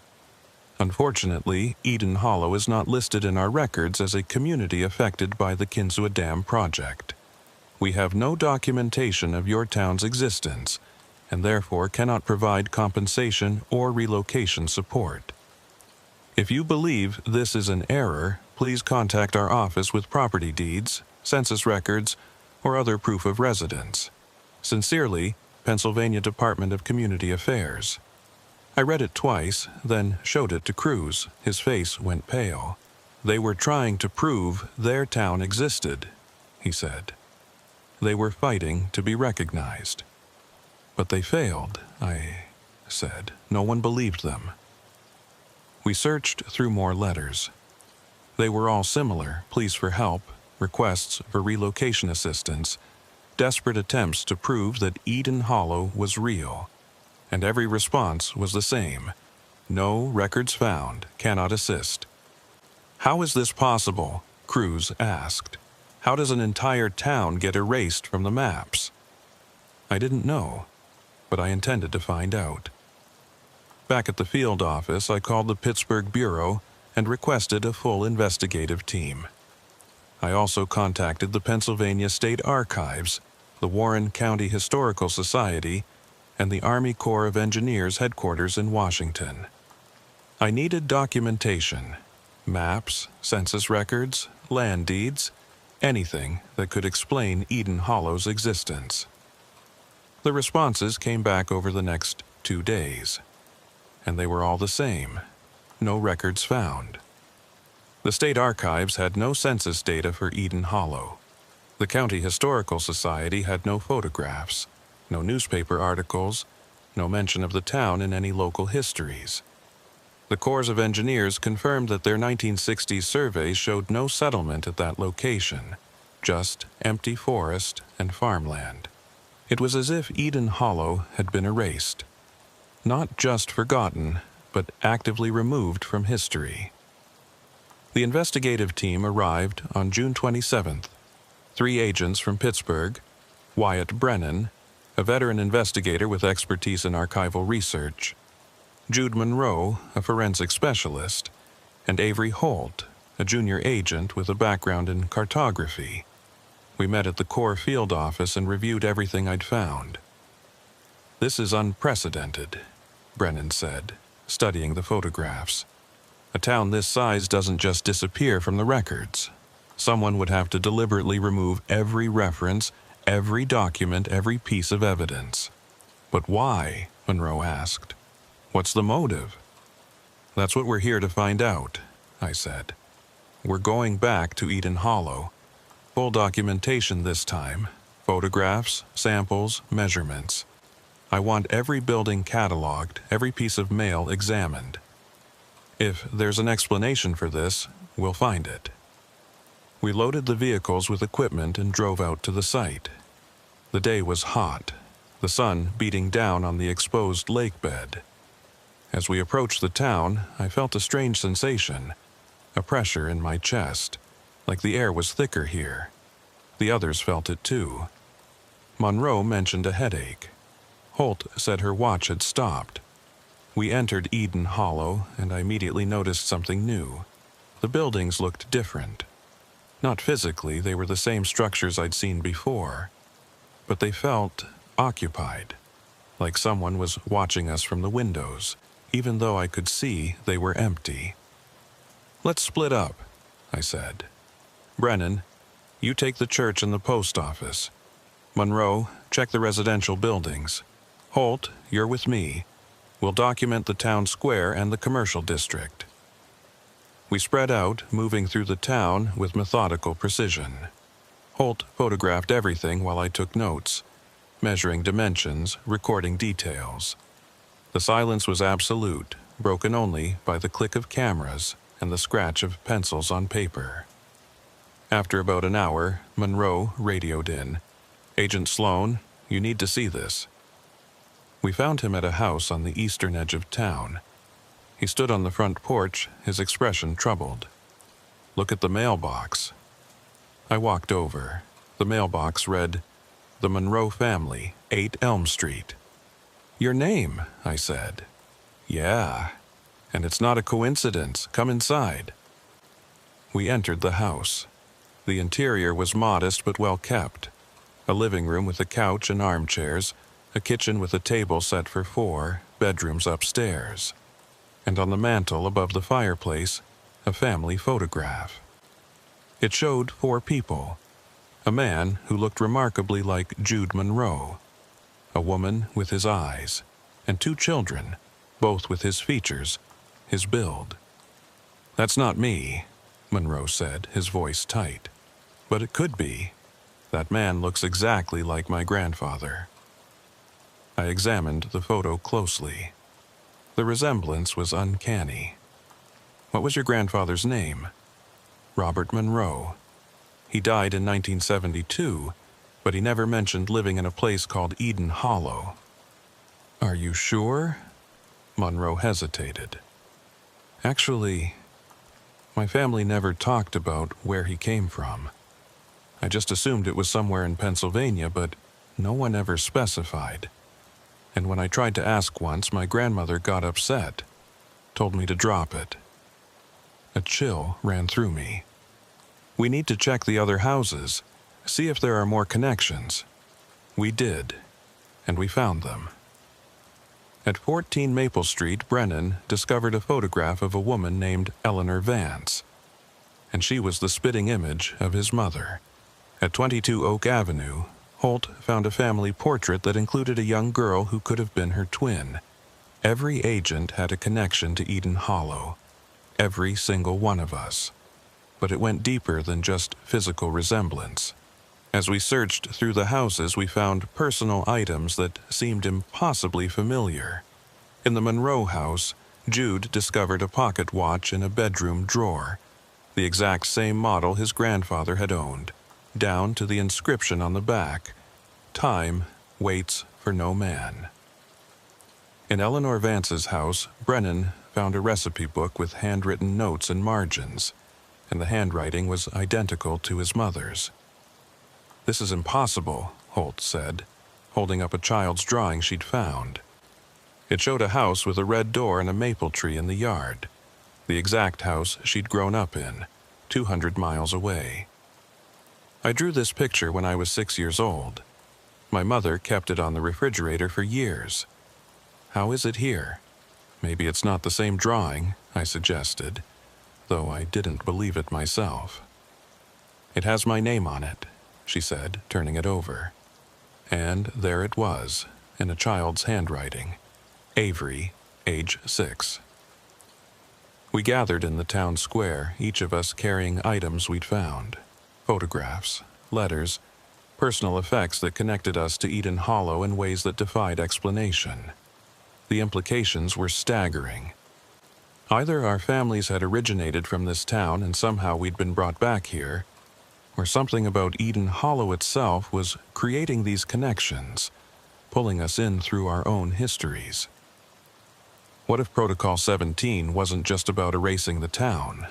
A: Unfortunately, Eden Hollow is not listed in our records as a community affected by the Kinsua Dam project. We have no documentation of your town's existence, and therefore cannot provide compensation or relocation support. If you believe this is an error, please contact our office with property deeds, census records, or other proof of residence. Sincerely, Pennsylvania Department of Community Affairs. I read it twice, then showed it to Cruz. His face went pale. They were trying to prove their town existed, he said. They were fighting to be recognized. But they failed, I said. No one believed them. We searched through more letters. They were all similar: pleas for help, requests for relocation assistance, desperate attempts to prove that Eden Hollow was real. And every response was the same: no records found, cannot assist. How is this possible? Cruz asked. How does an entire town get erased from the maps? I didn't know, but I intended to find out. Back at the field office, I called the Pittsburgh Bureau and requested a full investigative team. I also contacted the Pennsylvania State Archives, the Warren County Historical Society, and the Army Corps of Engineers headquarters in Washington. I needed documentation: maps, census records, land deeds, anything that could explain Eden Hollow's existence. The responses came back over the next 2 days, and they were all the same: no records found. The State Archives had no census data for Eden Hollow. The County Historical Society had no photographs, no newspaper articles, no mention of the town in any local histories. The Corps of Engineers confirmed that their 1960s survey showed no settlement at that location, just empty forest and farmland. It was as if Eden Hollow had been erased. Not just forgotten, but actively removed from history. The investigative team arrived on June 27th. 3 agents from Pittsburgh, Wyatt Brennan, a veteran investigator with expertise in archival research, Jude Monroe, a forensic specialist, and Avery Holt, a junior agent with a background in cartography. We met at the Corps field office and reviewed everything I'd found. "This is unprecedented," Brennan said, studying the photographs. "A town this size doesn't just disappear from the records. Someone would have to deliberately remove every reference, every document, every piece of evidence." "But why?" Monroe asked. "What's the motive?" "That's what we're here to find out," I said. "We're going back to Eden Hollow. Full documentation this time: photographs, samples, measurements. I want every building cataloged, every piece of mail examined. If there's an explanation for this, we'll find it." We loaded the vehicles with equipment and drove out to the site. The day was hot, the sun beating down on the exposed lake bed. As we approached the town, I felt a strange sensation, a pressure in my chest, like the air was thicker here. The others felt it too. Monroe mentioned a headache. Holt said her watch had stopped. We entered Eden Hollow, and I immediately noticed something new. The buildings looked different. Not physically, they were the same structures I'd seen before, but they felt occupied, like someone was watching us from the windows, even though I could see they were empty. "Let's split up," I said. "Brennan, you take the church and the post office. Monroe, check the residential buildings. Holt, you're with me. We'll document the town square and the commercial district." We spread out, moving through the town with methodical precision. Holt photographed everything while I took notes, measuring dimensions, recording details. The silence was absolute, broken only by the click of cameras and the scratch of pencils on paper. After about an hour, Monroe radioed in. "Agent Sloan, you need to see this." We found him at a house on the eastern edge of town. He stood on the front porch, his expression troubled. "Look at the mailbox." I walked over. The mailbox read, "The Monroe family, 8 Elm Street." "Your name," I said. "Yeah, and it's not a coincidence. Come inside." We entered the house. The interior was modest but well kept. A living room with a couch and armchairs, a kitchen with a table set for 4, bedrooms upstairs. And on the mantel above the fireplace, a family photograph. It showed 4 people. A man who looked remarkably like Jude Monroe. a woman with his eyes, and 2 children, both with his features, his build. "That's not me," Monroe said, his voice tight. "But it could be. That man looks exactly like my grandfather." I examined the photo closely. The resemblance was uncanny. "What was your grandfather's name?" "Robert Monroe. He died in 1972, but he never mentioned living in a place called Eden Hollow." "Are you sure?" Monroe hesitated. "Actually, my family never talked about where he came from. I just assumed it was somewhere in Pennsylvania, but no one ever specified. And when I tried to ask once, my grandmother got upset, told me to drop it." A chill ran through me. "We need to check the other houses, see if there are more connections." We did, and we found them. At 14 Maple Street, Brennan discovered a photograph of a woman named Eleanor Vance, and she was the spitting image of his mother. At 22 Oak Avenue, Holt found a family portrait that included a young girl who could have been her twin. Every agent had a connection to Eden Hollow, every single one of us. But it went deeper than just physical resemblance. As we searched through the houses, we found personal items that seemed impossibly familiar. In the Monroe house, Jude discovered a pocket watch in a bedroom drawer, the exact same model his grandfather had owned, down to the inscription on the back, "Time waits for no man." In Eleanor Vance's house, Brennan found a recipe book with handwritten notes and margins, and the handwriting was identical to his mother's. "This is impossible," Holt said, holding up a child's drawing she'd found. It showed a house with a red door and a maple tree in the yard, the exact house she'd grown up in, 200 miles away. "I drew this picture when I was 6 years old. My mother kept it on the refrigerator for years. How is it here? Maybe it's not the same drawing," I suggested, though I didn't believe it myself. "It has my name on it," she said, turning it over. And there it was, in a child's handwriting. Avery, age 6. We gathered in the town square, each of us carrying items we'd found. Photographs, letters, personal effects that connected us to Eden Hollow in ways that defied explanation. The implications were staggering. Either our families had originated from this town and somehow we'd been brought back here, or something about Eden Hollow itself was creating these connections, pulling us in through our own histories. "What if Protocol 17 wasn't just about erasing the town?"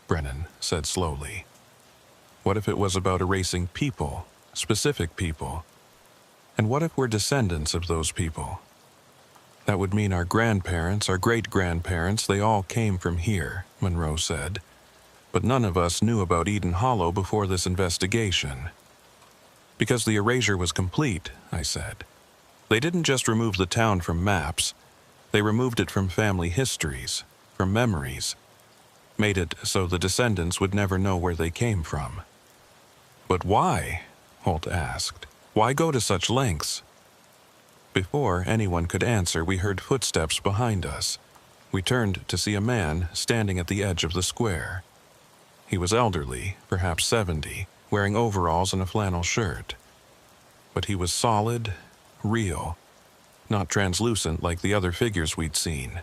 A: Brennan said slowly. "What if it was about erasing people, specific people? And what if we're descendants of those people? That would mean our grandparents, our great-grandparents, they all came from here," Monroe said. "But none of us knew about Eden Hollow before this investigation." "Because the erasure was complete," I said. "They didn't just remove the town from maps. They removed it from family histories, from memories. Made it so the descendants would never know where they came from." "But why?" Holt asked. "Why go to such lengths?" Before anyone could answer, we heard footsteps behind us. We turned to see a man standing at the edge of the square. He was elderly, perhaps 70, wearing overalls and a flannel shirt. But he was solid, real, not translucent like the other figures we'd seen.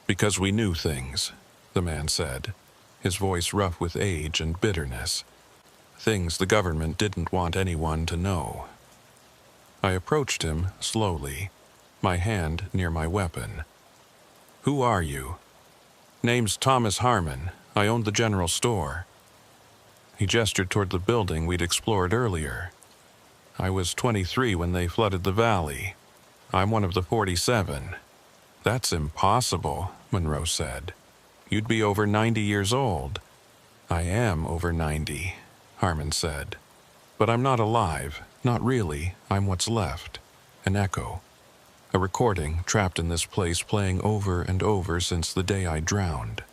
A: "Because we knew things," the man said, his voice rough with age and bitterness. "Things the government didn't want anyone to know." I approached him slowly, my hand near my weapon. "Who are you?" "Name's Thomas Harmon. I owned the general store." He gestured toward the building we'd explored earlier. "I was 23 when they flooded the valley. I'm one of the 47. "That's impossible," Monroe said. "You'd be over 90 years old." "I am over 90, Harmon said. "But I'm not alive. Not really. I'm what's left. An echo. A recording trapped in this place playing over and over since the day I drowned."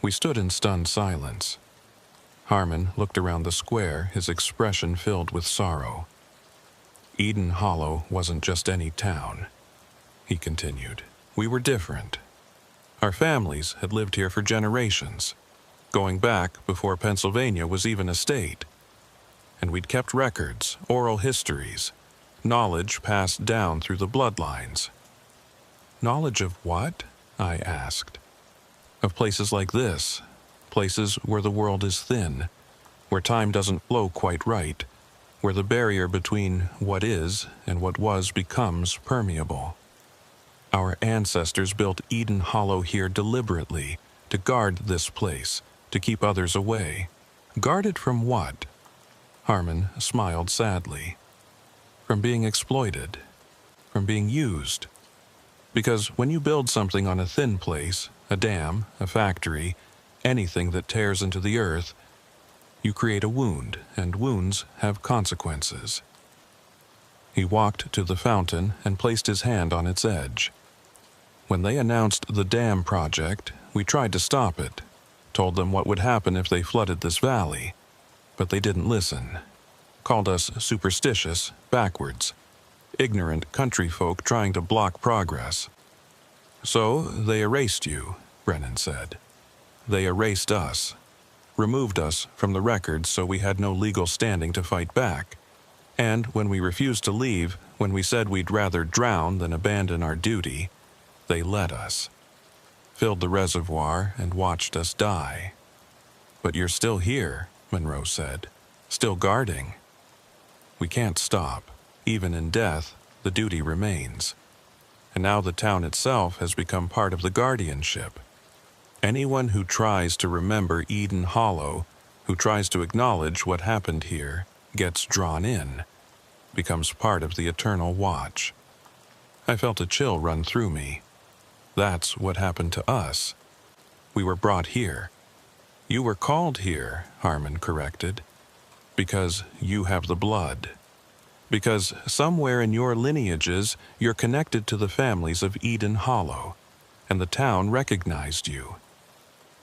A: We stood in stunned silence. Harmon looked around the square, his expression filled with sorrow. Eden Hollow wasn't just any town, he continued. We were different. Our families had lived here for generations, going back before Pennsylvania was even a state. And we'd kept records, oral histories, knowledge passed down through the bloodlines. Knowledge of what? I asked. Of places like this, places where the world is thin, where time doesn't flow quite right, where the barrier between what is and what was becomes permeable. Our ancestors built Eden Hollow here deliberately, to guard this place, to keep others away. Guard it from what? Harmon smiled sadly. From being exploited, from being used. Because when you build something on a thin place, a dam, a factory, anything that tears into the earth, you create a wound, and wounds have consequences. He walked to the fountain and placed his hand on its edge. When they announced the dam project, we tried to stop it, told them what would happen if they flooded this valley, but they didn't listen. Called us superstitious, backwards, ignorant country folk trying to block progress. So they erased you, Brennan said. They erased us, removed us from the records so we had no legal standing to fight back. And when we refused to leave, when we said we'd rather drown than abandon our duty, they let us. Filled the reservoir and watched us die. But you're still here, Monroe said. Still guarding. We can't stop. Even in death, the duty remains. And now the town itself has become part of the guardianship. Anyone who tries to remember Eden Hollow, who tries to acknowledge what happened here, gets drawn in, becomes part of the eternal watch. I felt a chill run through me. That's what happened to us. We were brought here. You were called here, Harmon corrected, because you have the blood. Because somewhere in your lineages, you're connected to the families of Eden Hollow, and the town recognized you,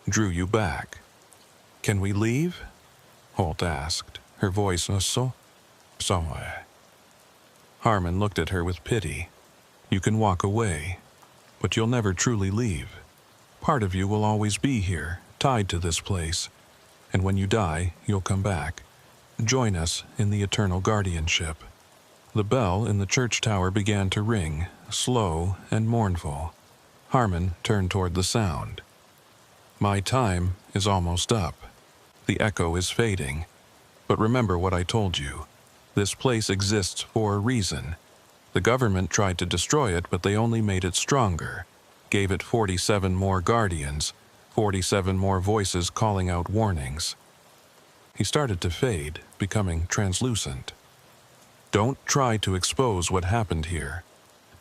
A: drew you back. Can we leave? Holt asked, her voice somewhere. Harmon looked at her with pity. You can walk away, but you'll never truly leave. Part of you will always be here, tied to this place, and when you die, you'll come back. Join us in the eternal guardianship. The bell in the church tower began to ring, slow and mournful. Harmon turned toward the sound. My time is almost up. The echo is fading. But remember what I told you. This place exists for a reason. The government tried to destroy it, but they only made it stronger. Gave it 47 more guardians, 47 more voices calling out warnings. He started to fade, becoming translucent. Don't try to expose what happened here.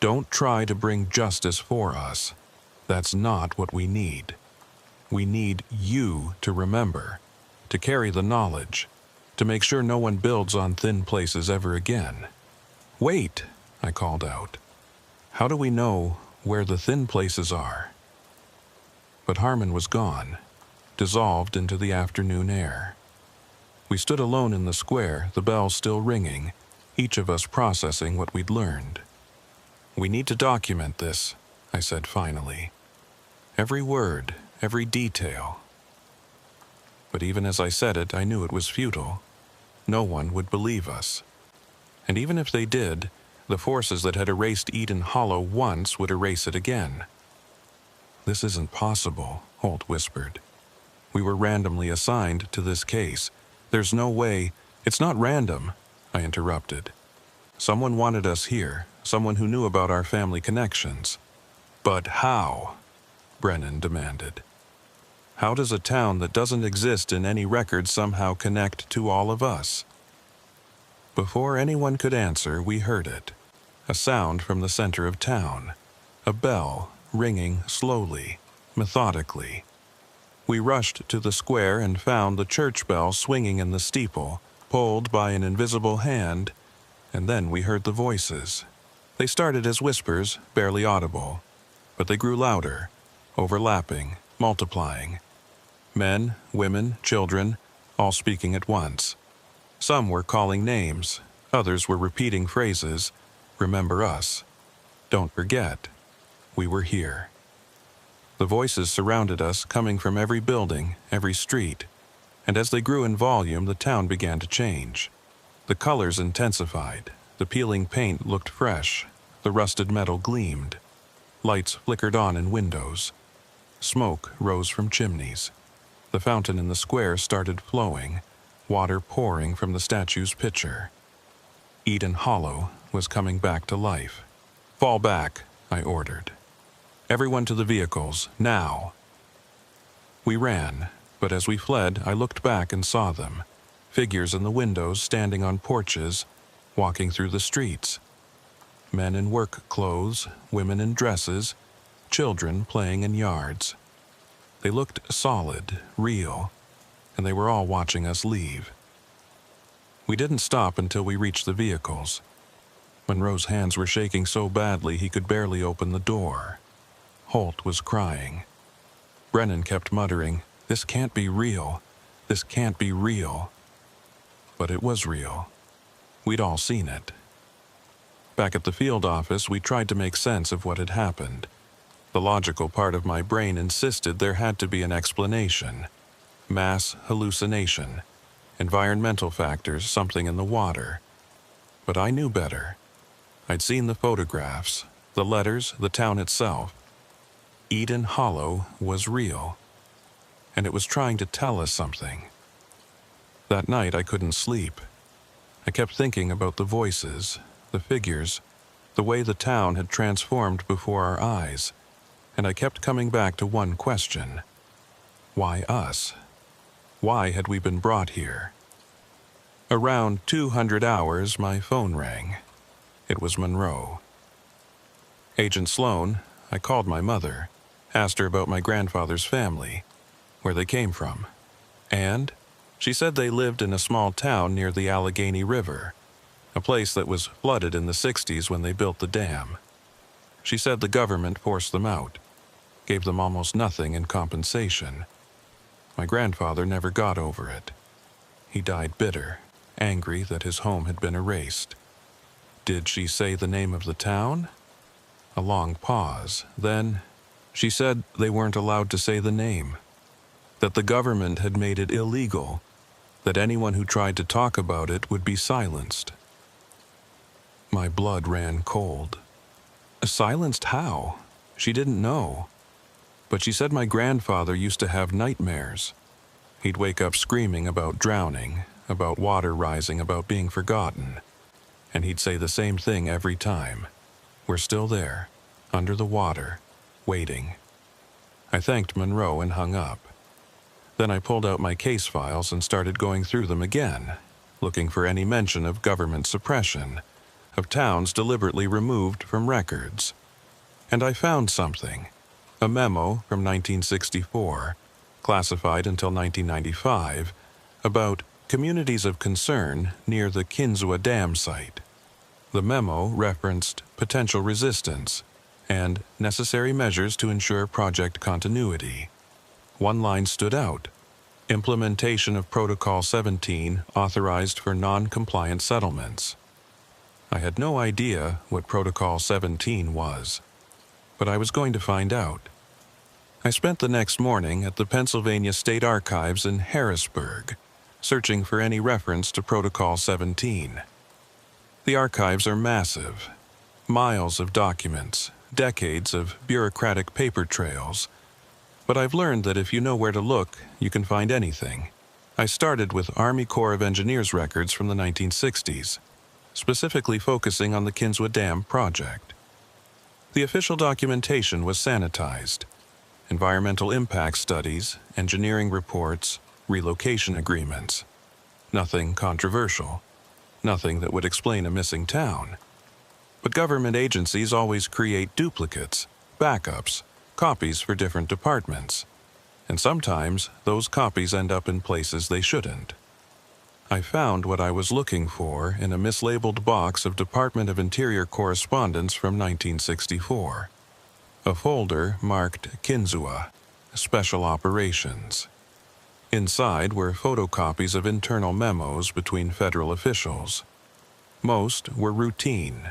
A: Don't try to bring justice for us. That's not what we need. We need you to remember, to carry the knowledge, to make sure no one builds on thin places ever again. Wait, I called out. How do we know where the thin places are? But Harmon was gone, dissolved into the afternoon air. We stood alone in the square, the bell still ringing, each of us processing what we'd learned. We need to document this, I said finally. Every word, every detail. But even as I said it, I knew it was futile. No one would believe us. And even if they did, the forces that had erased Eden Hollow once would erase it again. This isn't possible, Holt whispered. We were randomly assigned to this case. There's no way. It's not random, I interrupted. Someone wanted us here, someone who knew about our family connections. But how? Brennan demanded. How does a town that doesn't exist in any record somehow connect to all of us? Before anyone could answer, we heard it. A sound from the center of town. A bell ringing slowly, methodically. We rushed to the square and found the church bell swinging in the steeple, pulled by an invisible hand, and then we heard the voices. They started as whispers, barely audible, but they grew louder, overlapping, multiplying. Men, women, children, all speaking at once. Some were calling names, Others were repeating phrases, "Remember us," "Don't forget," "We were here." The voices surrounded us, coming from every building, every street, and as they grew in volume, the town began to change. The colors intensified, the peeling paint looked fresh, the rusted metal gleamed. Lights flickered on in windows. Smoke rose from chimneys. The fountain in the square started flowing, water pouring from the statue's pitcher. Eden Hollow was coming back to life. "Fall back," I ordered. "Everyone to the vehicles, now." We ran, but as we fled, I looked back and saw them. Figures in the windows, standing on porches, walking through the streets. Men in work clothes, women in dresses, children playing in yards. They looked solid, real, and they were all watching us leave. We didn't stop until we reached the vehicles. Monroe's hands were shaking so badly he could barely open the door. Holt was crying. Brennan kept muttering, "This can't be real. This can't be real." But it was real. We'd all seen it. Back at the field office, we tried to make sense of what had happened. The logical part of my brain insisted there had to be an explanation. Mass hallucination, environmental factors, something in the water. But I knew better. I'd seen the photographs, the letters, the town itself. Eden Hollow was real, and it was trying to tell us something. That night I couldn't sleep. I kept thinking about the voices, the figures, the way the town had transformed before our eyes, and I kept coming back to one question. Why us? Why had we been brought here? Around 200 hours, my phone rang. It was Monroe. "Agent Sloan," I called my mother, asked her about my grandfather's family, where they came from. And she said they lived in a small town near the Allegheny River, a place that was flooded in the 60s when they built the dam. She said the government forced them out, gave them almost nothing in compensation. My grandfather never got over it. He died bitter, angry that his home had been erased. Did she say the name of the town? A long pause. Then she said they weren't allowed to say the name, that the government had made it illegal, that anyone who tried to talk about it would be silenced. My blood ran cold. Silenced how? She didn't know. But she said my grandfather used to have nightmares. He'd wake up screaming about drowning, about water rising, about being forgotten. And he'd say the same thing every time. "We're still there, under the water, waiting." I thanked Monroe and hung up. Then I pulled out my case files and started going through them again, looking for any mention of government suppression, of towns deliberately removed from records. And I found something. A memo from 1964, classified until 1995, about communities of concern near the Kinzua Dam site. The memo referenced potential resistance and necessary measures to ensure project continuity. One line stood out: implementation of Protocol 17 authorized for non-compliant settlements. I had no idea what Protocol 17 was, but I was going to find out. I spent the next morning at the Pennsylvania State Archives in Harrisburg, searching for any reference to Protocol 17. The archives are massive. Miles of documents, decades of bureaucratic paper trails. But I've learned that if you know where to look, you can find anything. I started with Army Corps of Engineers records from the 1960s, specifically focusing on the Kinzua Dam project. The official documentation was sanitized. Environmental impact studies, engineering reports, relocation agreements. Nothing controversial. Nothing that would explain a missing town. But government agencies always create duplicates, backups, copies for different departments. And sometimes those copies end up in places they shouldn't. I found what I was looking for in a mislabeled box of Department of Interior correspondence from 1964. A folder marked Kinzua, Special Operations. Inside were photocopies of internal memos between federal officials. Most were routine: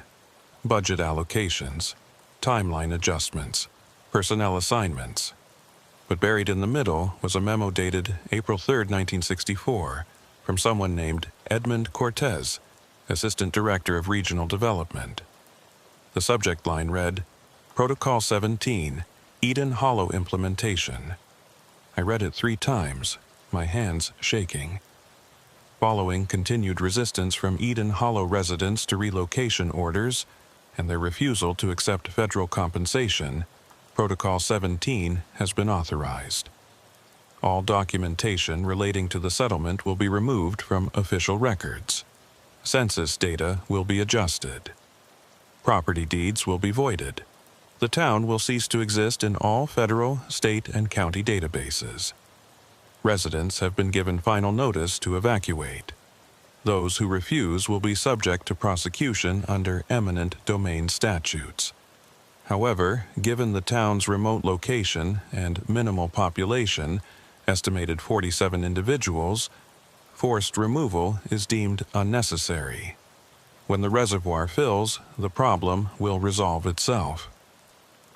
A: budget allocations, timeline adjustments, personnel assignments. But buried in the middle was a memo dated April 3, 1964, from someone named Edmund Cortez, Assistant Director of Regional Development. The subject line read, Protocol 17, Eden Hollow Implementation. I read it 3 times, my hands shaking. Following continued resistance from Eden Hollow residents to relocation orders and their refusal to accept federal compensation, Protocol 17 has been authorized. All documentation relating to the settlement will be removed from official records. Census data will be adjusted. Property deeds will be voided. The town will cease to exist in all federal, state, and county databases. Residents have been given final notice to evacuate. Those who refuse will be subject to prosecution under eminent domain statutes. However, given the town's remote location and minimal population, estimated 47 individuals, forced removal is deemed unnecessary. When the reservoir fills, the problem will resolve itself.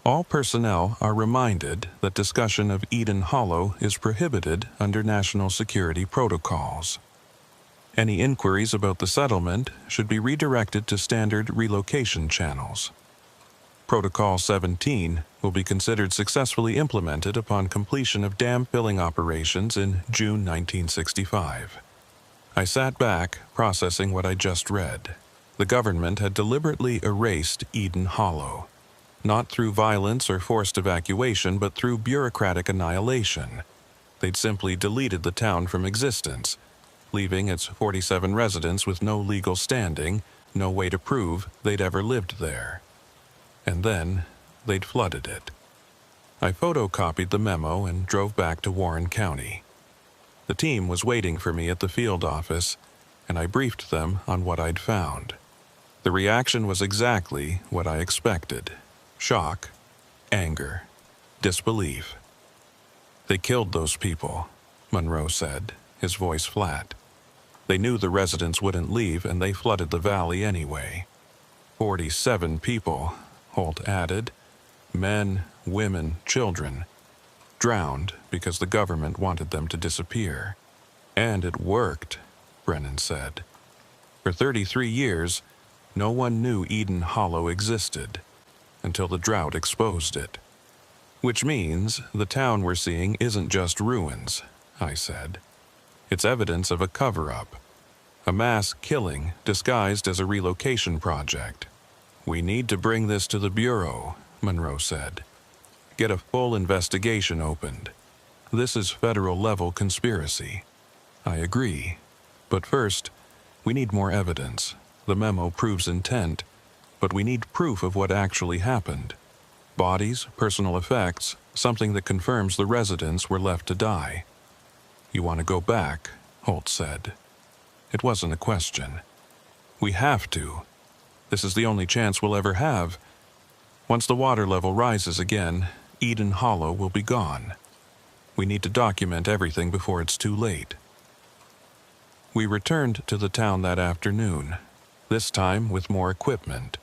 A: All personnel are reminded that discussion of Eden Hollow is prohibited under national security protocols. Any inquiries about the settlement should be redirected to standard relocation channels. Protocol 17 will be considered successfully implemented upon completion of dam filling operations in June 1965. I sat back, processing what I just read. The government had deliberately erased Eden Hollow, not through violence or forced evacuation, but through bureaucratic annihilation. They'd simply deleted the town from existence, leaving its 47 residents with no legal standing, no way to prove they'd ever lived there. And then, they'd flooded it. I photocopied the memo and drove back to Warren County. The team was waiting for me at the field office, and I briefed them on what I'd found. The reaction was exactly what I expected: shock, anger, disbelief. They killed those people, Monroe said, his voice flat. They knew the residents wouldn't leave, and they flooded the valley anyway. 47 people, Holt added, men, women, children, drowned because the government wanted them to disappear. And it worked, Brennan said. For 33 years, no one knew Eden Hollow existed, until the drought exposed it. Which means the town we're seeing isn't just ruins, I said. It's evidence of a cover-up, a mass killing disguised as a relocation project. We need to bring this to the Bureau, Monroe said. Get a full investigation opened. This is federal-level conspiracy. I agree. But first, we need more evidence. The memo proves intent, but we need proof of what actually happened. Bodies, personal effects, something that confirms the residents were left to die. You want to go back, Holt said. It wasn't a question. We have to. This is the only chance we'll ever have. Once the water level rises again, Eden Hollow will be gone. We need to document everything before it's too late. We returned to the town that afternoon, this time with more equipment: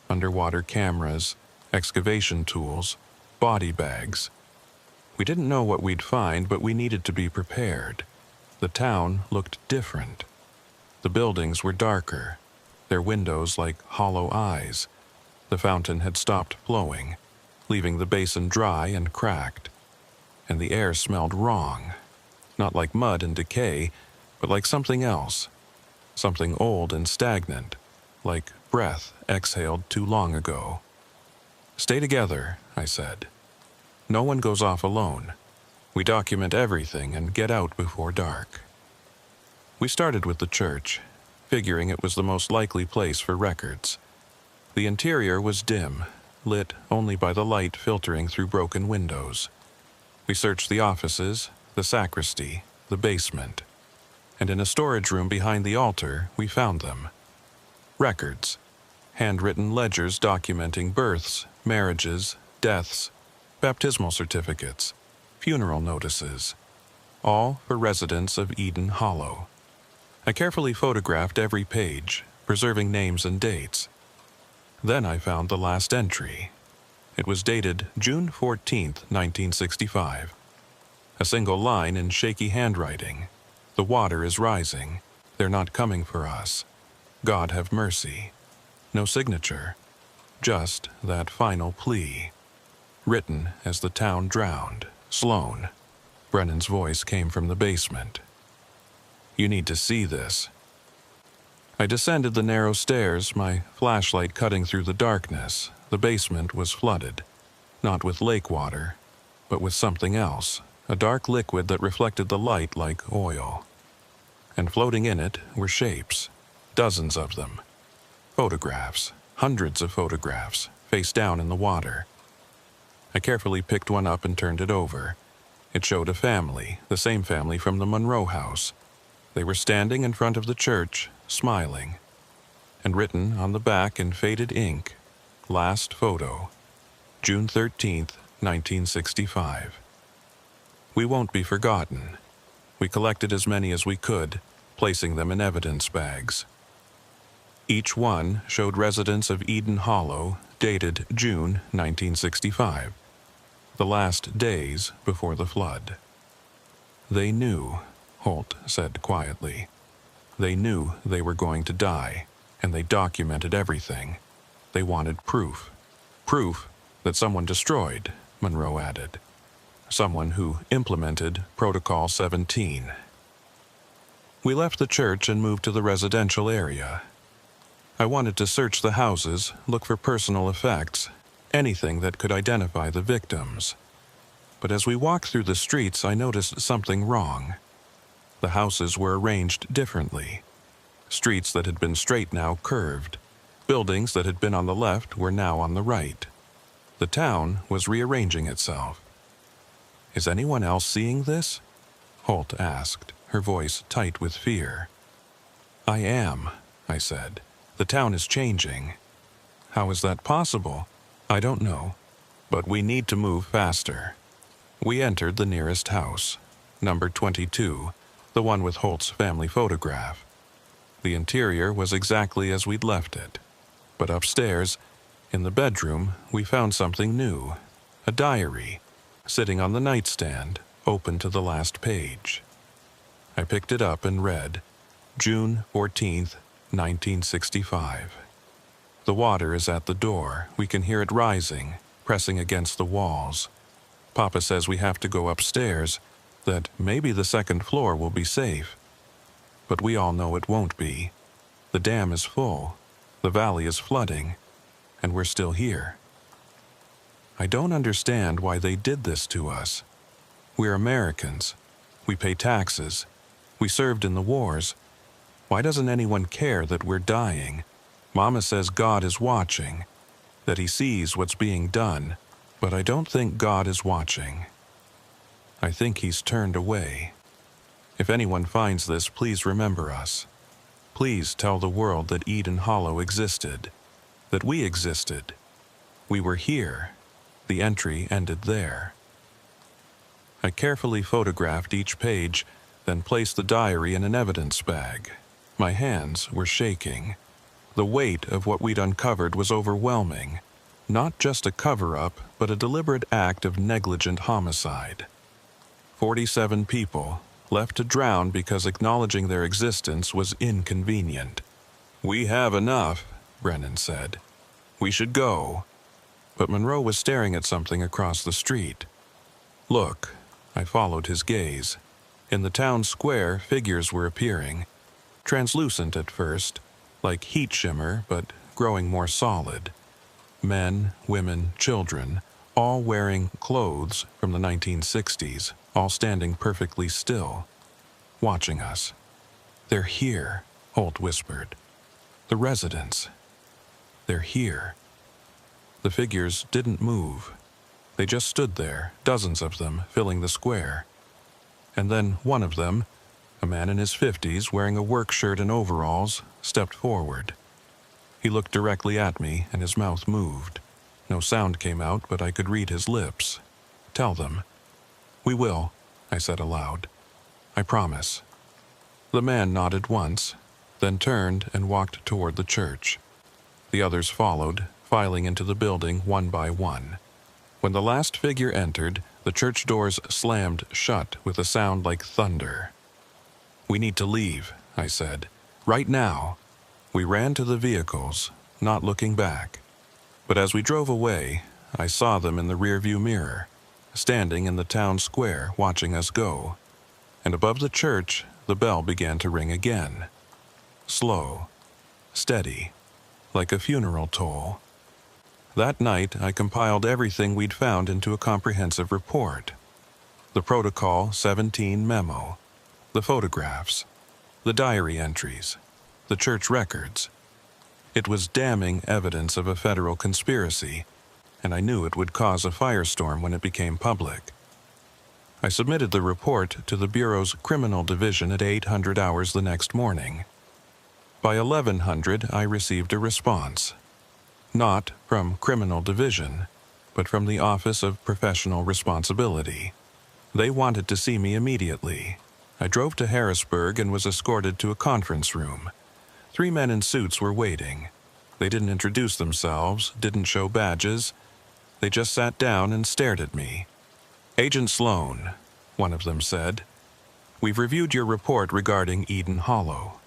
A: underwater cameras, excavation tools, body bags. We didn't know what we'd find, but we needed to be prepared. The town looked different. The buildings were darker, their windows like hollow eyes. The fountain had stopped flowing, leaving the basin dry and cracked. And the air smelled wrong, not like mud and decay, but like something else, something old and stagnant, like breath exhaled too long ago. Stay together, I said. No one goes off alone. We document everything and get out before dark. We started with the church, figuring it was the most likely place for records. The interior was dim, lit only by the light filtering through broken windows. We searched the offices, the sacristy, the basement, and in a storage room behind the altar we found them. Records, handwritten ledgers documenting births, marriages, deaths, baptismal certificates, funeral notices, all for residents of Eden Hollow. I carefully photographed every page, preserving names and dates. Then I found the last entry. It was dated June 14th, 1965. A single line in shaky handwriting. "The water is rising. They're not coming for us. God have mercy." No signature. Just that final plea. Written as the town drowned. Sloan. Brennan's voice came from the basement. "You need to see this." I descended the narrow stairs, my flashlight cutting through the darkness. The basement was flooded. Not with lake water, but with something else. A dark liquid that reflected the light like oil. And floating in it were shapes. Dozens of them. Photographs. Hundreds of photographs, face down in the water. I carefully picked one up and turned it over. It showed a family, the same family from the Monroe house. They were standing in front of the church, smiling. And written on the back in faded ink, "Last photo, June 13th, 1965. We won't be forgotten. We collected as many as we could, placing them in evidence bags. Each one showed residents of Eden Hollow, dated June 1965, the last days before the flood. They knew, Holt said quietly. They knew they were going to die, and they documented everything. They wanted proof. Proof that someone destroyed, Monroe added. Someone who implemented Protocol 17. We left the church and moved to the residential area. I wanted to search the houses, look for personal effects, anything that could identify the victims. But as we walked through the streets, I noticed something wrong. The houses were arranged differently. Streets that had been straight now curved. Buildings that had been on the left were now on the right. The town was rearranging itself. "Is anyone else seeing this?" Holt asked, her voice tight with fear. "I am," I said. "The town is changing." "How is that possible?" "I don't know. But we need to move faster." We entered the nearest house, number 22, the one with Holt's family photograph. The interior was exactly as we'd left it. But upstairs, in the bedroom, we found something new. A diary, sitting on the nightstand, open to the last page. I picked it up and read, June 14th, 1965. The water is at the door. We can hear it rising, pressing against the walls. Papa says we have to go upstairs, that maybe the second floor will be safe. But we all know it won't be. The dam is full. The valley is flooding. And we're still here. I don't understand why they did this to us. We're Americans. We pay taxes. We served in the wars. Why doesn't anyone care that we're dying? Mama says God is watching, that he sees what's being done, but I don't think God is watching. I think he's turned away. If anyone finds this, please remember us. Please tell the world that Eden Hollow existed, that we existed. We were here. The entry ended there. I carefully photographed each page, then placed the diary in an evidence bag. My hands were shaking. The weight of what we'd uncovered was overwhelming. Not just a cover-up, but a deliberate act of negligent homicide. 47 people, left to drown because acknowledging their existence was inconvenient. "We have enough," Brennan said. "We should go." But Monroe was staring at something across the street. "Look," I followed his gaze. In the town square, figures were appearing. Translucent at first, like heat shimmer, but growing more solid. Men, women, children, all wearing clothes from the 1960s, all standing perfectly still, watching us. "They're here," Holt whispered. "The residents. They're here." The figures didn't move. They just stood there, dozens of them, filling the square. And then one of them, a man in his 50s wearing a work shirt and overalls, stepped forward. He looked directly at me, and his mouth moved. No sound came out, but I could read his lips. "Tell them." "We will," I said aloud. "I promise." The man nodded once, then turned and walked toward the church. The others followed, filing into the building one by one. When the last figure entered, the church doors slammed shut with a sound like thunder. "We need to leave," I said. "Right now." We ran to the vehicles, not looking back. But as we drove away, I saw them in the rearview mirror, standing in the town square watching us go. And above the church, the bell began to ring again. Slow, steady, like a funeral toll. That night, I compiled everything we'd found into a comprehensive report. The Protocol 17 memo, the photographs, the diary entries, the church records. It was damning evidence of a federal conspiracy, and I knew it would cause a firestorm when it became public. I submitted the report to the Bureau's Criminal Division at 800 hours the next morning. By 1100, I received a response. Not from Criminal Division, but from the Office of Professional Responsibility. They wanted to see me immediately. I drove to Harrisburg and was escorted to a conference room. 3 men in suits were waiting. They didn't introduce themselves, didn't show badges. They just sat down and stared at me. "Agent Sloan," one of them said, "we've reviewed your report regarding Eden Hollow.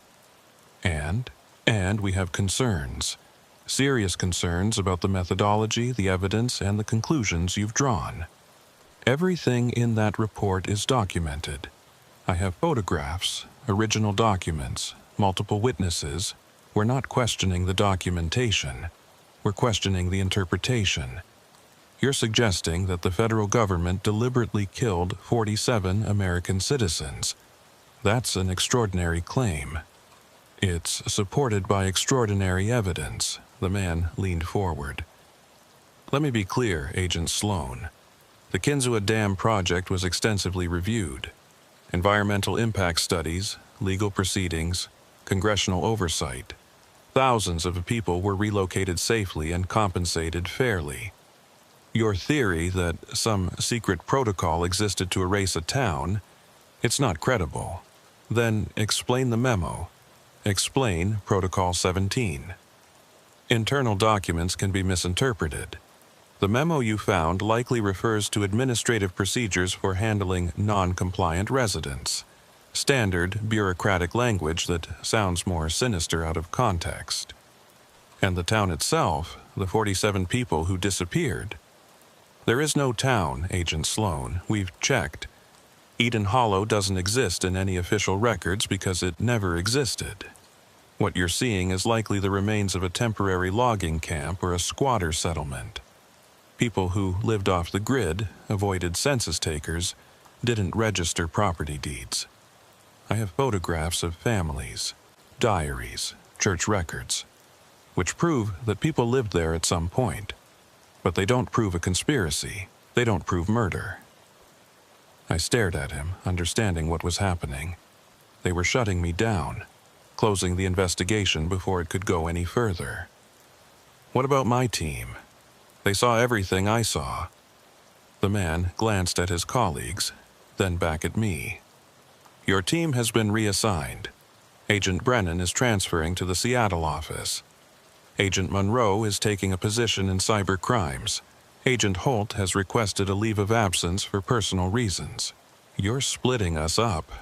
A: And we have concerns. Serious concerns about the methodology, the evidence, and the conclusions you've drawn. Everything in that report is documented. I have photographs, original documents, multiple witnesses. We're not questioning the documentation. We're questioning the interpretation. You're suggesting that the federal government deliberately killed 47 American citizens. That's an extraordinary claim. It's supported by extraordinary evidence." The man leaned forward. "Let me be clear, Agent Sloan. The Kinzua Dam project was extensively reviewed. Environmental impact studies, legal proceedings, congressional oversight. Thousands of people were relocated safely and compensated fairly. Your theory that some secret protocol existed to erase a town, it's not credible. Then explain the memo. Explain Protocol 17. Internal documents can be misinterpreted. The memo you found likely refers to administrative procedures for handling non-compliant residents. Standard bureaucratic language that sounds more sinister out of context. And the town itself, the 47 people who disappeared. There is no town, Agent Sloan. We've checked. Eden Hollow doesn't exist in any official records because it never existed. What you're seeing is likely the remains of a temporary logging camp or a squatter settlement. People who lived off the grid, avoided census takers, didn't register property deeds. I have photographs of families, diaries, church records, which prove that people lived there at some point. But they don't prove a conspiracy. They don't prove murder." I stared at him, understanding what was happening. They were shutting me down, closing the investigation before it could go any further. "What about my team? They saw everything I saw." The man glanced at his colleagues, then back at me. "Your team has been reassigned. Agent Brennan is transferring to the Seattle office. Agent Monroe is taking a position in cyber crimes. Agent Holt has requested a leave of absence for personal reasons. You're splitting us up.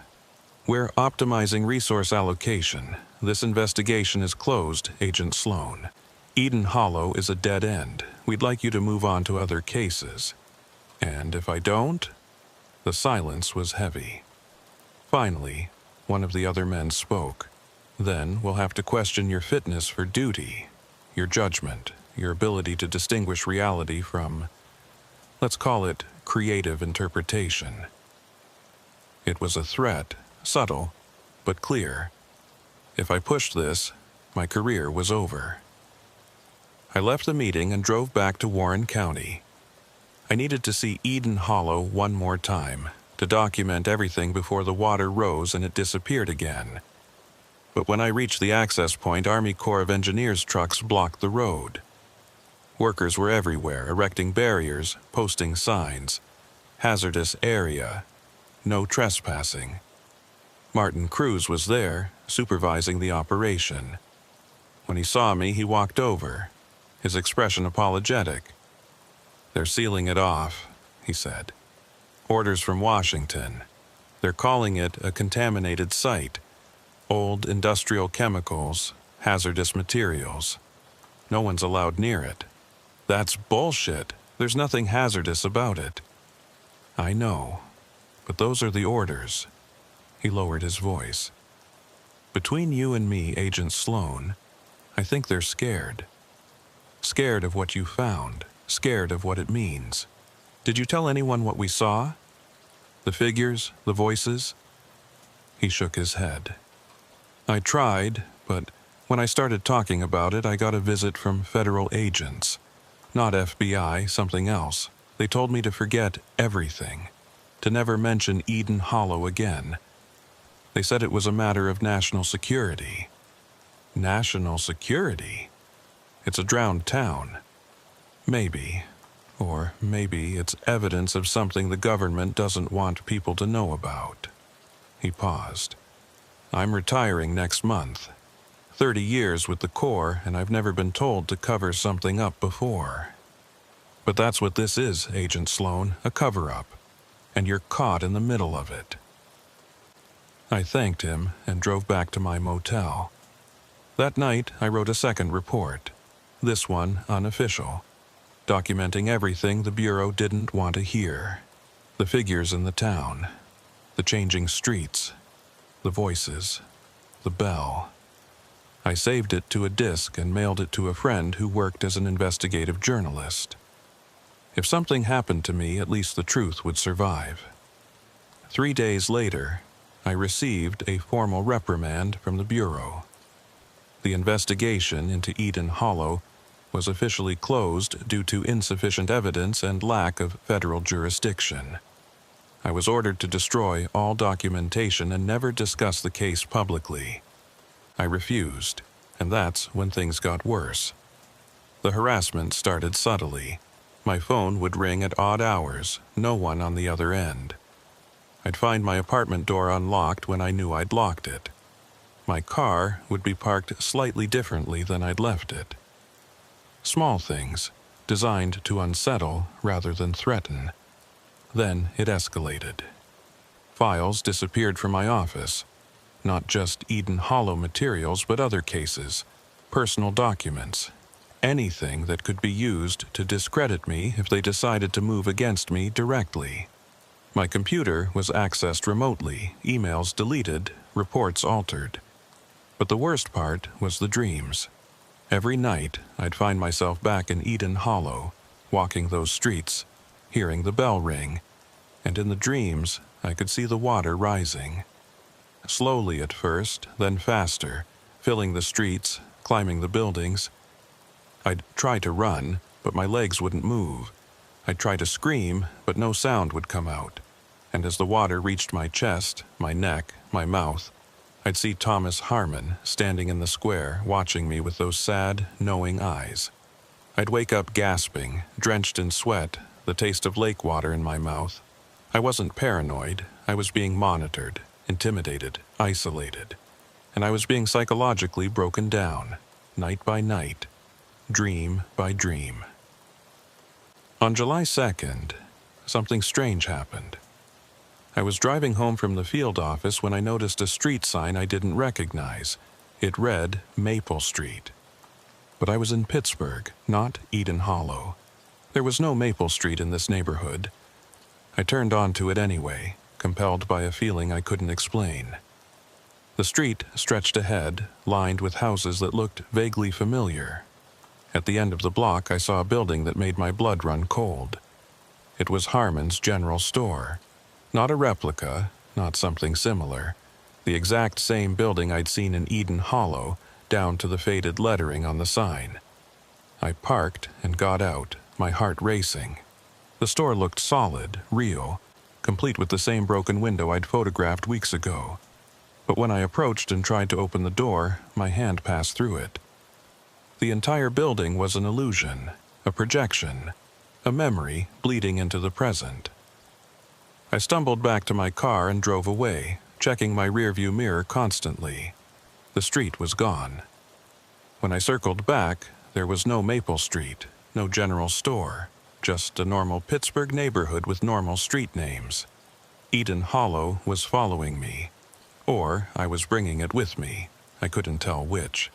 A: We're optimizing resource allocation. This investigation is closed, Agent Sloan. Eden Hollow is a dead end. We'd like you to move on to other cases. And if I don't?" The silence was heavy. Finally, one of the other men spoke. "Then we'll have to question your fitness for duty, your judgment, your ability to distinguish reality from, let's call it, creative interpretation." It was a threat, subtle, but clear. If I pushed this, my career was over. I left the meeting and drove back to Warren County. I needed to see Eden Hollow one more time, to document everything before the water rose and it disappeared again. But when I reached the access point, Army Corps of Engineers trucks blocked the road. Workers were everywhere, erecting barriers, posting signs. Hazardous area. No trespassing. Martin Cruz was there, supervising the operation. When he saw me, he walked over, his expression apologetic. "They're sealing it off," he said. "Orders from Washington. They're calling it a contaminated site. Old industrial chemicals, hazardous materials. No one's allowed near it." "That's bullshit. There's nothing hazardous about it." "I know, but those are the orders." He lowered his voice. "Between you and me, Agent Sloan, I think they're scared. Scared of what you found, scared of what it means. Did you tell anyone what we saw? The figures, the voices?" He shook his head. "I tried, but when I started talking about it, I got a visit from federal agents. Not FBI, something else. They told me to forget everything, to never mention Eden Hollow again. They said it was a matter of national security." "National security? It's a drowned town." "Maybe. Or maybe it's evidence of something the government doesn't want people to know about." He paused. "I'm retiring next month. 30 years with the Corps, and I've never been told to cover something up before. But that's what this is, Agent Sloan, a cover-up. And you're caught in the middle of it." I thanked him and drove back to my motel. That night, I wrote a second report, this one unofficial, documenting everything the Bureau didn't want to hear. The figures in the town, the changing streets, the voices, the bell. I saved it to a disk and mailed it to a friend who worked as an investigative journalist. If something happened to me, at least the truth would survive. 3 days later, I received a formal reprimand from the Bureau. The investigation into Eden Hollow was officially closed due to insufficient evidence and lack of federal jurisdiction. I was ordered to destroy all documentation and never discuss the case publicly. I refused, and that's when things got worse. The harassment started subtly. My phone would ring at odd hours, no one on the other end. I'd find my apartment door unlocked when I knew I'd locked it. My car would be parked slightly differently than I'd left it. Small things, designed to unsettle rather than threaten. Then it escalated. Files disappeared from my office. Not just Eden Hollow materials, but other cases, personal documents, anything that could be used to discredit me if they decided to move against me directly. My computer was accessed remotely, emails deleted, reports altered. But the worst part was the dreams. Every night, I'd find myself back in Eden Hollow, walking those streets, hearing the bell ring, and in the dreams, I could see the water rising. Slowly at first, then faster, filling the streets, climbing the buildings. I'd try to run, but my legs wouldn't move. I'd try to scream, but no sound would come out. And as the water reached my chest, my neck, my mouth, I'd see Thomas Harmon standing in the square, watching me with those sad, knowing eyes. I'd wake up gasping, drenched in sweat, the taste of lake water in my mouth. I wasn't paranoid. I was being monitored, intimidated, isolated. And I was being psychologically broken down, night by night, dream by dream. On July 2nd, something strange happened. I was driving home from the field office when I noticed a street sign I didn't recognize. It read Maple Street. But I was in Pittsburgh, not Eden Hollow. There was no Maple Street in this neighborhood. I turned onto it anyway, compelled by a feeling I couldn't explain. The street stretched ahead, lined with houses that looked vaguely familiar. At the end of the block, I saw a building that made my blood run cold. It was Harmon's General Store. Not a replica, not something similar. The exact same building I'd seen in Eden Hollow, down to the faded lettering on the sign. I parked and got out, my heart racing. The store looked solid, real, complete with the same broken window I'd photographed weeks ago. But when I approached and tried to open the door, my hand passed through it. The entire building was an illusion, a projection, a memory bleeding into the present. I stumbled back to my car and drove away, checking my rearview mirror constantly. The street was gone. When I circled back, there was no Maple Street, no general store, just a normal Pittsburgh neighborhood with normal street names. Eden Hollow was following me, or I was bringing it with me. I couldn't tell which.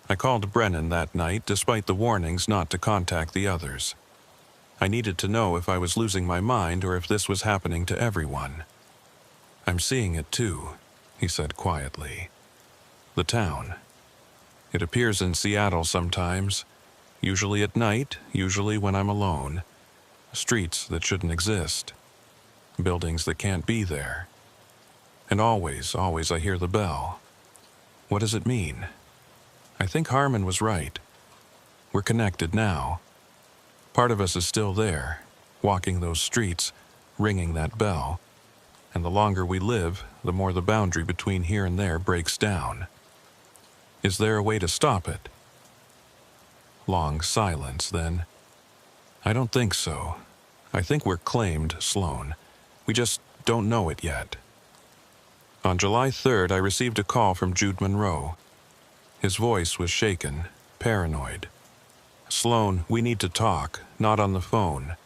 A: I called Brennan that night despite the warnings not to contact the others. I needed to know if I was losing my mind or if this was happening to everyone. "I'm seeing it too," he said quietly. "The town. It appears in Seattle sometimes, usually at night, usually when I'm alone. Streets that shouldn't exist. Buildings that can't be there. And always I hear the bell. What does it mean? I think Harmon was right. We're connected now. Part of us is still there, walking those streets, ringing that bell. And the longer we live, the more the boundary between here and there breaks down. Is there a way to stop it?" Long silence, then. "I don't think so. I think we're claimed, Sloan. We just don't know it yet." On July 3rd, I received a call from Jude Monroe. His voice was shaken, paranoid. "Sloan, we need to talk, not on the phone.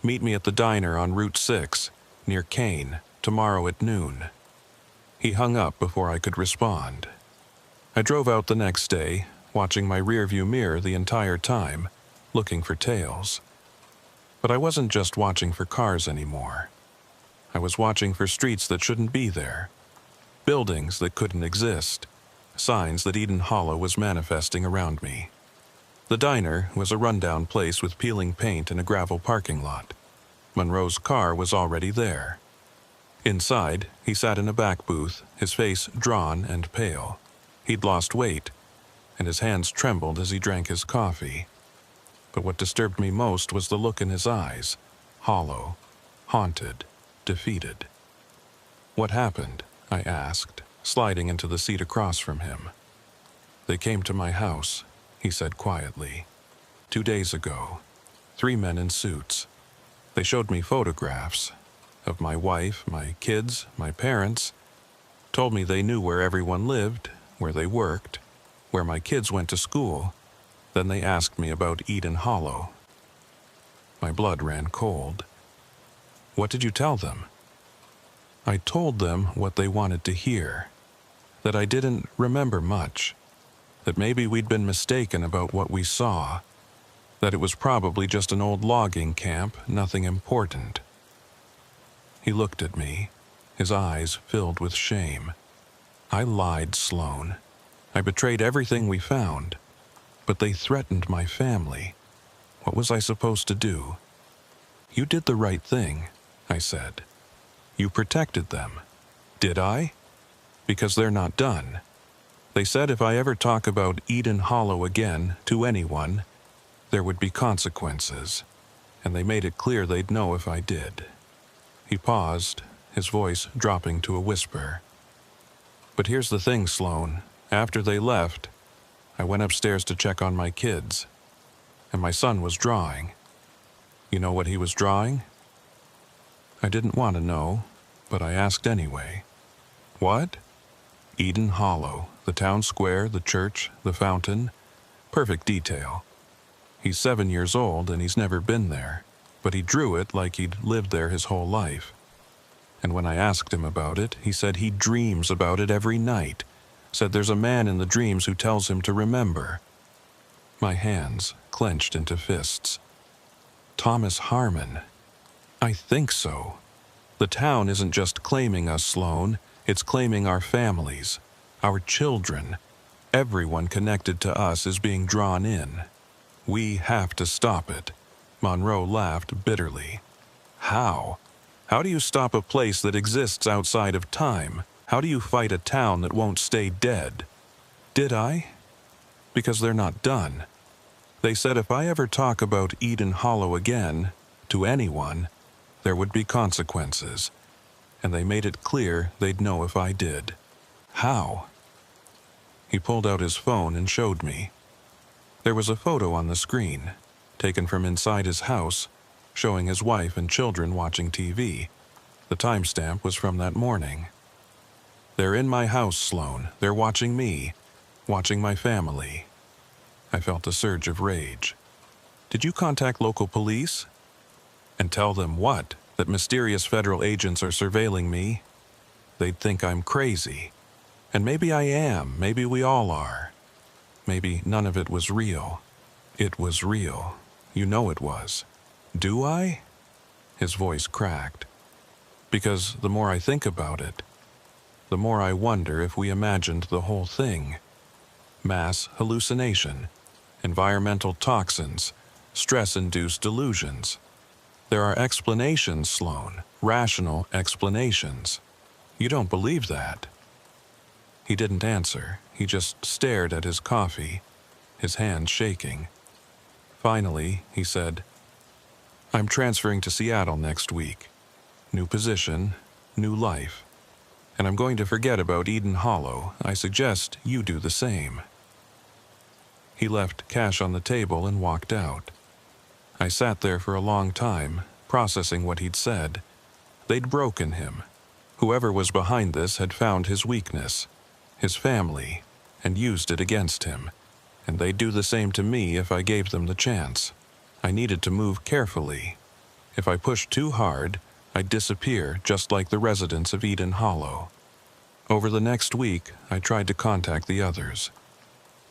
A: Meet me at the diner on Route 6, near Kane, tomorrow at noon." He hung up before I could respond. I drove out the next day, watching my rearview mirror the entire time, looking for tails. But I wasn't just watching for cars anymore. I was watching for streets that shouldn't be there, buildings that couldn't exist, signs that Eden Hollow was manifesting around me. The diner was a rundown place with peeling paint and a gravel parking lot. Monroe's car was already there. Inside, he sat in a back booth, his face drawn and pale. He'd lost weight, and his hands trembled as he drank his coffee. But what disturbed me most was the look in his eyes, hollow, haunted, defeated. "What happened?" I asked, sliding into the seat across from him. "They came to my house," he said quietly. "2 days ago. 3 men in suits. They showed me photographs of my wife, my kids, my parents. Told me they knew where everyone lived, where they worked, where my kids went to school. Then they asked me about Eden Hollow." My blood ran cold. "What did you tell them?" "I told them what they wanted to hear. That I didn't remember much. That maybe we'd been mistaken about what we saw. That it was probably just an old logging camp, nothing important." He looked at me, his eyes filled with shame. "I lied, Sloan. I betrayed everything we found. But they threatened my family. What was I supposed to do?" "You did the right thing," I said. "You protected them." "Did I?" "Because they're not done. They said if I ever talk about Eden Hollow again to anyone, there would be consequences. And they made it clear they'd know if I did." He paused, his voice dropping to a whisper. "But here's the thing, Sloan. After they left, I went upstairs to check on my kids. And my son was drawing. You know what he was drawing?" I didn't want to know, but I asked anyway. "What?" "Eden Hollow, the town square, the church, the fountain. Perfect detail. He's 7 years old and he's never been there, but he drew it like he'd lived there his whole life. And when I asked him about it, he said he dreams about it every night. Said there's a man in the dreams who tells him to remember." My hands clenched into fists. "Thomas Harmon." "I think so. The town isn't just claiming us, Sloan. It's claiming our families, our children. Everyone connected to us is being drawn in. We have to stop it." Monroe laughed bitterly. "How? How do you stop a place that exists outside of time? How do you fight a town that won't stay dead?" "Did I?" "Because they're not done. They said if I ever talk about Eden Hollow again, to anyone, there would be consequences. And they made it clear they'd know if I did." "How?" He pulled out his phone and showed me. There was a photo on the screen, taken from inside his house, showing his wife and children watching TV. The timestamp was from that morning. They're in my house, Sloan. They're watching me, watching my family. I felt a surge of rage. Did you contact local police? And tell them what? That mysterious federal agents are surveilling me? They'd think I'm crazy. And maybe I am, maybe we all are. Maybe none of it was real. It was real. You know it was. Do I? His voice cracked. Because the more I think about it, the more I wonder if we imagined the whole thing. Mass hallucination, environmental toxins, stress-induced delusions. There are explanations, Sloan, rational explanations. You don't believe that. He didn't answer. He just stared at his coffee, his hands shaking. Finally, he said, I'm transferring to Seattle next week. New position, new life. And I'm going to forget about Eden Hollow. I suggest you do the same. He left cash on the table and walked out. I sat there for a long time, processing what he'd said. They'd broken him. Whoever was behind this had found his weakness, his family, and used it against him. And they'd do the same to me if I gave them the chance. I needed to move carefully. If I pushed too hard, I'd disappear just like the residents of Eden Hollow. Over the next week, I tried to contact the others.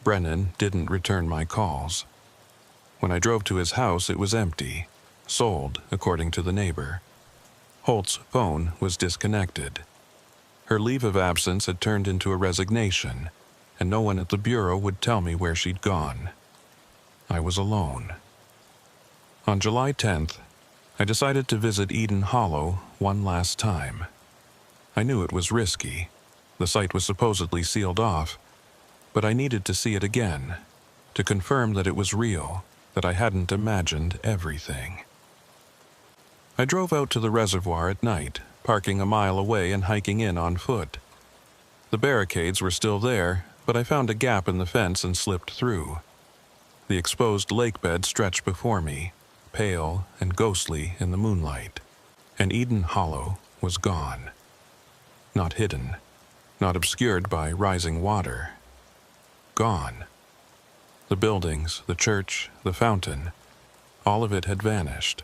A: Brennan didn't return my calls. When I drove to his house, it was empty, sold, according to the neighbor. Holt's phone was disconnected. Her leave of absence had turned into a resignation, and no one at the bureau would tell me where she'd gone. I was alone. On July 10th, I decided to visit Eden Hollow one last time. I knew it was risky. The site was supposedly sealed off, but I needed to see it again, to confirm that it was real, that I hadn't imagined everything. I drove out to the reservoir at night, parking a mile away and hiking in on foot. The barricades were still there, but I found a gap in the fence and slipped through. The exposed lake bed stretched before me, pale and ghostly in the moonlight, and Eden Hollow was gone. Not hidden, not obscured by rising water. Gone. The buildings, the church, the fountain, all of it had vanished.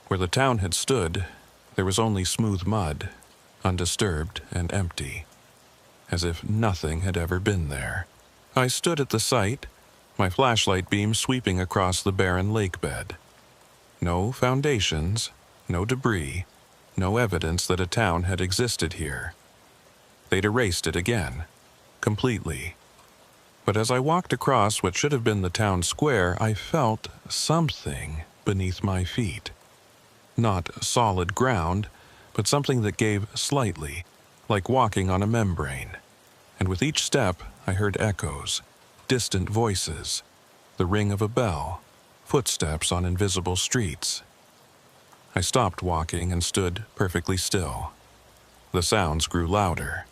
A: Where the town had stood, there was only smooth mud, undisturbed and empty, as if nothing had ever been there. I stood at the site, my flashlight beam sweeping across the barren lake bed. No foundations, no debris, no evidence that a town had existed here. They'd erased it again, completely. But as I walked across what should have been the town square, I felt something beneath my feet. Not solid ground, but something that gave slightly, like walking on a membrane. And with each step, I heard echoes, distant voices, the ring of a bell, footsteps on invisible streets. I stopped walking and stood perfectly still. The sounds grew louder.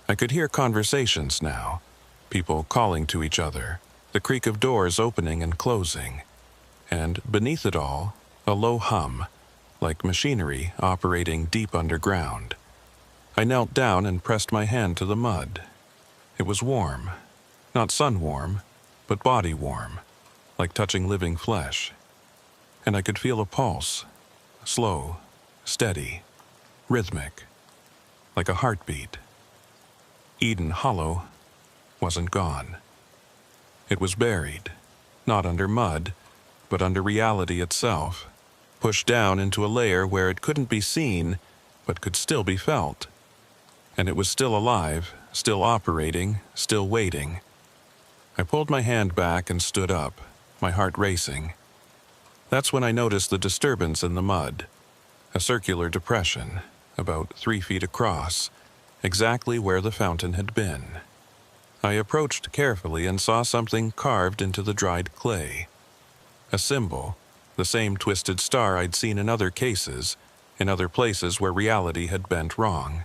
A: I could hear conversations now, people calling to each other, the creak of doors opening and closing, and beneath it all, a low hum, like machinery operating deep underground. I knelt down and pressed my hand to the mud. It was warm, not sun warm, but body warm, like touching living flesh. And I could feel a pulse, slow, steady, rhythmic, like a heartbeat. Eden Hollow wasn't gone. It was buried, not under mud, but under reality itself, pushed down into a layer where it couldn't be seen, but could still be felt. And it was still alive, still operating, still waiting. I pulled my hand back and stood up, my heart racing. That's when I noticed the disturbance in the mud, a circular depression, about 3 feet across, exactly where the fountain had been. I approached carefully and saw something carved into the dried clay. A symbol, the same twisted star I'd seen in other cases, in other places where reality had bent wrong.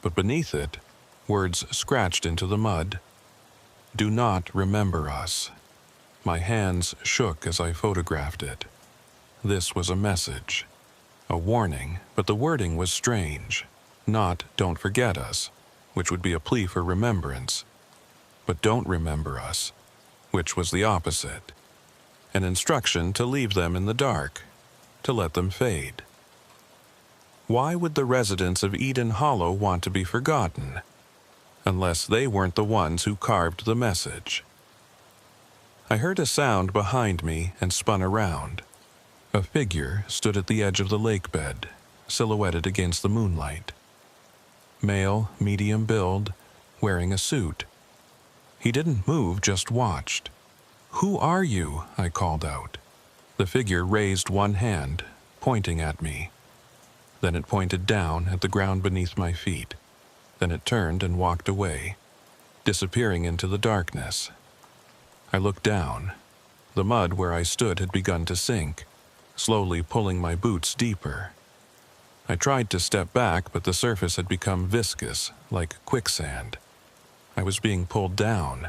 A: But beneath it, words scratched into the mud. Do not remember us. My hands shook as I photographed it. This was a message, a warning, but the wording was strange. Not don't forget us, which would be a plea for remembrance, but don't remember us, which was the opposite. An instruction to leave them in the dark, to let them fade. Why would the residents of Eden Hollow want to be forgotten, unless they weren't the ones who carved the message? I heard a sound behind me and spun around. A figure stood at the edge of the lake bed, silhouetted against the moonlight. Male, medium build, wearing a suit. He didn't move, just watched. "Who are you?" I called out. The figure raised one hand, pointing at me. Then it pointed down at the ground beneath my feet. Then it turned and walked away, disappearing into the darkness. I looked down. The mud where I stood had begun to sink, slowly pulling my boots deeper. I tried to step back, but the surface had become viscous, like quicksand. I was being pulled down.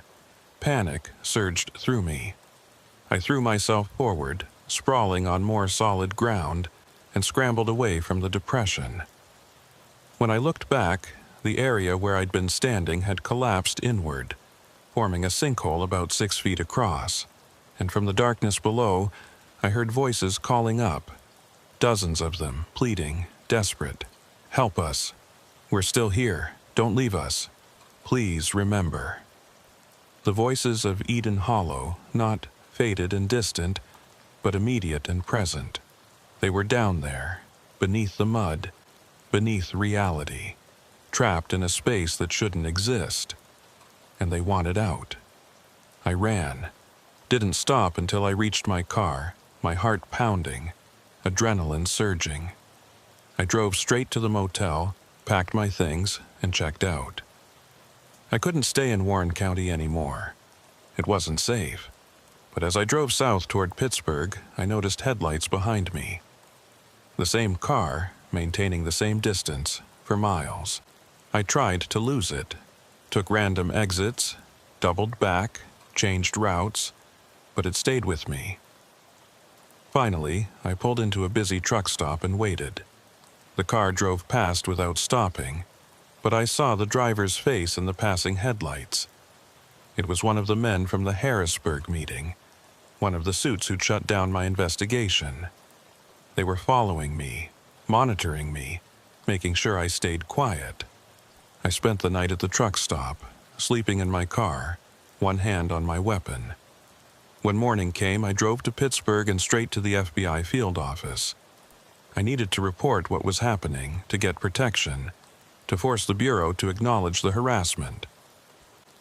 A: Panic surged through me. I threw myself forward, sprawling on more solid ground, and scrambled away from the depression. When I looked back, the area where I'd been standing had collapsed inward, forming a sinkhole about 6 feet across, and from the darkness below, I heard voices calling up, dozens of them, pleading, desperate. "Help us. We're still here. Don't leave us. Please remember." The voices of Eden Hollow, not faded and distant, but immediate and present. They were down there, beneath the mud, beneath reality, trapped in a space that shouldn't exist. And they wanted out. I ran. Didn't stop until I reached my car, my heart pounding, adrenaline surging. I drove straight to the motel, packed my things, and checked out. I couldn't stay in Warren County anymore. It wasn't safe. But as I drove south toward Pittsburgh, I noticed headlights behind me. The same car, maintaining the same distance, for miles. I tried to lose it, took random exits, doubled back, changed routes, but it stayed with me. Finally, I pulled into a busy truck stop and waited. The car drove past without stopping, but I saw the driver's face in the passing headlights. It was one of the men from the Harrisburg meeting, one of the suits who'd shut down my investigation. They were following me, monitoring me, making sure I stayed quiet. I spent the night at the truck stop, sleeping in my car, one hand on my weapon. When morning came, I drove to Pittsburgh and straight to the FBI field office. I needed to report what was happening, to get protection, to force the Bureau to acknowledge the harassment.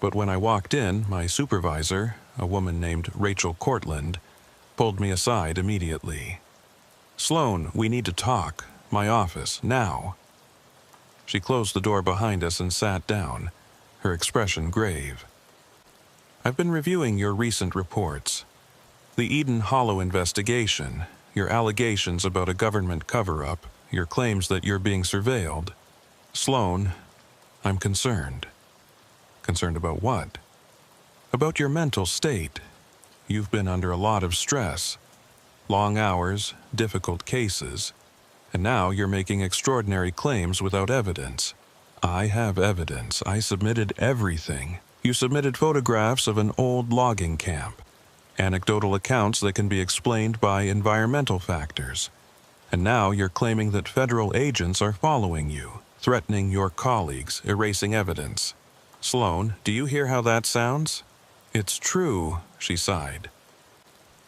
A: But when I walked in, my supervisor, a woman named Rachel Cortland, pulled me aside immediately. "Sloan, we need to talk. My office, now." She closed the door behind us and sat down, her expression grave. "I've been reviewing your recent reports. The Eden Hollow investigation, your allegations about a government cover-up, your claims that you're being surveilled. Sloan, I'm concerned." "Concerned about what?" "About your mental state. You've been under a lot of stress. Long hours, difficult cases. And now you're making extraordinary claims without evidence." "I have evidence. I submitted everything. You submitted photographs of an old logging camp, anecdotal accounts that can be explained by environmental factors. And now you're claiming that federal agents are following you, threatening your colleagues, erasing evidence. Sloan, do you hear how that sounds?" "It's true," she sighed.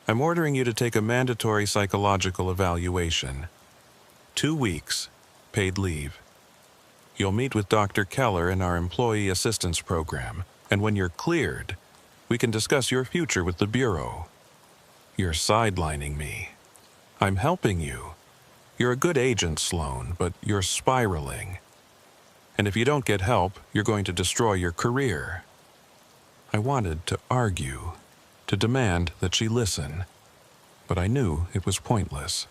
A: "I'm ordering you to take a mandatory psychological evaluation. 2 weeks, paid leave. You'll meet with Dr. Keller in our Employee Assistance Program, and when you're cleared, we can discuss your future with the Bureau." "You're sidelining me." "I'm helping you. You're a good agent, Sloan, but you're spiraling. And if you don't get help, you're going to destroy your career." I wanted to argue, to demand that she listen, but I knew it was pointless.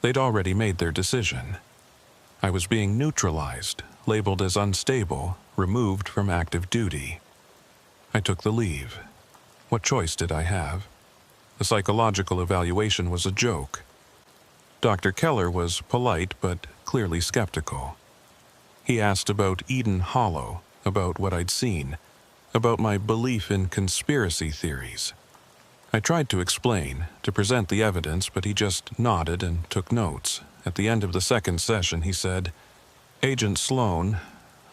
A: They'd already made their decision. I was being neutralized, labeled as unstable, removed from active duty. I took the leave. What choice did I have? The psychological evaluation was a joke. Dr. Keller was polite but clearly skeptical. He asked about Eden Hollow, about what I'd seen, about my belief in conspiracy theories. I tried to explain, to present the evidence, but he just nodded and took notes. At the end of the second session, he said, "Agent Sloan,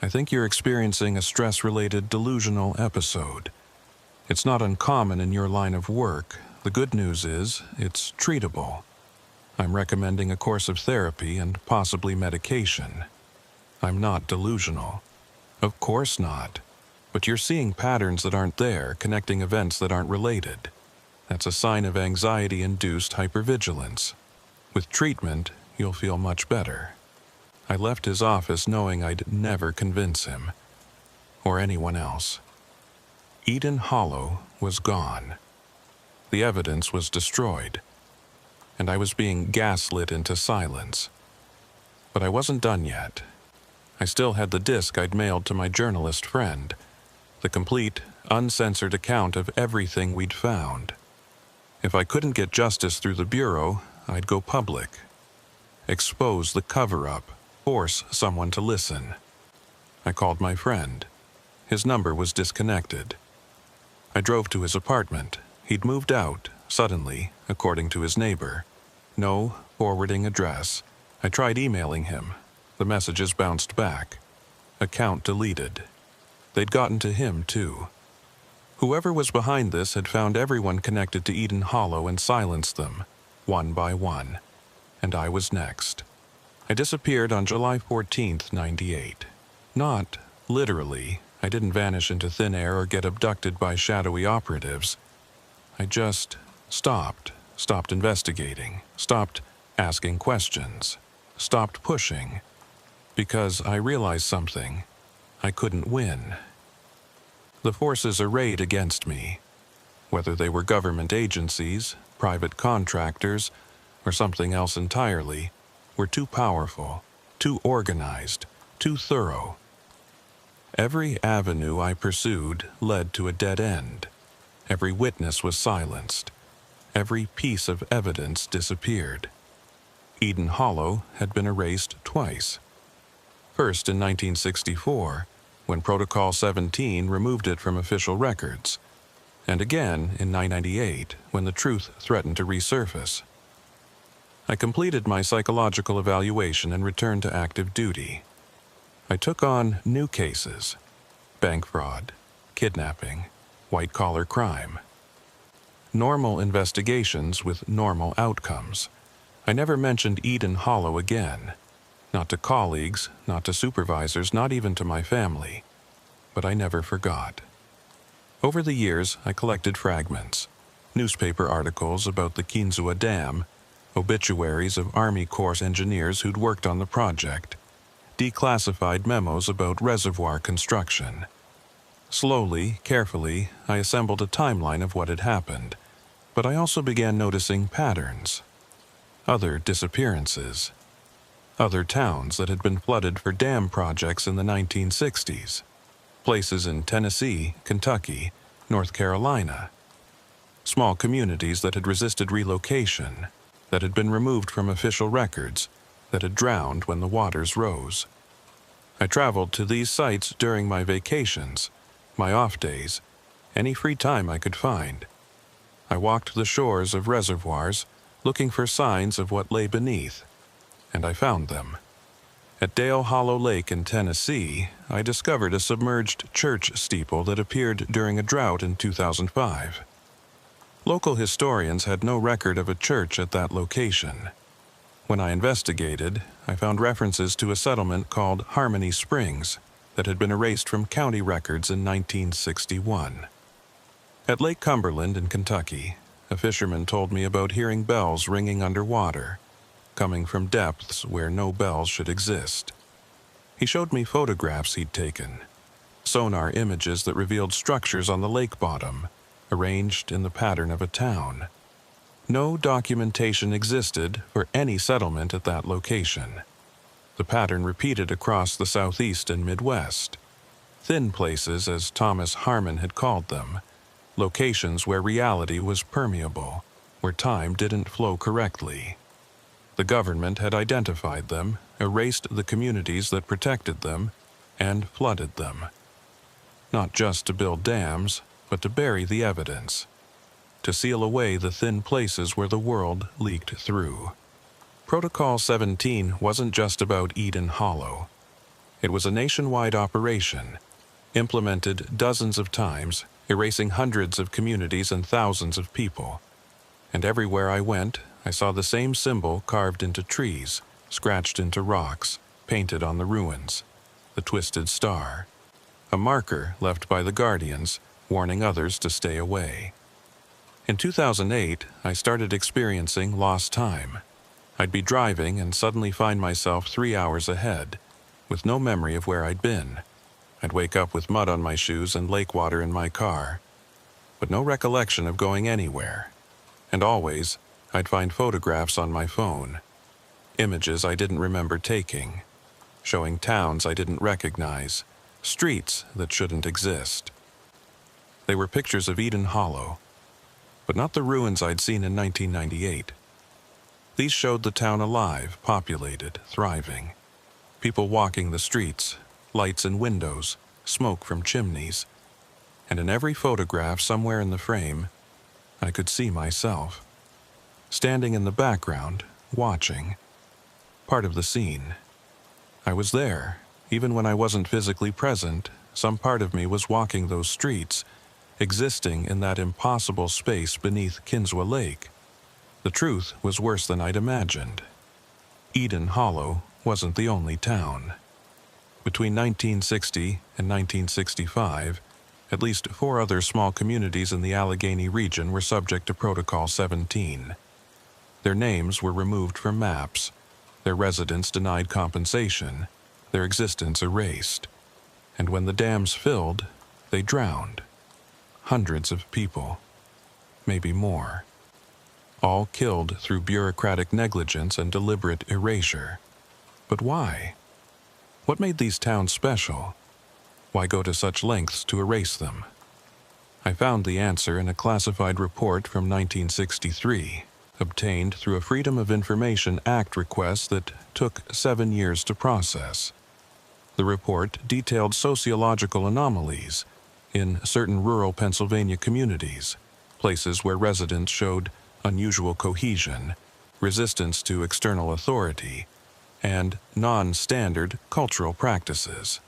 A: I think you're experiencing a stress-related delusional episode. It's not uncommon in your line of work. The good news is, it's treatable. I'm recommending a course of therapy and possibly medication. I'm not delusional. Of course not. But you're seeing patterns that aren't there, connecting events that aren't related. That's a sign of anxiety-induced hypervigilance. With treatment, you'll feel much better." I left his office knowing I'd never convince him, or anyone else. Eden Hollow was gone. The evidence was destroyed, and I was being gaslit into silence. But I wasn't done yet. I still had the disc I'd mailed to my journalist friend, the complete, uncensored account of everything we'd found. If I couldn't get justice through the Bureau, I'd go public. Expose the cover-up, force someone to listen. I called my friend. His number was disconnected. I drove to his apartment. He'd moved out, suddenly, according to his neighbor. No forwarding address. I tried emailing him. The messages bounced back. Account deleted. They'd gotten to him, too. Whoever was behind this had found everyone connected to Eden Hollow and silenced them, one by one. And I was next. I disappeared on July 14th, '98. Not literally. I didn't vanish into thin air or get abducted by shadowy operatives. I just stopped investigating, stopped asking questions, stopped pushing, because I realized something. I couldn't win. The forces arrayed against me, whether they were government agencies, private contractors, or something else entirely, were too powerful, too organized, too thorough. Every avenue I pursued led to a dead end. Every witness was silenced. Every piece of evidence disappeared. Eden Hollow had been erased twice. First in 1964, when Protocol 17 removed it from official records, and again in 1998, when the truth threatened to resurface. I completed my psychological evaluation and returned to active duty. I took on new cases: bank fraud, kidnapping, white-collar crime. Normal investigations with normal outcomes. I never mentioned Eden Hollow again. Not to colleagues, not to supervisors, not even to my family. But I never forgot. Over the years, I collected fragments. Newspaper articles about the Kinzua Dam, obituaries of Army Corps engineers who'd worked on the project, declassified memos about reservoir construction. Slowly, carefully, I assembled a timeline of what had happened, but I also began noticing patterns. Other disappearances. Other towns that had been flooded for dam projects in the 1960s. Places in Tennessee, Kentucky, North Carolina. Small communities that had resisted relocation, that had been removed from official records, that had drowned when the waters rose. I traveled to these sites during my vacations, my off days, any free time I could find. I walked the shores of reservoirs, looking for signs of what lay beneath, and I found them. At Dale Hollow Lake in Tennessee, I discovered a submerged church steeple that appeared during a drought in 2005. Local historians had no record of a church at that location. When I investigated, I found references to a settlement called Harmony Springs that had been erased from county records in 1961. At Lake Cumberland in Kentucky, a fisherman told me about hearing bells ringing underwater, coming from depths where no bells should exist. He showed me photographs he'd taken, sonar images that revealed structures on the lake bottom, arranged in the pattern of a town. No documentation existed for any settlement at that location. The pattern repeated across the Southeast and Midwest. Thin places, as Thomas Harmon had called them, locations where reality was permeable, where time didn't flow correctly. The government had identified them, erased the communities that protected them, and flooded them. Not just to build dams, but to bury the evidence, to seal away the thin places where the world leaked through. Protocol 17 wasn't just about Eden Hollow. It was a nationwide operation, implemented dozens of times, erasing hundreds of communities and thousands of people. And everywhere I went, I saw the same symbol carved into trees, scratched into rocks, painted on the ruins, the twisted star, a marker left by the guardians, warning others to stay away. In 2008, I started experiencing lost time. I'd be driving and suddenly find myself 3 hours ahead, with no memory of where I'd been. I'd wake up with mud on my shoes and lake water in my car, but no recollection of going anywhere. And always, I'd find photographs on my phone, images I didn't remember taking, showing towns I didn't recognize, streets that shouldn't exist. They were pictures of Eden Hollow, but not the ruins I'd seen in 1998. These showed the town alive, populated, thriving. People walking the streets, lights in windows, smoke from chimneys. And in every photograph somewhere in the frame, I could see myself. Standing in the background, watching. Part of the scene. I was there. Even when I wasn't physically present, some part of me was walking those streets, existing in that impossible space beneath Kinsua Lake. The truth was worse than I'd imagined. Eden Hollow wasn't the only town. Between 1960 and 1965, at least 4 other small communities in the Allegheny region were subject to Protocol 17. Their names were removed from maps, their residents denied compensation, their existence erased. And when the dams filled, they drowned. Hundreds of people, maybe more. All killed through bureaucratic negligence and deliberate erasure. But why? What made these towns special? Why go to such lengths to erase them? I found the answer in a classified report from 1963, obtained through a Freedom of Information Act request that took 7 years to process. The report detailed sociological anomalies in certain rural Pennsylvania communities, places where residents showed unusual cohesion, resistance to external authority, and non-standard cultural practices.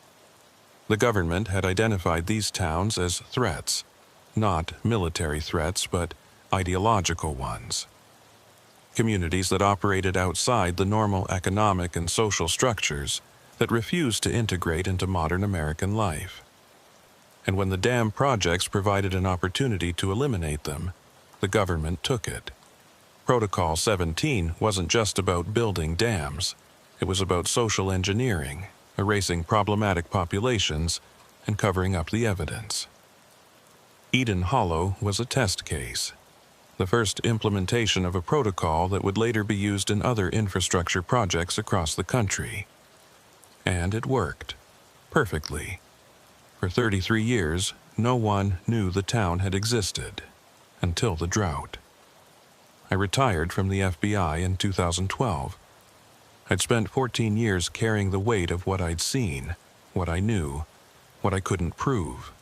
A: The government had identified these towns as threats, not military threats, but ideological ones. Communities that operated outside the normal economic and social structures that refused to integrate into modern American life. And when the dam projects provided an opportunity to eliminate them, the government took it. Protocol 17 wasn't just about building dams. It was about social engineering, erasing problematic populations, and covering up the evidence. Eden Hollow was a test case, the first implementation of a protocol that would later be used in other infrastructure projects across the country. And it worked, perfectly. For 33 years, no one knew the town had existed, until the drought. I retired from the FBI in 2012. I'd spent 14 years carrying the weight of what I'd seen, what I knew, what I couldn't prove.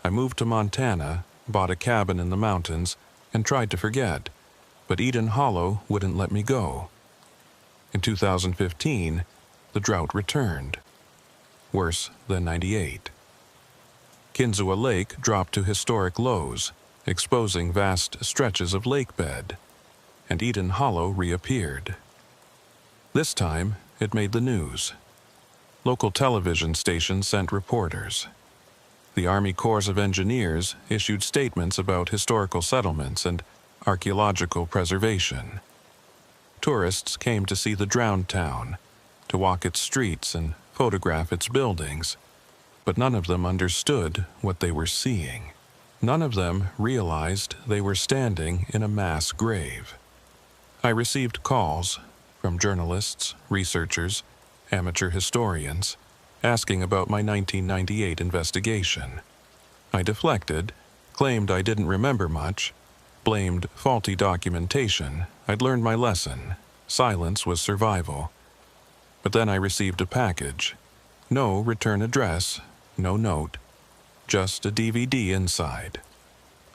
A: I moved to Montana, bought a cabin in the mountains, and tried to forget, but Eden Hollow wouldn't let me go. In 2015, the drought returned, worse than '98. Kinsua Lake dropped to historic lows, exposing vast stretches of lake bed, and Eden Hollow reappeared. This time, it made the news. Local television stations sent reporters. The Army Corps of Engineers issued statements about historical settlements and archaeological preservation. Tourists came to see the drowned town, to walk its streets and photograph its buildings, but none of them understood what they were seeing. None of them realized they were standing in a mass grave. I received calls from journalists, researchers, amateur historians, asking about my 1998 investigation. I deflected, claimed I didn't remember much, blamed faulty documentation. I'd learned my lesson, Silence was survival. But then I received a package. No return address, no note, just a DVD inside.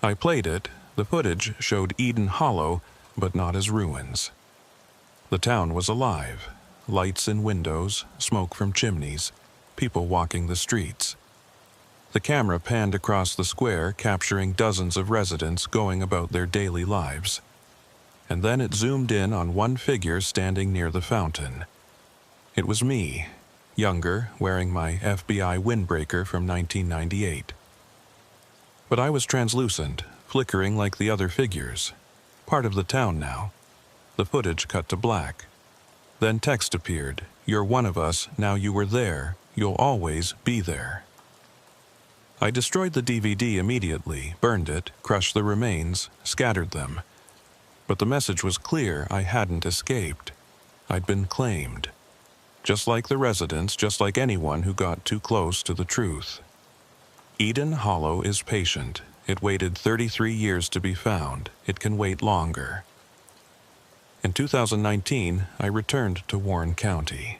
A: I played it. The footage showed Eden Hollow, but not as ruins. The town was alive. Lights in windows, smoke from chimneys, people walking the streets. The camera panned across the square, capturing dozens of residents going about their daily lives. And then it zoomed in on one figure standing near the fountain. It was me, younger, wearing my FBI windbreaker from 1998. But I was translucent, flickering like the other figures. Part of the town now. The footage cut to black. Then text appeared. "You're one of us, now you were there. You'll always be there." I destroyed the DVD immediately, burned it, crushed the remains, scattered them. But the message was clear. I hadn't escaped. I'd been claimed. Just like the residents, just like anyone who got too close to the truth. Eden Hollow is patient. It waited 33 years to be found. It can wait longer. In 2019, I returned to Warren County.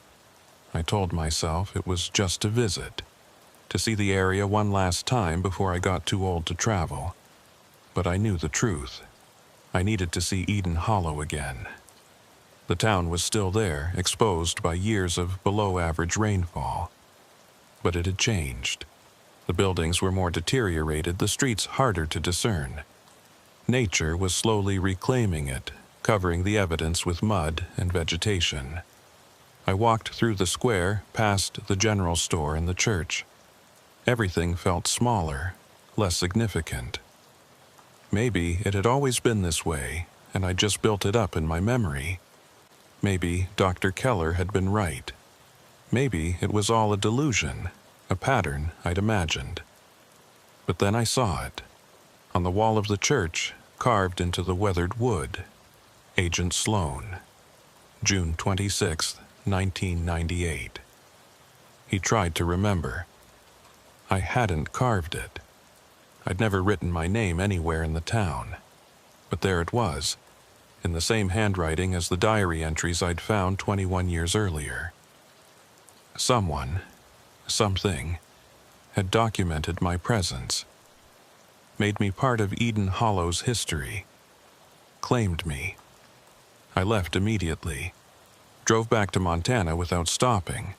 A: I told myself it was just a visit, to see the area one last time before I got too old to travel. But I knew the truth. I needed to see Eden Hollow again. The town was still there, exposed by years of below-average rainfall. But it had changed. The buildings were more deteriorated, the streets harder to discern. Nature was slowly reclaiming it, covering the evidence with mud and vegetation. I walked through the square, past the general store and the church. Everything felt smaller, less significant. Maybe it had always been this way, and I just built it up in my memory. Maybe Dr. Keller had been right. Maybe it was all a delusion, a pattern I'd imagined. But then I saw it. On the wall of the church, carved into the weathered wood, Agent Sloan, June 26, 1998. He tried to remember. I hadn't carved it. I'd never written my name anywhere in the town. But there it was, in the same handwriting as the diary entries I'd found 21 years earlier. Someone, something, had documented my presence, made me part of Eden Hollow's history, claimed me. I left immediately, drove back to Montana without stopping.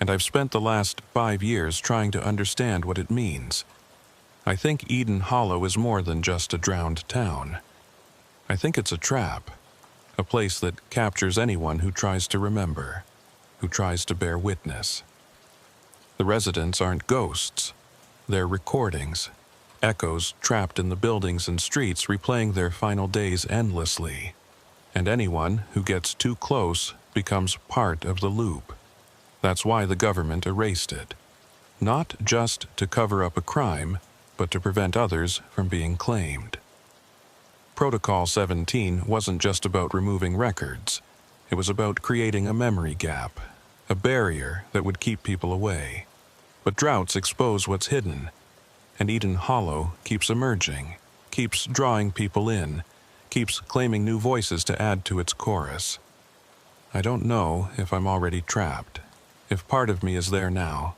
A: And I've spent the last 5 years trying to understand what it means. I think Eden Hollow is more than just a drowned town. I think it's a trap, a place that captures anyone who tries to remember, who tries to bear witness. The residents aren't ghosts. They're recordings, echoes trapped in the buildings and streets replaying their final days endlessly. And anyone who gets too close becomes part of the loop. That's why the government erased it. Not just to cover up a crime, but to prevent others from being claimed. Protocol 17 wasn't just about removing records. It was about creating a memory gap, a barrier that would keep people away. But droughts expose what's hidden, and Eden Hollow keeps emerging, keeps drawing people in, keeps claiming new voices to add to its chorus. I don't know if I'm already trapped, if part of me is there now,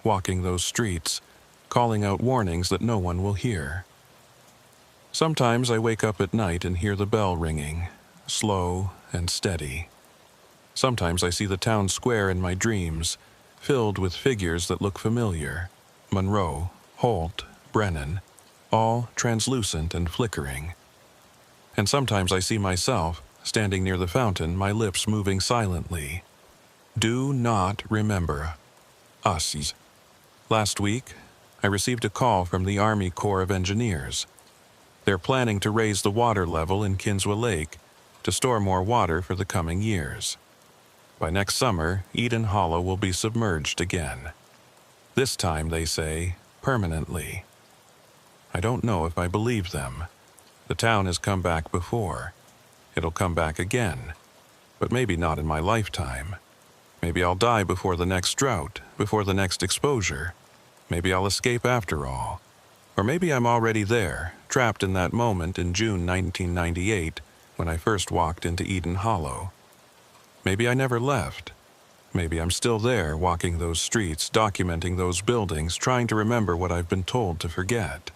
A: walking those streets, calling out warnings that no one will hear. Sometimes I wake up at night and hear the bell ringing, slow and steady. Sometimes I see the town square in my dreams, filled with figures that look familiar. Monroe, Holt, Brennan, all translucent and flickering. And sometimes I see myself, standing near the fountain, my lips moving silently. Do not remember us. Last week, I received a call from the Army Corps of Engineers. They're planning to raise the water level in Kinswa Lake to store more water for the coming years. By next summer, Eden Hollow will be submerged again. This time, they say, permanently. I don't know if I believe them. The town has come back before. It'll come back again. But maybe not in my lifetime. Maybe I'll die before the next drought, before the next exposure. Maybe I'll escape after all. Or maybe I'm already there, trapped in that moment in June 1998, when I first walked into Eden Hollow. Maybe I never left. Maybe I'm still there, walking those streets, documenting those buildings, trying to remember what I've been told to forget.